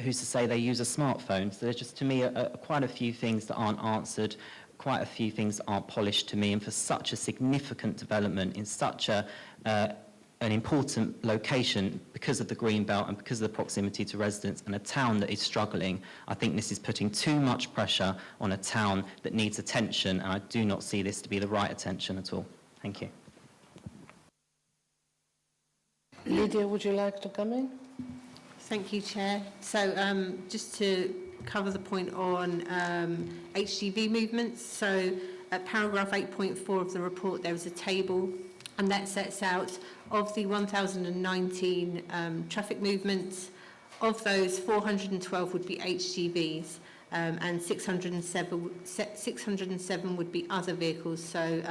who's to say they use a smartphone? So there's just, to me, quite a few things that aren't answered, quite a few things that aren't polished to me, and for such a significant development in such an important location because of the green belt and because of the proximity to residents and a town that is struggling, I think this is putting too much pressure on a town that needs attention, and I do not see this to be the right attention at all. Thank you. Lydia, would you like to come in? Thank you, Chair. So just to cover the point on HGV movements, so at paragraph 8.4 of the report there is a table, and that sets out of the 1,019 traffic movements, of those 412 would be HGVs, and 607 would be other vehicles, so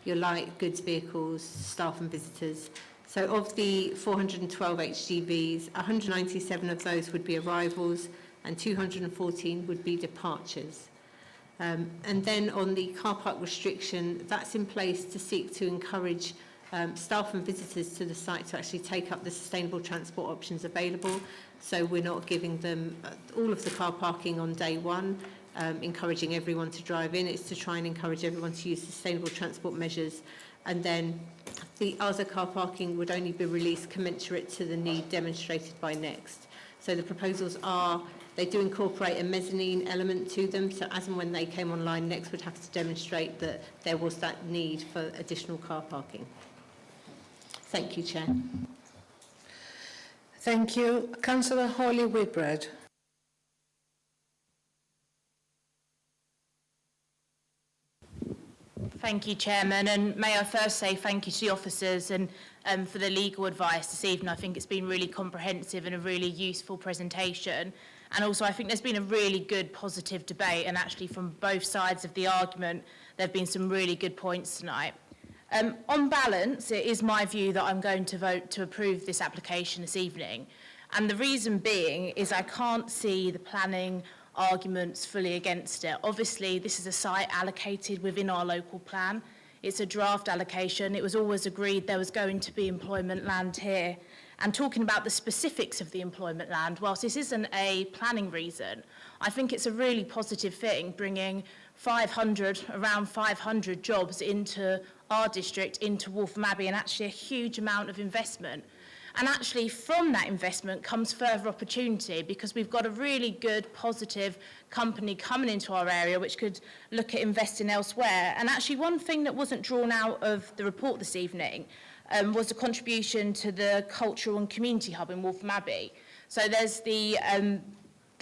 your light goods vehicles, staff and visitors. So of the 412 HGVs, 197 of those would be arrivals and 214 would be departures. And then on the car park restriction, that's in place to seek to encourage staff and visitors to the site to actually take up the sustainable transport options available. So we're not giving them all of the car parking on day one, encouraging everyone to drive in. It's to try and encourage everyone to use sustainable transport measures. And then the other car parking would only be released commensurate to the need demonstrated by Next. So the proposals are, they do incorporate a mezzanine element to them, so as and when they came online, Next would have to demonstrate that there was that need for additional car parking. Thank you, Chair. Thank you. Councillor Holly Whitbread. Thank you, Chairman, and may I first say thank you to the officers and for the legal advice this evening. I think it's been really comprehensive and a really useful presentation, and also I think there's been a really good positive debate, and actually from both sides of the argument there have been some really good points tonight. On balance, it is my view that I'm going to vote to approve this application this evening, and the reason being is I can't see the planning arguments fully against it. Obviously, this is a site allocated within our local plan. It's a draft allocation. It was always agreed there was going to be employment land here. And talking about the specifics of the employment land, whilst this isn't a planning reason, I think it's a really positive thing, bringing around 500 jobs into our district, into Waltham Abbey, and actually a huge amount of investment. And actually from that investment comes further opportunity, because we've got a really good, positive company coming into our area which could look at investing elsewhere. And actually one thing that wasn't drawn out of the report this evening was a contribution to the cultural and community hub in Waltham Abbey. So there's the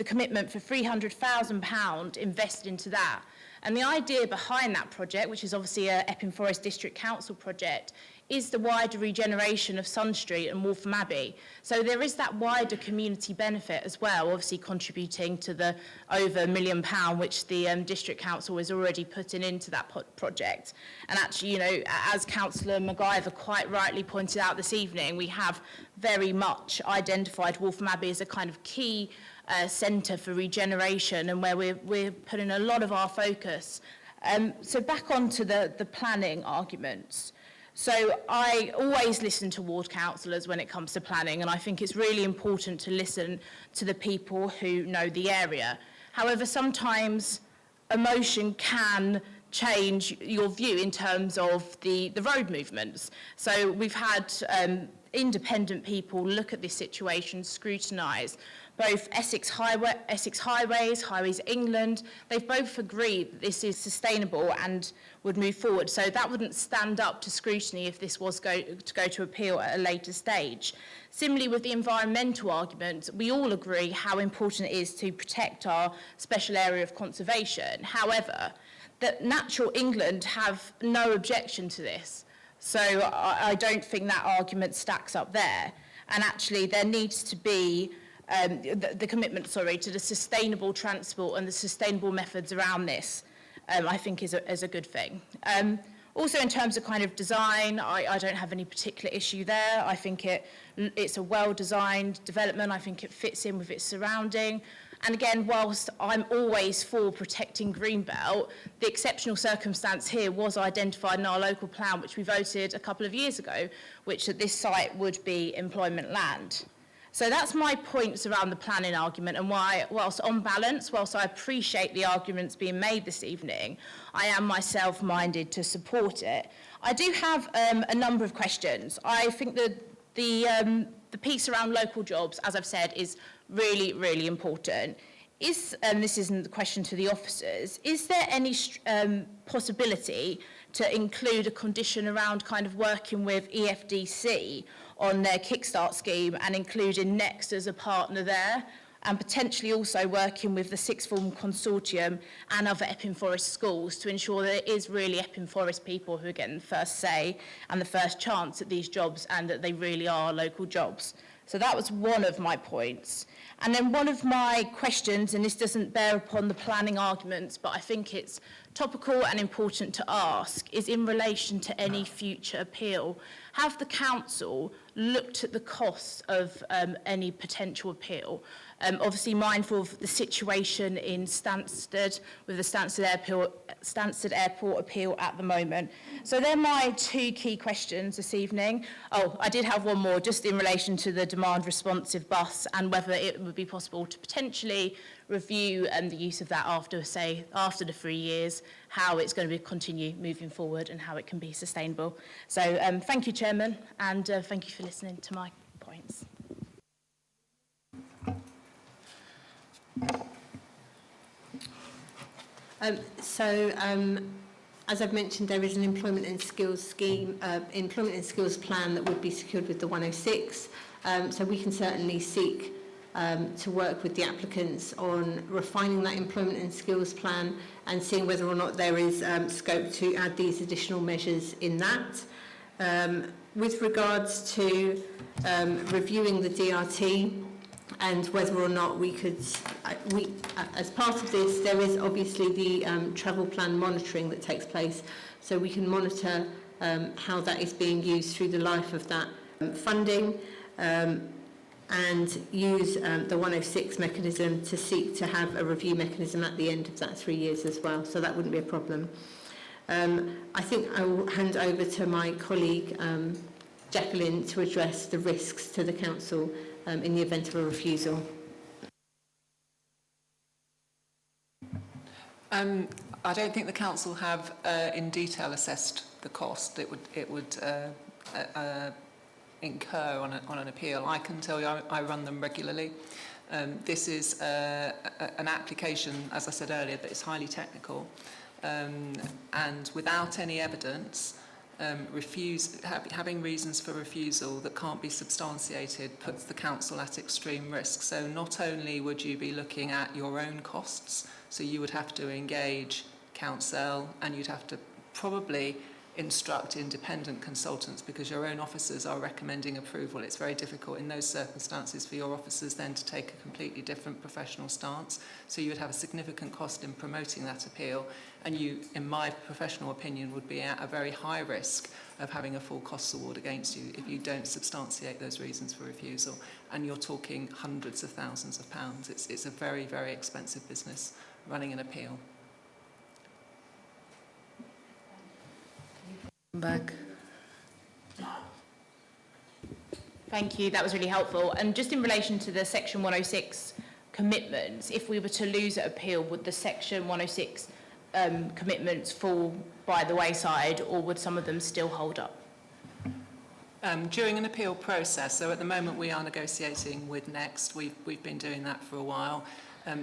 commitment for £300,000 invested into that. And the idea behind that project, which is obviously a Epping Forest District Council project, is the wider regeneration of Sun Street and Waltham Abbey. So there is that wider community benefit as well, obviously contributing to the over £1 million which the District Council is already putting into that project. And actually, you know, as Councillor MacGyver quite rightly pointed out this evening, we have very much identified Waltham Abbey as a kind of key centre for regeneration and where we're putting a lot of our focus. So back on to the planning arguments. So I always listen to ward councillors when it comes to planning, and I think it's really important to listen to the people who know the area. However, sometimes emotion can change your view in terms of the road movements. So we've had independent people look at this situation, scrutinise both Essex Highways, Highways England. They've both agreed that this is sustainable and would move forward. So that wouldn't stand up to scrutiny if this was to go to appeal at a later stage. Similarly, with the environmental argument, we all agree how important it is to protect our special area of conservation. However, that Natural England have no objection to this. So I don't think that argument stacks up there. And actually, there needs to be the commitment, to the sustainable transport and the sustainable methods around this, I think is a good thing. Also, in terms of kind of design, I don't have any particular issue there. I think it's a well-designed development. I think it fits in with its surrounding. And again, whilst I'm always for protecting Greenbelt, the exceptional circumstance here was identified in our local plan, which we voted a couple of years ago, which at this site would be employment land. So that's my points around the planning argument and why, whilst on balance, whilst I appreciate the arguments being made this evening, I am myself minded to support it. I do have a number of questions. I think that the piece around local jobs, as I've said, is really, really important. This isn't the question to the officers, is there any possibility to include a condition around kind of working with EFDC on their Kickstart scheme and including Next as a partner there, and potentially also working with the Sixth Form Consortium and other Epping Forest schools to ensure that it is really Epping Forest people who are getting the first say and the first chance at these jobs and that they really are local jobs. So that was one of my points. And then one of my questions, and this doesn't bear upon the planning arguments, but I think it's topical and important to ask, is in relation to any future appeal. Have the council looked at the costs of any potential appeal? Obviously mindful of the situation in Stansted, with the Stansted Airport appeal at the moment. So they're my two key questions this evening. Oh, I did have one more, just in relation to the demand responsive bus and whether it would be possible to potentially review the use of that after the 3 years, how it's going to continue moving forward and how it can be sustainable. So thank you, Chairman, and thank you for listening to my points. As I've mentioned, there is an employment and skills scheme, employment and skills plan that would be secured with the 106. So we can certainly seek to work with the applicants on refining that employment and skills plan and seeing whether or not there is scope to add these additional measures in that. With regards to reviewing the DRT, and whether or not we could, as part of this, there is obviously the travel plan monitoring that takes place, so we can monitor how that is being used through the life of that funding, and use the 106 mechanism to seek to have a review mechanism at the end of that 3 years as well, so that wouldn't be a problem. I think I will hand over to my colleague Jacqueline to address the risks to the council in the event of a refusal. I don't think the council have in detail assessed the cost it would incur on an appeal. I can tell you I run them regularly. This is an application, as I said earlier, that is highly technical, and without any evidence, having reasons for refusal that can't be substantiated puts the council at extreme risk. So not only would you be looking at your own costs, so you would have to engage council and you'd have to probably instruct independent consultants because your own officers are recommending approval. It's very difficult in those circumstances for your officers then to take a completely different professional stance. So you would have a significant cost in promoting that appeal, and you, in my professional opinion, would be at a very high risk of having a full costs award against you if you don't substantiate those reasons for refusal. And you're talking hundreds of thousands of pounds. It's a very, very expensive business running an appeal. Back. Thank you, that was really helpful. And just in relation to the Section 106 commitments, if we were to lose an appeal, would the Section 106 commitments fall by the wayside, or would some of them still hold up? During an appeal process, so at the moment we are negotiating with Next, we've been doing that for a while.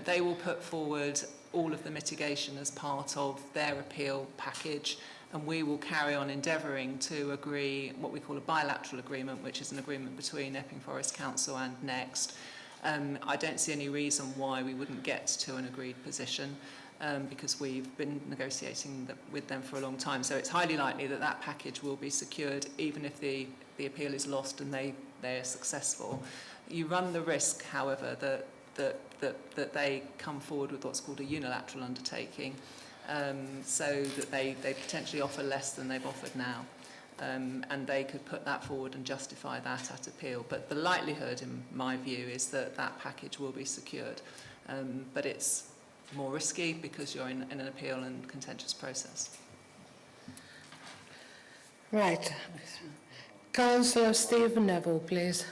They will put forward all of the mitigation as part of their appeal package, and we will carry on endeavouring to agree what we call a bilateral agreement, which is an agreement between Epping Forest Council and Next. I don't see any reason why we wouldn't get to an agreed position, because we've been negotiating with them for a long time. So it's highly likely that that package will be secured, even if the appeal is lost and they're successful. You run the risk, however, that they come forward with what's called a unilateral undertaking, so that they potentially offer less than they've offered now. And they could put that forward and justify that at appeal. But the likelihood, in my view, is that that package will be secured. But it's more risky because you're in an appeal and contentious process. Right. Councillor Stephen Neville, please.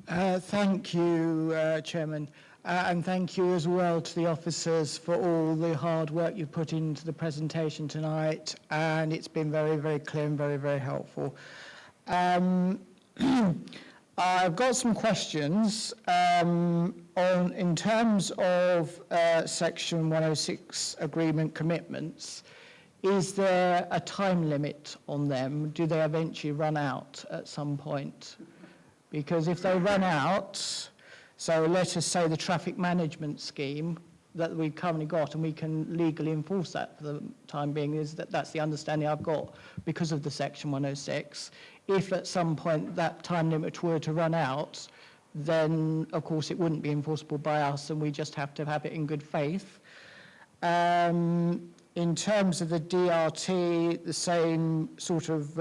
Thank you, Chairman, and thank you as well to the officers for all the hard work you've put into the presentation tonight, and it's been very, very clear and very, very helpful. I've got some questions in terms of Section 106 agreement commitments. Is there a time limit on them? Do they eventually run out at some point? Because if they run out, so let us say the traffic management scheme that we've currently got, and we can legally enforce that for the time being, is that's the understanding I've got because of the Section 106. If at some point that time limit were to run out, then of course it wouldn't be enforceable by us, and we just have to have it in good faith. In terms of the DRT, the same sort of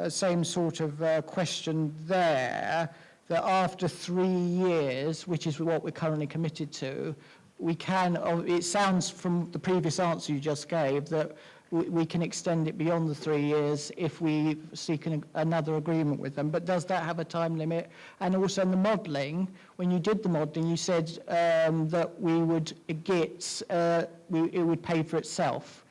same sort of question there, that after 3 years, which is what we're currently committed to, we can, it sounds from the previous answer you just gave, that we can extend it beyond the 3 years if we seek another agreement with them. But does that have a time limit? And also in the modelling, when you did the modelling, you said that we would get, it would pay for itself.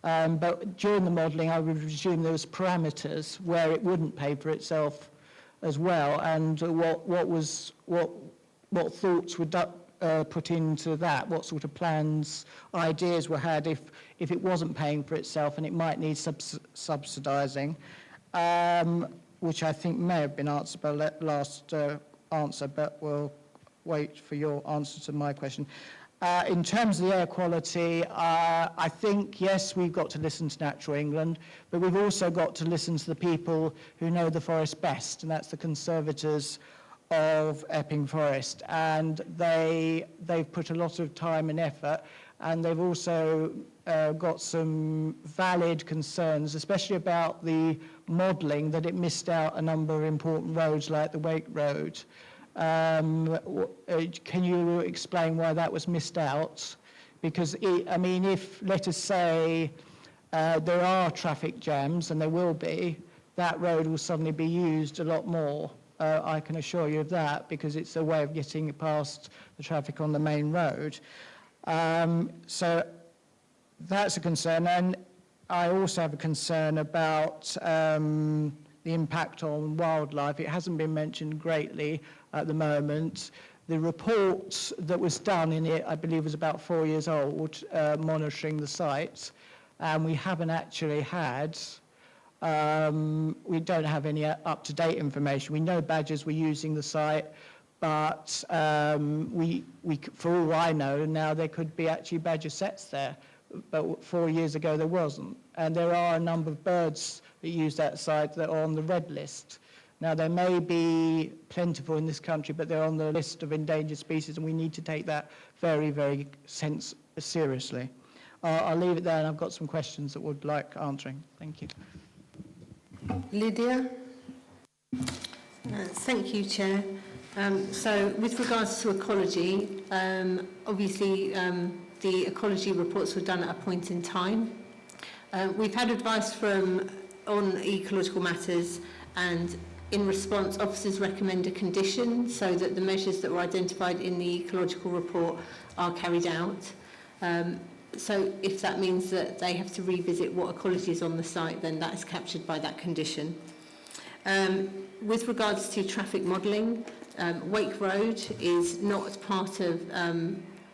But during the modelling, I would presume there was parameters where it wouldn't pay for itself as well. And what thoughts were put into that? What sort of plans, ideas were had if it wasn't paying for itself and it might need subsidising, which I think may have been answered by the last answer, but we'll wait for your answer to my question. In terms of the air quality, I think, yes, we've got to listen to Natural England, but we've also got to listen to the people who know the forest best, and that's the conservators of Epping Forest. And they've put a lot of time and effort, and they've also got some valid concerns, especially about the modelling, that it missed out a number of important roads like the Wake Road. Can you explain why that was missed out? Because, I mean, if, let us say, there are traffic jams, and there will be, that road will suddenly be used a lot more. I can assure you of that, because it's a way of getting past the traffic on the main road. So that's a concern. And I also have a concern about the impact on wildlife. It hasn't been mentioned greatly at the moment. The report that was done in it, I believe, was about 4 years old, monitoring the site, and we haven't actually had, we don't have any up-to-date information. We know badgers were using the site, but for all I know, now there could be actually badger sets there, but 4 years ago there wasn't. And there are a number of birds that use that site that are on the red list. Now, they may be plentiful in this country, but they're on the list of endangered species, and we need to take that very, very seriously. I'll leave it there, and I've got some questions that would like answering. Thank you. Lydia? Thank you, Chair. So with regards to ecology, obviously the ecology reports were done at a point in time. We've had advice on ecological matters, and in response, officers recommend a condition so that the measures that were identified in the ecological report are carried out. So if that means that they have to revisit what ecology is on the site, then that is captured by that condition. With regards to traffic modelling, Wake Road is not part of,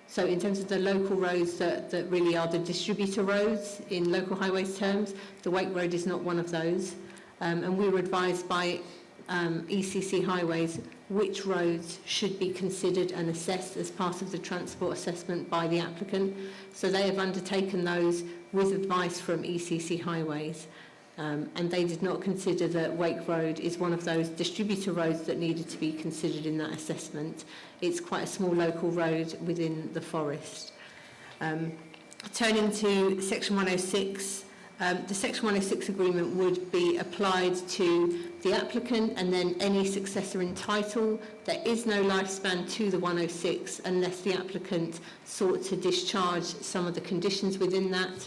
so in terms of the local roads that really are the distributor roads in local highways terms, the Wake Road is not one of those. And we were advised by ECC Highways which roads should be considered and assessed as part of the transport assessment by the applicant. So they have undertaken those with advice from ECC Highways. And they did not consider that Wake Road is one of those distributor roads that needed to be considered in that assessment. It's quite a small local road within the forest. Turning to Section 106, the Section 106 agreement would be applied to the applicant and then any successor in title. There is no lifespan to the 106 unless the applicant sought to discharge some of the conditions within that,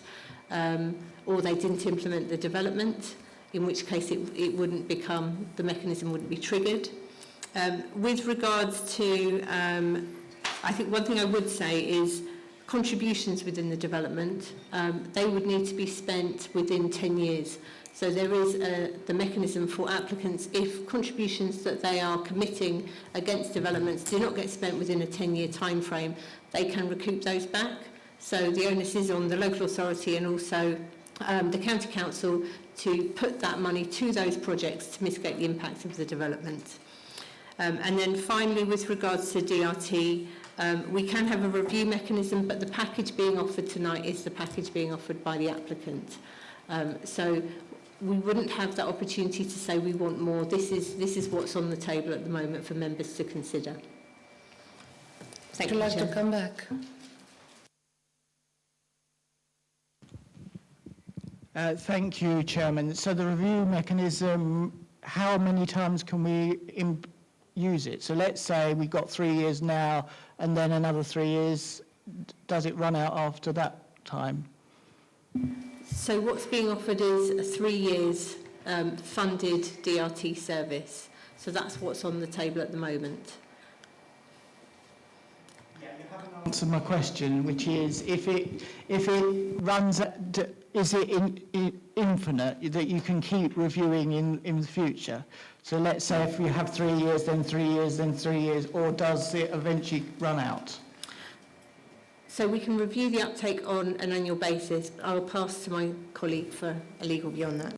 or they didn't implement the development, in which case it wouldn't become, the mechanism wouldn't be triggered. With regards to, I think one thing I would say is contributions within the development, they would need to be spent within 10 years. So there is the mechanism for applicants, if contributions that they are committing against developments do not get spent within a 10-year time frame, they can recoup those back. So the onus is on the local authority and also the county council to put that money to those projects to mitigate the impact of the development. And then finally, with regards to DRT, we can have a review mechanism, but the package being offered tonight is the package being offered by the applicant. So we wouldn't have that opportunity to say we want more. This is what's on the table at the moment for members to consider. Thank you, Would you like Chair. to come back? Thank you, Chairman. So the review mechanism, how many times can we use it? So let's say we've got 3 years now and then another 3 years. Does it run out after that time? So what's being offered is a 3 years funded DRT service. So that's what's on the table at the moment. Answer my question, which is if it runs, is it infinite that you can keep reviewing in the future? So let's say if you have 3 years, then 3 years, then 3 years, or does it eventually run out? So we can review the uptake on an annual basis. I'll pass to my colleague for a legal view on that.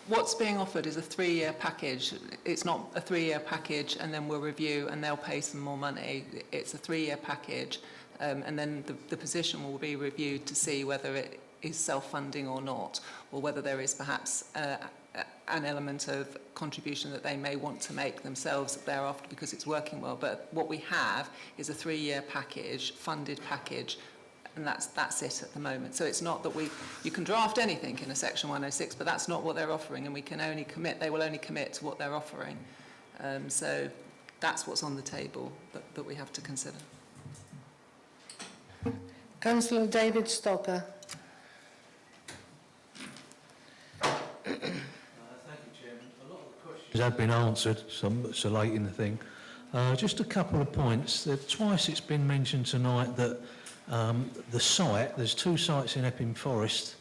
What's being offered is a 3-year package. It's not a 3-year package and then we'll review and they'll pay some more money. It's a 3-year package and then the position will be reviewed to see whether it is self-funding or not, or whether there is perhaps an element of contribution that they may want to make themselves thereafter because it's working well. But what we have is a 3-year package, funded package, and that's it at the moment. So it's not that you can draft anything in a Section 106, but that's not what they're offering, and we can only commit, they will only commit to what they're offering. So that's what's on the table that we have to consider. Councillor David Stocker. Have been answered, so late in the thing. Just a couple of points. Twice it's been mentioned tonight that the site, there's 2 sites in Epping Forest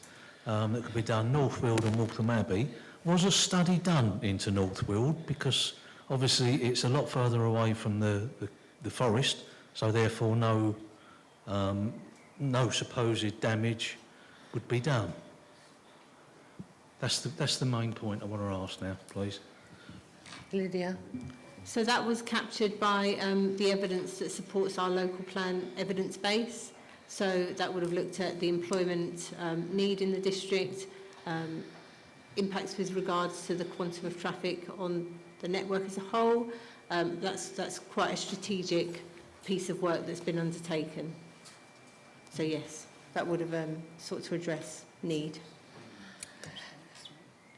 that could be done, Northfield and Waltham Abbey. Was a study done into Northfield? Because obviously it's a lot further away from the forest, so therefore no supposed damage would be done. That's the main point I want to ask now, please. Lydia. So that was captured by the evidence that supports our local plan evidence base. So that would have looked at the employment need in the district, impacts with regards to the quantum of traffic on the network as a whole. That's quite a strategic piece of work that's been undertaken. So yes, that would have sought to address need.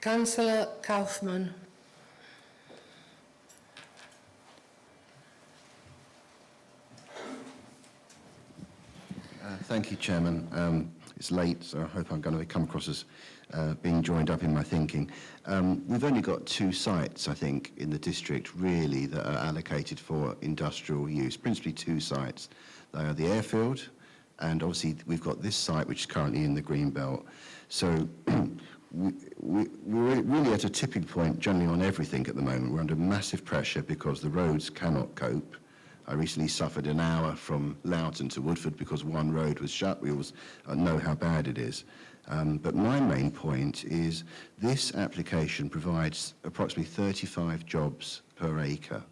Councillor Kaufmann. Thank you, Chairman. It's late, so I hope I'm going to come across as being joined up in my thinking. We've only got 2 sites, I think, in the district, really, that are allocated for industrial use, principally 2 sites. They are the airfield, and obviously we've got this site, which is currently in the green belt. So we're really at a tipping point generally on everything at the moment. We're under massive pressure because the roads cannot cope. I recently suffered an hour from Loughton to Woodford because one road was shut. We always know how bad it is. But my main point is this application provides approximately 35 jobs per acre,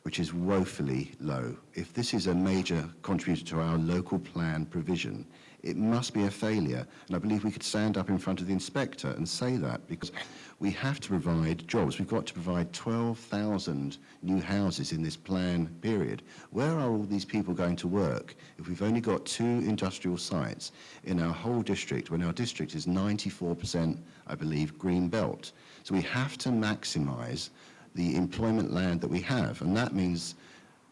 which is woefully low. If this is a major contributor to our local plan provision, it must be a failure. And I believe we could stand up in front of the inspector and say that, because we have to provide jobs. We've got to provide 12,000 new houses in this plan period. Where are all these people going to work if we've only got 2 industrial sites in our whole district, when our district is 94%, I believe, green belt? So we have to maximise the employment land that we have, and that means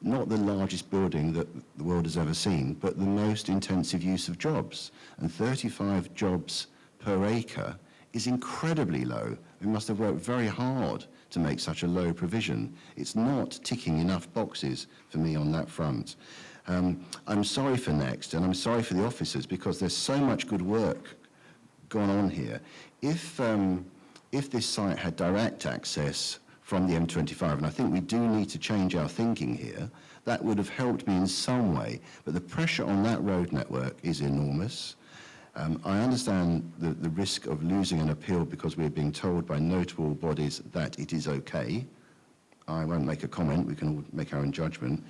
not the largest building that the world has ever seen, but the most intensive use of jobs. And 35 jobs per acre is incredibly low. We must have worked very hard to make such a low provision. It's not ticking enough boxes for me on that front. I'm sorry for Next, and I'm sorry for the officers, because there's so much good work going on here. If this site had direct access from the M25, and I think we do need to change our thinking here, that would have helped me in some way, but the pressure on that road network is enormous. I understand the risk of losing an appeal because we're being told by notable bodies that it is okay. I won't make a comment, we can all make our own judgment.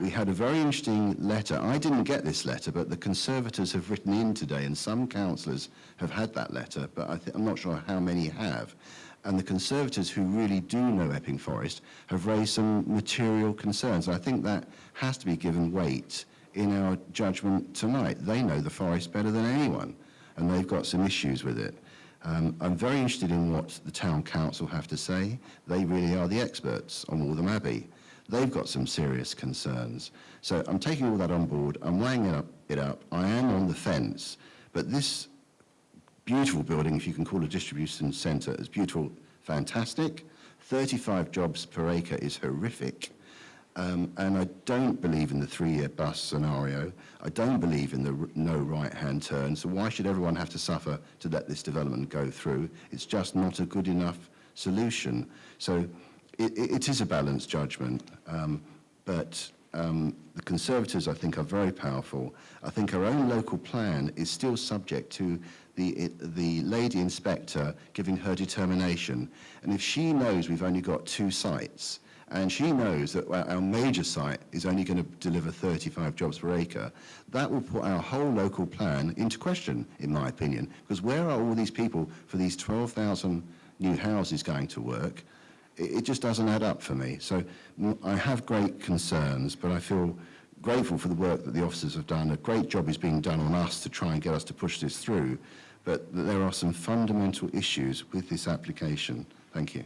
We had a very interesting letter. I didn't get this letter, but the Conservatives have written in today, and some councillors have had that letter, but I'm not sure how many have. And the Conservatives, who really do know Epping Forest, have raised some material concerns. I think that has to be given weight in our judgment tonight. They know the forest better than anyone, and they've got some issues with it. I'm very interested in what the Town Council have to say. They really are the experts on Waltham Abbey. They've got some serious concerns. So I'm taking all that on board. I'm weighing it up. I am on the fence, but this beautiful building, if you can call a distribution centre as beautiful, fantastic. 35 jobs per acre is horrific. And I don't believe in the 3-year bus scenario. I don't believe in the no right-hand turn. So why should everyone have to suffer to let this development go through? It's just not a good enough solution. So it is a balanced judgment, but the Conservatives, I think, are very powerful. I think our own local plan is still subject to the lady inspector giving her determination. And if she knows we've only got 2 sites, and she knows that our major site is only going to deliver 35 jobs per acre, that will put our whole local plan into question, in my opinion, because where are all these people for these 12,000 new houses going to work? It just doesn't add up for me. So I have great concerns, but I feel grateful for the work that the officers have done. A great job is being done on us to try and get us to push this through, but there are some fundamental issues with this application. Thank you.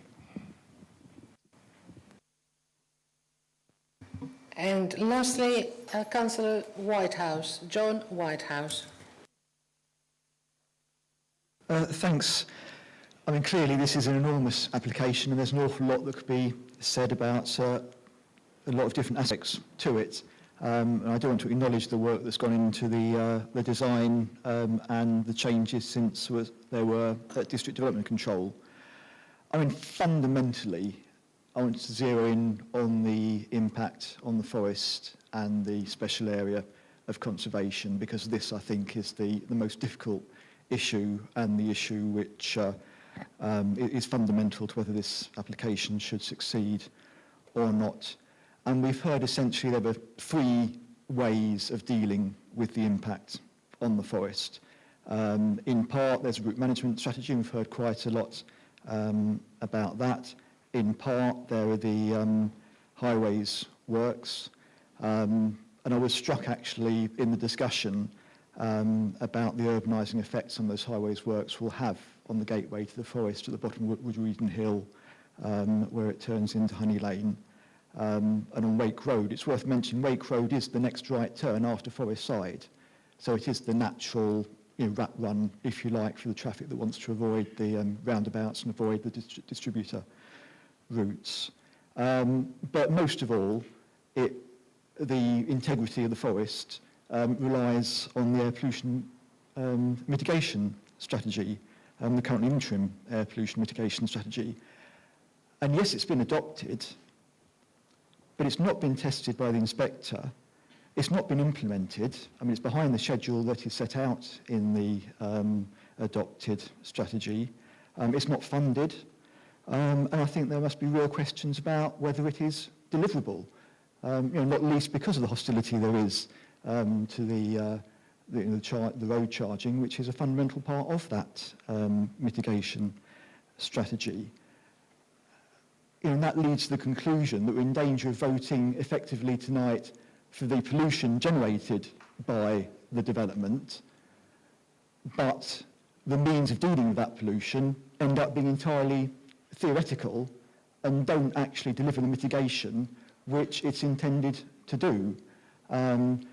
And lastly, Councillor Whitehouse, John Whitehouse. Thanks. I mean, clearly this is an enormous application, and there's an awful lot that could be said about a lot of different aspects to it. And I do want to acknowledge the work that's gone into the design and the changes since there were district development control. I mean, fundamentally, I want to zero in on the impact on the forest and the special area of conservation, because this, I think, is the most difficult issue, and the issue which is fundamental to whether this application should succeed or not. And we've heard essentially there were 3 ways of dealing with the impact on the forest. In part, there's a route management strategy, and we've heard quite a lot about that. In part, there are the highways works. And I was struck actually in the discussion about the urbanising effect some of those highways works will have on the gateway to the forest at the bottom of Woodreadon Hill, where it turns into Honey Lane. And on Wake Road, it's worth mentioning Wake Road is the next right turn after Forest Side. So it is the natural rat run, if you like, for the traffic that wants to avoid the roundabouts and avoid the distributor routes. But most of all, the integrity of the forest relies on the air pollution mitigation strategy, the currently interim air pollution mitigation strategy. And yes, it's been adopted, but it's not been tested by the inspector. It's not been implemented. I mean, it's behind the schedule that is set out in the adopted strategy. It's not funded. And I think there must be real questions about whether it is deliverable, not least because of the hostility there is to the road charging, which is a fundamental part of that mitigation strategy. And that leads to the conclusion that we're in danger of voting effectively tonight for the pollution generated by the development, but the means of dealing with that pollution end up being entirely theoretical and don't actually deliver the mitigation which it's intended to do. And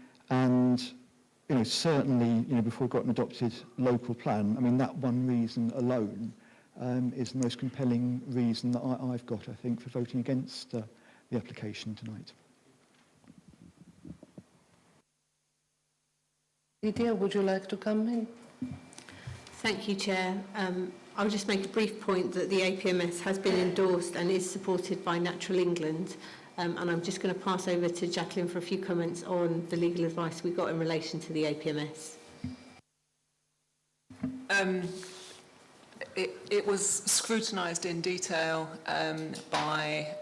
certainly, before we've got an adopted local plan, I mean, that one reason alone is the most compelling reason that I've got, I think, for voting against the application tonight. Lydia, would you like to come in? Thank you, Chair. I'll just make a brief point that the APMS has been endorsed and is supported by Natural England. And I'm just going to pass over to Jacqueline for a few comments on the legal advice we got in relation to the APMS. It was scrutinised in detail by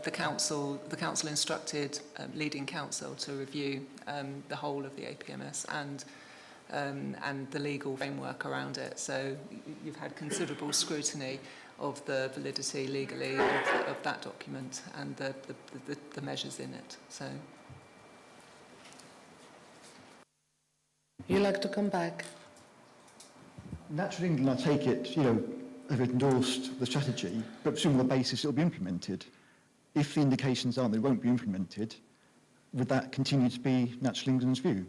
the council. The council instructed leading counsel to review the whole of the APMS and the legal framework around it. So you've had considerable scrutiny of the validity legally of that document and the measures in it. So, you like to come back? Natural England, I take it, have endorsed the strategy, but presumably on the basis it will be implemented. If the indications are that it won't be implemented, would that continue to be Natural England's view?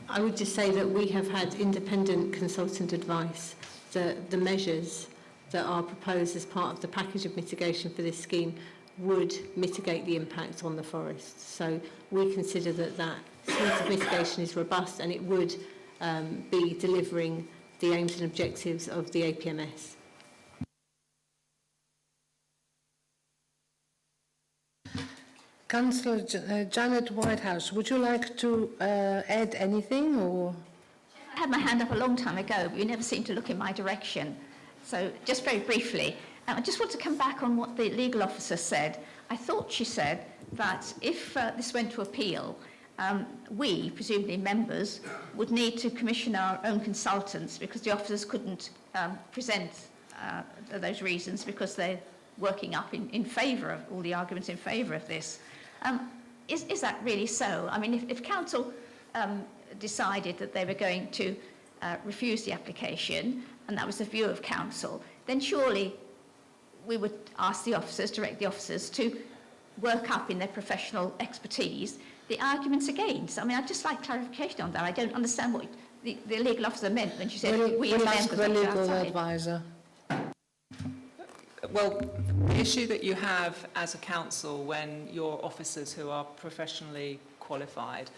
I would just say that we have had independent consultant advice that the measures that are proposed as part of the package of mitigation for this scheme would mitigate the impact on the forest. So we consider that sort of mitigation is robust and it would be delivering the aims and objectives of the APMS. Councillor Janet Whitehouse, would you like to add anything, or? I had my hand up a long time ago, but you never seem to look in my direction. So just very briefly, I just want to come back on what the legal officer said. I thought she said that if this went to appeal, we, presumably members, would need to commission our own consultants because the officers couldn't present those reasons because they're working up in favour of all the arguments in favour of this. Is that really so? I mean, if council decided that they were going to refuse the application, and that was the view of council, then surely we would ask the officers, direct the officers to work up in their professional expertise the arguments against. I mean, I'd just like clarification on that. I don't understand what the legal officer meant when she said we'll ask the legal advisor. Well, the issue that you have as a council when your officers who are professionally qualified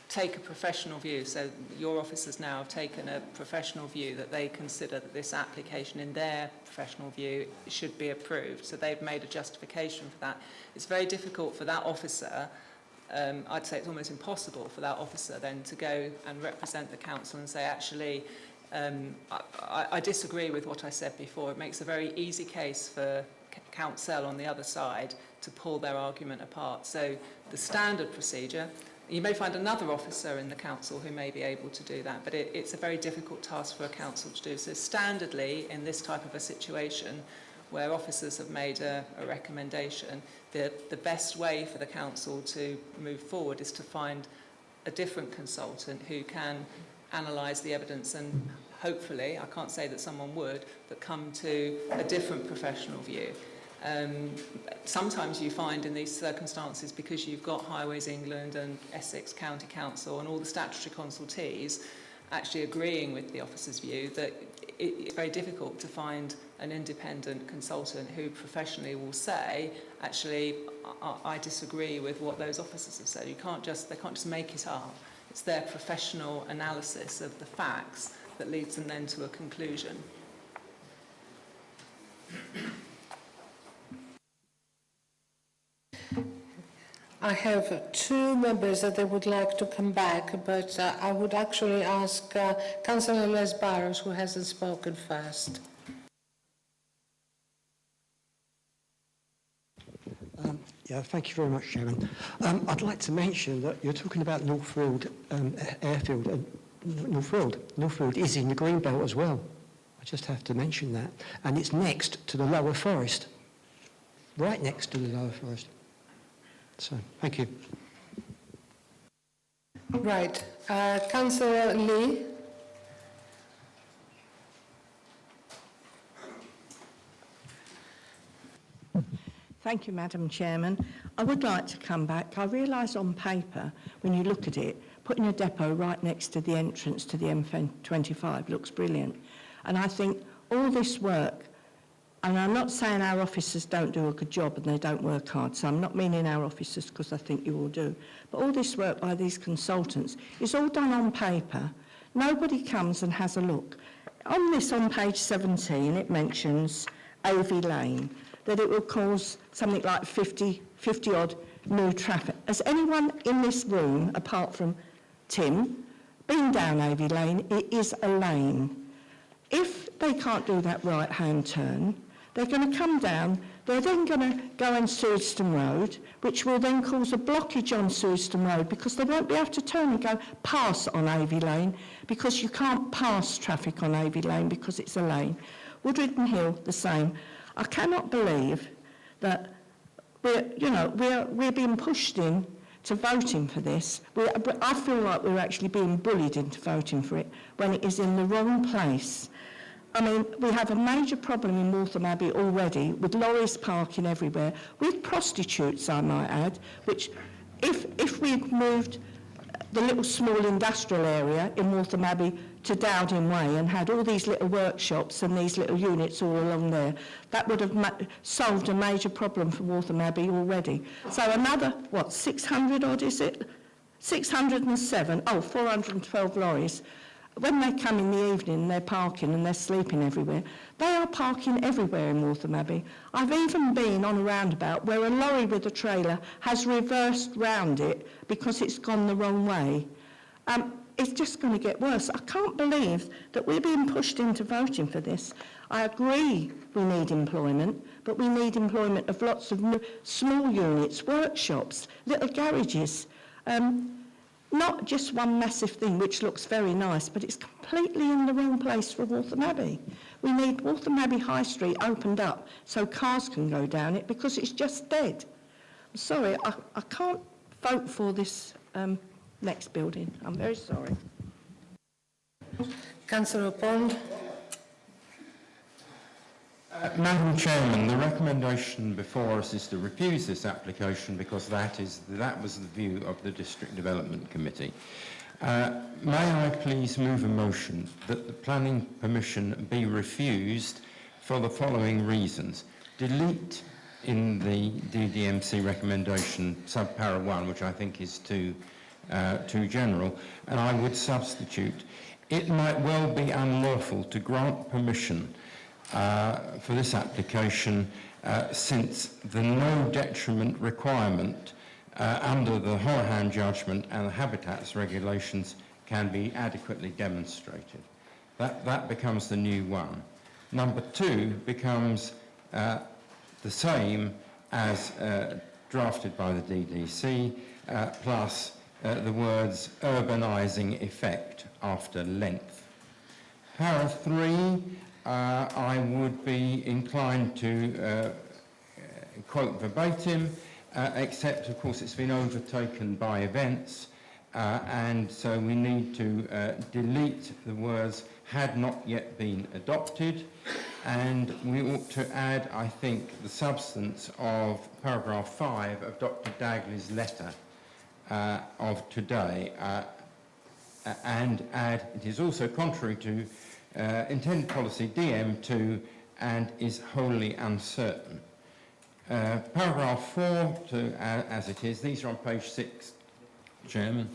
take a professional view, so your officers now have taken a professional view that they consider that this application in their professional view should be approved, so they've made a justification for that. It's very difficult for that officer I'd say it's almost impossible for that officer then to go and represent the council and say, actually, I disagree with what I said before. It makes a very easy case for council on the other side to pull their argument apart. So the standard procedure, you may find another officer in the council who may be able to do that, but it's a very difficult task for a council to do. So standardly, in this type of a situation, where officers have made a recommendation, the best way for the council to move forward is to find a different consultant who can analyse the evidence and hopefully, I can't say that someone would, but come to a different professional view. Sometimes you find in these circumstances, because you've got Highways England and Essex County Council and all the statutory consultees actually agreeing with the officer's view, that it's very difficult to find an independent consultant who professionally will say, actually, I disagree with what those officers have said. They can't just make it up. It's their professional analysis of the facts that leads them then to a conclusion. I have two members that they would like to come back, but I would actually ask Councillor Les Barros, who hasn't spoken first. Yeah, thank you very much, Chairman. I'd like to mention that you're talking about Northfield Airfield. Northfield is in the Greenbelt as well. I just have to mention that. And it's next to the Lower Forest. Right next to the Lower Forest. So, thank you. Right. Councillor Lee. Thank you, Madam Chairman. I would like to come back. I realise on paper, when you look at it, putting a depot right next to the entrance to the M25 looks brilliant. And I think all this work, and I'm not saying our officers don't do a good job and they don't work hard, so I'm not meaning our officers because I think you all do, but all this work by these consultants is all done on paper. Nobody comes and has a look. On this, on page 17, it mentions AV Lane, that it will cause something like 50 odd new traffic. Has anyone in this room, apart from Tim, been down AV Lane? It is a lane. If they can't do that right-hand turn, they're going to come down, they're then going to go on Suiston Road, which will then cause a blockage on Suiston Road because they won't be able to turn and go past on AV Lane because you can't pass traffic on AV Lane because it's a lane. Woodridden Hill, the same. I cannot believe that we're being pushed in to voting for this. I feel like we're actually being bullied into voting for it when it is in the wrong place. I mean, we have a major problem in Waltham Abbey already with lorries parking everywhere, with prostitutes, I might add, which if we'd moved the little small industrial area in Waltham Abbey to Dowding Way and had all these little workshops and these little units all along there, that would have solved a major problem for Waltham Abbey already. So another, 600 odd is it? 607, 412 lorries. When they come in the evening, they're parking and they're sleeping everywhere. They are parking everywhere in Waltham Abbey. I've even been on a roundabout where a lorry with a trailer has reversed round it because it's gone the wrong way. It's just going to get worse. I can't believe that we're being pushed into voting for this. I agree we need employment, but we need employment of lots of small units, workshops, little garages. Not just one massive thing which looks very nice, but it's completely in the wrong place for Waltham Abbey. We need Waltham Abbey High Street opened up so cars can go down it because it's just dead. I'm sorry, I can't vote for this next building. I'm very sorry. Councillor Pond. Madam Chairman, the recommendation before us is to refuse this application because that was the view of the District Development Committee. May I please move a motion that the planning permission be refused for the following reasons. Delete in the DDMC recommendation subpara 1, which I think is too general, and I would substitute, it might well be unlawful to grant permission for this application since the no detriment requirement under the Horahan judgment and the habitats regulations can be adequately demonstrated. That becomes the new one. Number 2 becomes the same as drafted by the DDC, plus the words urbanising effect after length. Para 3, I would be inclined to quote verbatim, except of course it's been overtaken by events, and so we need to delete the words had not yet been adopted, and we ought to add, I think, the substance of paragraph 5 of Dr. Dagley's letter of today, and add it is also contrary to intended policy DM2 and is wholly uncertain. Paragraph 4, as it is, these are on page 6, Chairman.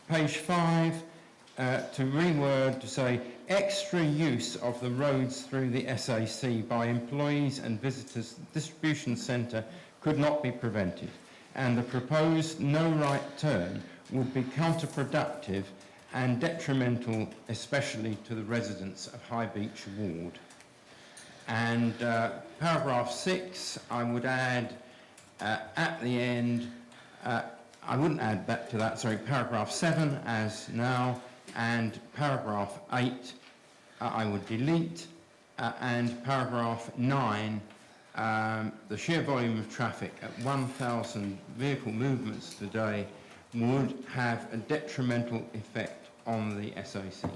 Page 5, to reword to say extra use of the roads through the SAC by employees and visitors to the distribution centre could not be prevented, and the proposed no right turn would be counterproductive and detrimental especially to the residents of High Beach Ward. And paragraph 6, I would add at the end, I wouldn't add that to that, sorry, paragraph 7 as now, and paragraph 8 I would delete, and paragraph 9, the sheer volume of traffic at 1,000 vehicle movements today would have a detrimental effect on the SAC.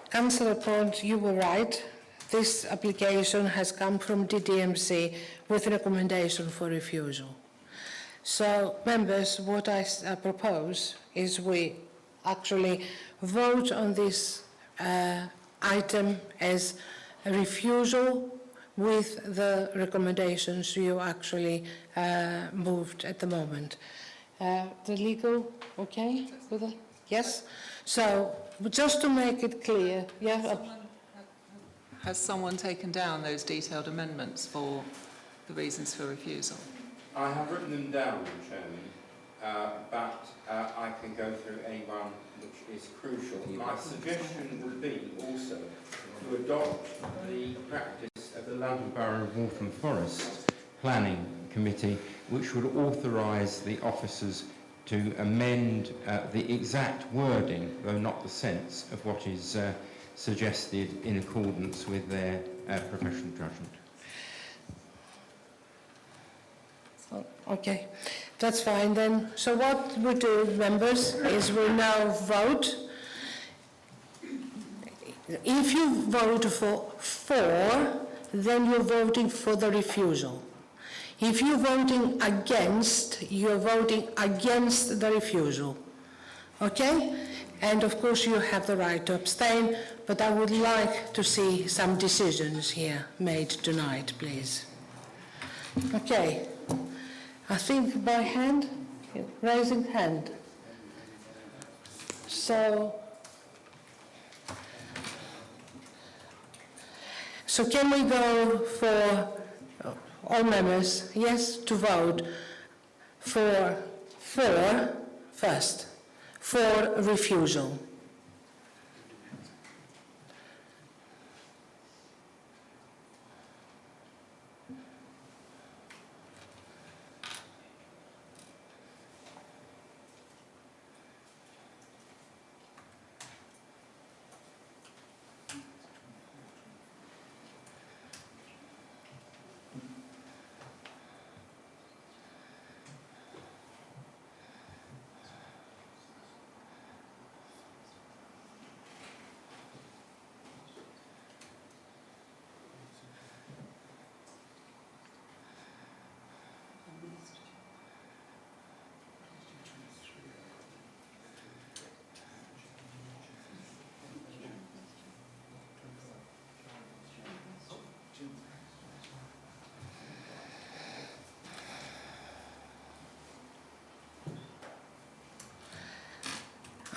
Councillor Pond, you were right. This application has come from DDMC with recommendation for refusal. So, members, what I propose is we actually vote on this item as a refusal with the recommendations you actually moved at the moment. The legal, okay with it? Yes? So, just to make it clear, yeah. Has someone taken down those detailed amendments for the reasons for refusal? I have written them down, Chairman, but I can go through any one which is crucial. My suggestion would be also to adopt the practice of the London Borough of Waltham Forest Planning Committee, which would authorise the officers to amend the exact wording, though not the sense, of what is suggested in accordance with their professional judgment. Okay, that's fine then. So what we do, members, is we now vote. If you vote for, then you're voting for the refusal. If you're voting against, you're voting against the refusal. Okay? And of course you have the right to abstain, but I would like to see some decisions here made tonight, please. Okay. I think by hand, raising hand. So can we go for all members, yes, to vote for first, for refusal?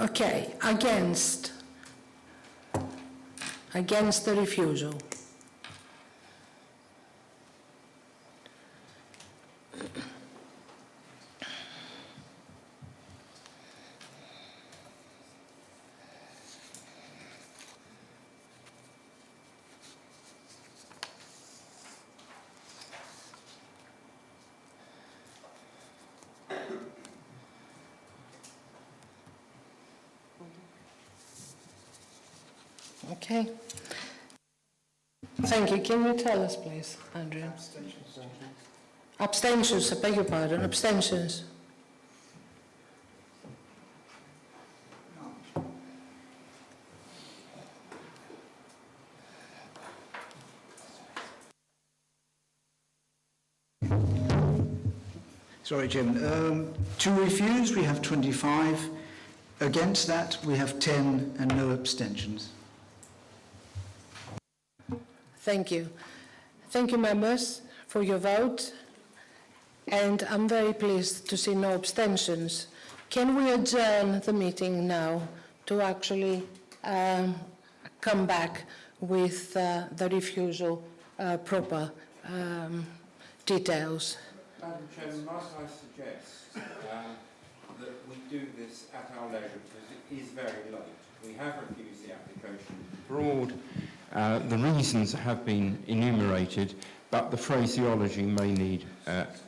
Okay, against the refusal. Okay. Thank you. Can you tell us, please, Andrea? Abstentions, I beg your pardon. Abstentions. Sorry, Jim. To refuse, we have 25. Against that, we have 10 and no abstentions. Thank you. Thank you, members, for your vote. And I'm very pleased to see no abstentions. Can we adjourn the meeting now to actually come back with the refusal proper details? Madam Chairman, might I suggest that we do this at our leisure because it is very late. We have refused the application. Broad, the reasons have been enumerated, but the phraseology may need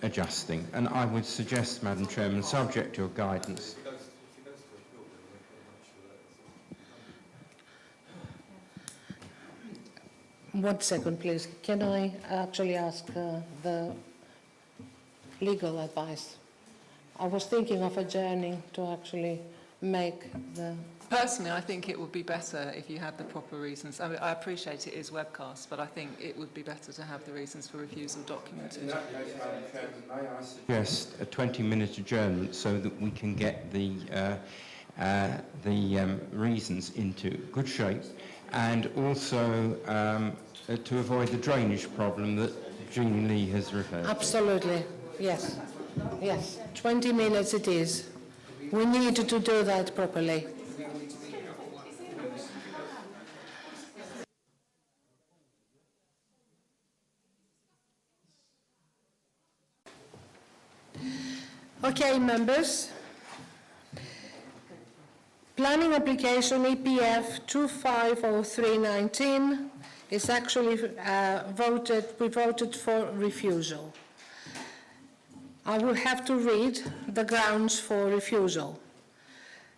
adjusting. And I would suggest, Madam Chairman, subject to your guidance. One second, please. Can I actually ask the legal advice? I was thinking of adjourning to actually make the... Personally, I think it would be better if you had the proper reasons. I mean, I appreciate it is webcast, but I think it would be better to have the reasons for refusal documented. In that case, Madam Chairman, may I suggest a 20-minute adjournment so that we can get the reasons into good shape, and also to avoid the drainage problem that Jean Lee has referred to. Absolutely, yes. Yes, 20 minutes it is. We need to do that properly. Okay, members. Planning application EPF 250319 is actually we voted for refusal. I will have to read the grounds for refusal.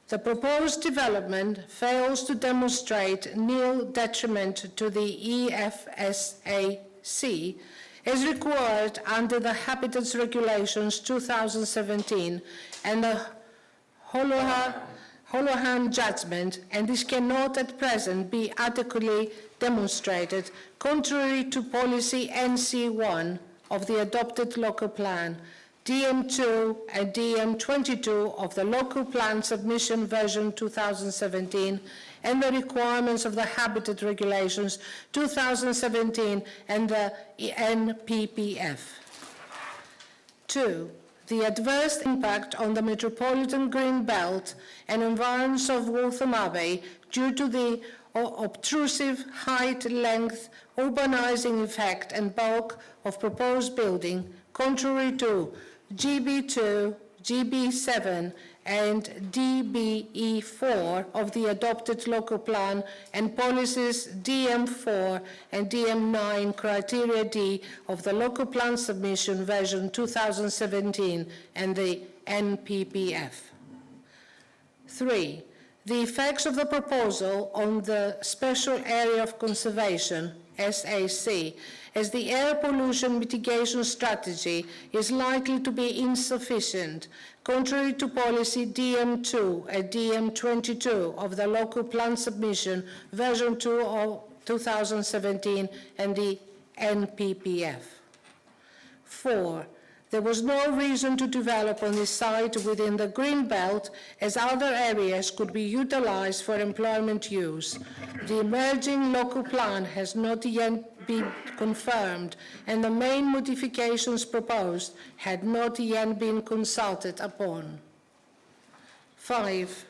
The proposed development fails to demonstrate nil detriment to the EFSAC as required under the Habitats Regulations 2017 and the Holohan judgment, and this cannot at present be adequately demonstrated contrary to policy NC1 of the adopted local plan, DM2 and DM22 of the local plan submission version 2017 and the requirements of the Habitat Regulations 2017 and the NPPF. 2. The adverse impact on the metropolitan green belt and environs of Waltham Abbey due to the obtrusive height, length, urbanizing effect and bulk of proposed building, contrary to GB2, GB7 and DBE4 of the adopted local plan and policies DM4 and DM9 criteria D of the local plan submission version 2017 and the NPPF. 3. The effects of the proposal on the Special Area of Conservation, SAC, as the air pollution mitigation strategy is likely to be insufficient, contrary to policy DM2 and DM22 of the local plan submission version 2 of 2017 and the NPPF. 4. There was no reason to develop on this site within the green belt, as other areas could be utilized for employment use. The emerging local plan has not yet been confirmed, and the main modifications proposed had not yet been consulted upon. 5.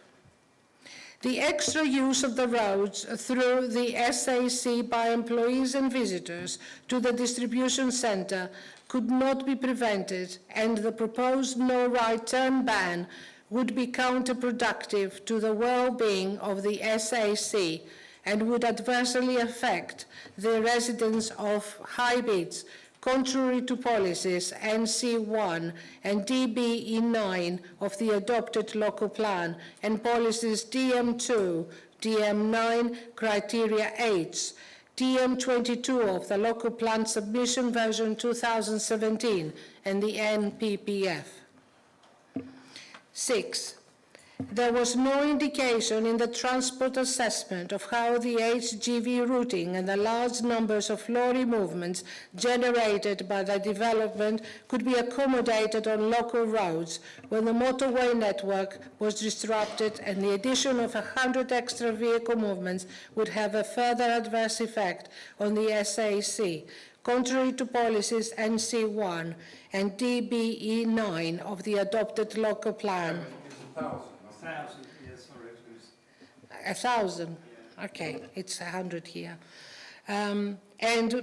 The extra use of the roads through the SAC by employees and visitors to the distribution centre could not be prevented, and the proposed no right turn ban would be counterproductive to the well-being of the SAC and would adversely affect the residents of High Beats, contrary to policies NC1 and DBE9 of the adopted local plan and policies DM2, DM9 Criteria H, DM22 of the Local Plan Submission version 2017 and the NPPF. 6. There was no indication in the transport assessment of how the HGV routing and the large numbers of lorry movements generated by the development could be accommodated on local roads when the motorway network was disrupted, and the addition of 100 extra vehicle movements would have a further adverse effect on the SAC, contrary to policies NC1 and DBE9 of the adopted local plan. 1,000, okay, it's 100 here. And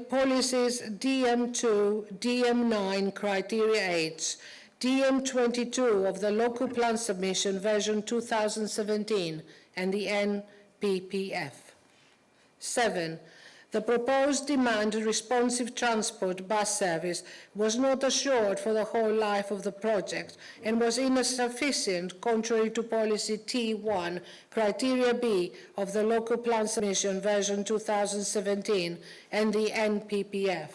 policies DM2, DM9 Criteria H, DM22 of the Local Plan Submission version 2017 and the NPPF. 7. The proposed demand responsive transport bus service was not assured for the whole life of the project and was insufficient contrary to policy T1 Criteria B of the Local Plan Submission version 2017 and the NPPF.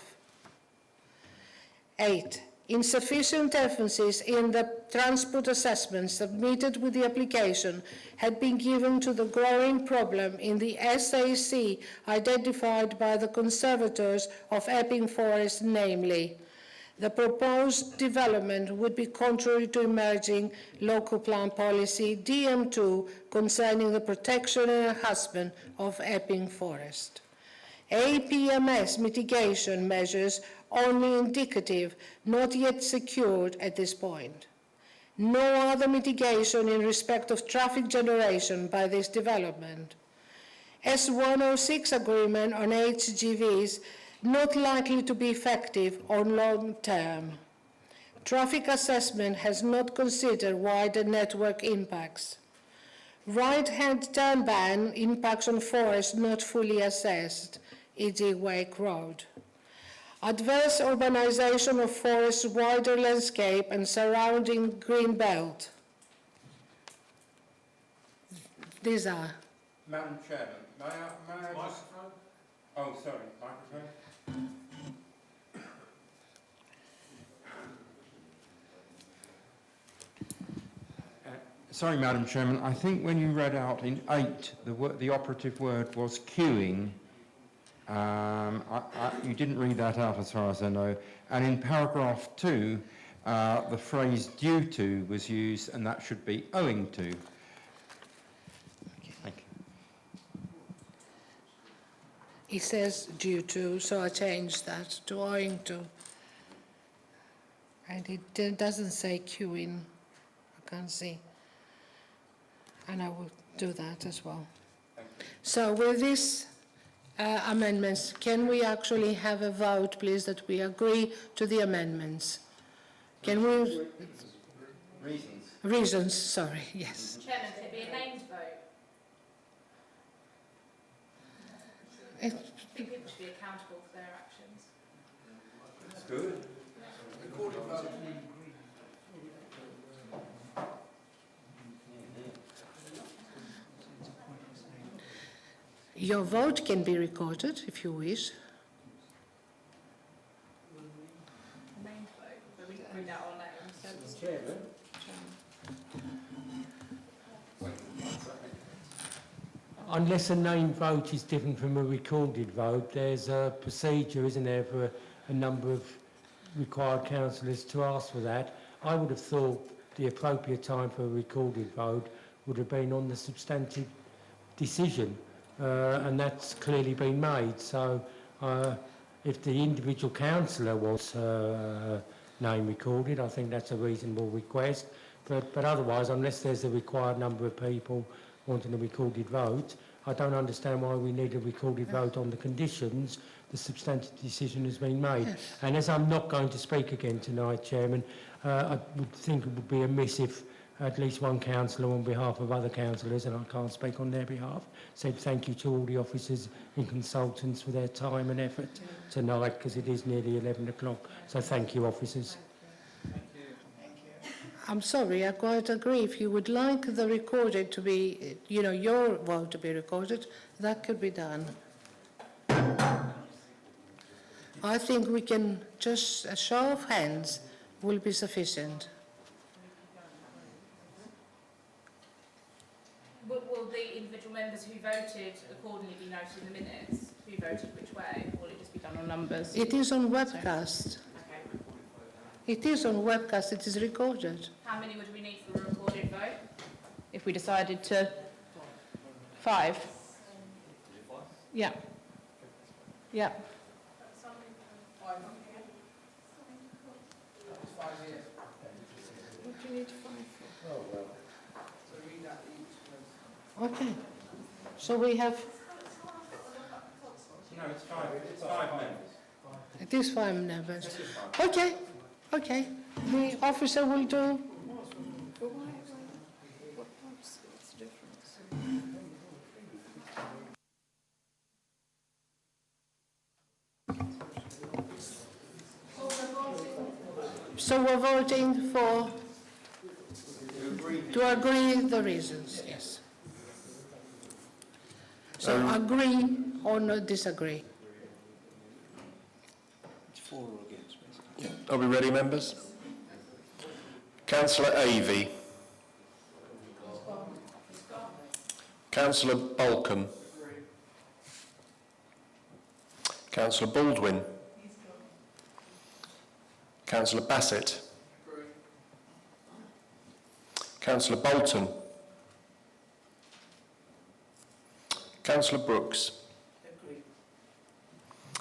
8. Insufficient emphasis in the transport assessment submitted with the application had been given to the growing problem in the SAC identified by the conservators of Epping Forest, namely, the proposed development would be contrary to emerging local plan policy DM2 concerning the protection and enhancement of Epping Forest. APMS mitigation measures only indicative, not yet secured at this point. No other mitigation in respect of traffic generation by this development. S106 agreement on HGVs not likely to be effective on long term. Traffic assessment has not considered wider network impacts. Right-hand turn ban impacts on forest not fully assessed, e.g. Wake Road. Adverse urbanization of forest's wider landscape and surrounding green belt. These are. Madam Chairman, may I just... Oh, sorry, microphone. Sorry, Madam Chairman, I think when you read out in 8, the operative word was queuing. You didn't read that out as far as I know. And in paragraph 2, the phrase due to was used, and that should be owing to. Thank you. It says due to, so I changed that to owing to. And it doesn't say queuing, I can't see. And I will do that as well. So with this amendments, can we actually have a vote, please, that we agree to the amendments? Can we? Reasons. Reasons, sorry, yes. Chairman, could it be a named vote? I think people should be accountable for their actions. That's good. Your vote can be recorded if you wish. A named vote, but we can read out our names. Chairman. Unless a named vote is different from a recorded vote, there's a procedure, isn't there, for a number of required councillors to ask for that. I would have thought the appropriate time for a recorded vote would have been on the substantive decision, and that's clearly been made. So if the individual councillor wants name recorded, I think that's a reasonable request. But otherwise, unless there's a required number of people wanting a recorded vote, I don't understand why we need a recorded vote on the conditions the substantive decision has been made. Yes. And as I'm not going to speak again tonight, Chairman, I would think it would be amiss if at least one councillor on behalf of other councillors, and I can't speak on their behalf, said thank you to all the officers and consultants for their time and effort tonight, because it is nearly 11 o'clock. So thank you, officers. I'm sorry, I quite agree. If you would like the recorded to be, your vote to be recorded, that could be done. I think we can, just a show of hands will be sufficient. Will the individual members who voted accordingly be noted in the minutes? Who voted which way? Or will it just be done on numbers? It is on webcast. Okay. It is on webcast, it is recorded. How many would we need for a recorded vote? If we decided to... 5? Yeah. Yeah. What do you need 5 for? Okay. So we have... No, it's 5. It's 5 members. It is 5 members. Okay, okay. The officer will do... So we're voting for... To agree the reasons, yes. So agree or not disagree? For or against, basically. Yeah. Are we ready, members? Councillor Avey. Councillor Balcombe. Councillor Baldwin. Councillor Bassett. Councillor Bolton. Councillor Brooks. Agree.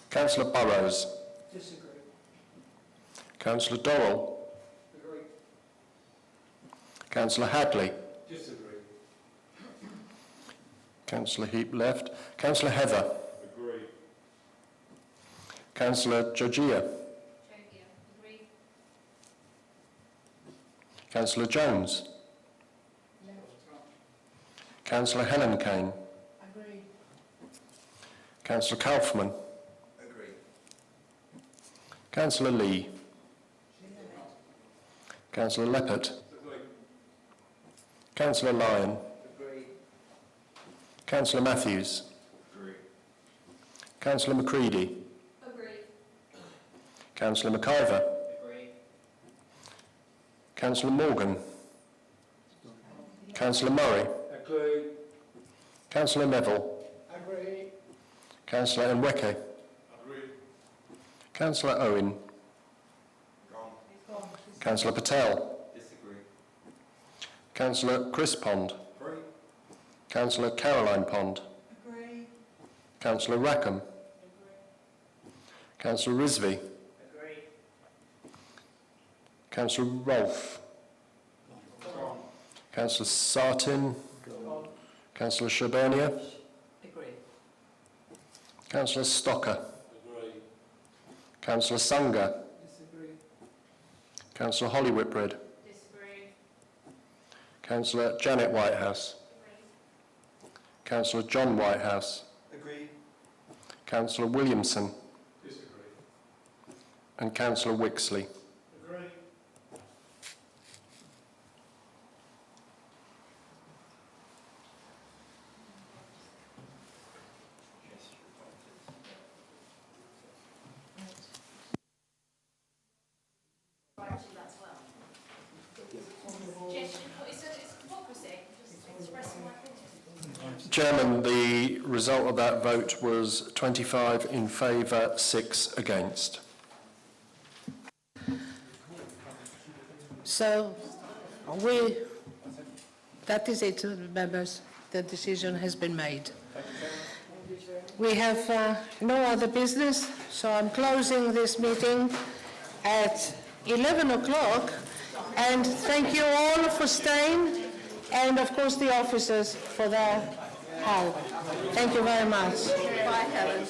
Councillor Burrows. Disagree. Councillor Dorrell. Agree. Councillor Hadley. Disagree. Councillor Heap left. Councillor Heather. Agree. Councillor Georgia. Councillor Jones. Councillor Helen Kane. Agree. Councillor Kaufman. Agree. Councillor Lee. Councillor Leppert. Agree. Councillor Lyon. Agree. Councillor Matthews. Agree. Councillor McCready. Agree. Councillor McIver. Agree. Councillor Morgan. Councillor Murray. Agree. Councillor Neville. Agree. Councillor Nweke. Agree. Councillor Owen. Councillor Patel. Disagree. Councillor Chris Pond. Agree. Councillor Caroline Pond. Agree. Councillor Rackham. Councillor Rizvi. Agree. Councillor Rolfe. Councillor Sartin. Councillor Shabernia. Agree. Councillor Stocker. Agree. Councillor Sangha. Disagree. Councillor Holly Whitbread. Disagree. Councillor Janet Whitehouse. Councillor John Whitehouse. Agree. Councillor Williamson. Disagree. And Councillor Wixley. Agree. Chairman, the result of that vote was 25 in favour, 6 against. So that is it, members. The decision has been made. We have no other business, so I'm closing this meeting at 11 o'clock. And thank you all for staying, and of course the officers for their help. Thank you very much. Bye, Helen.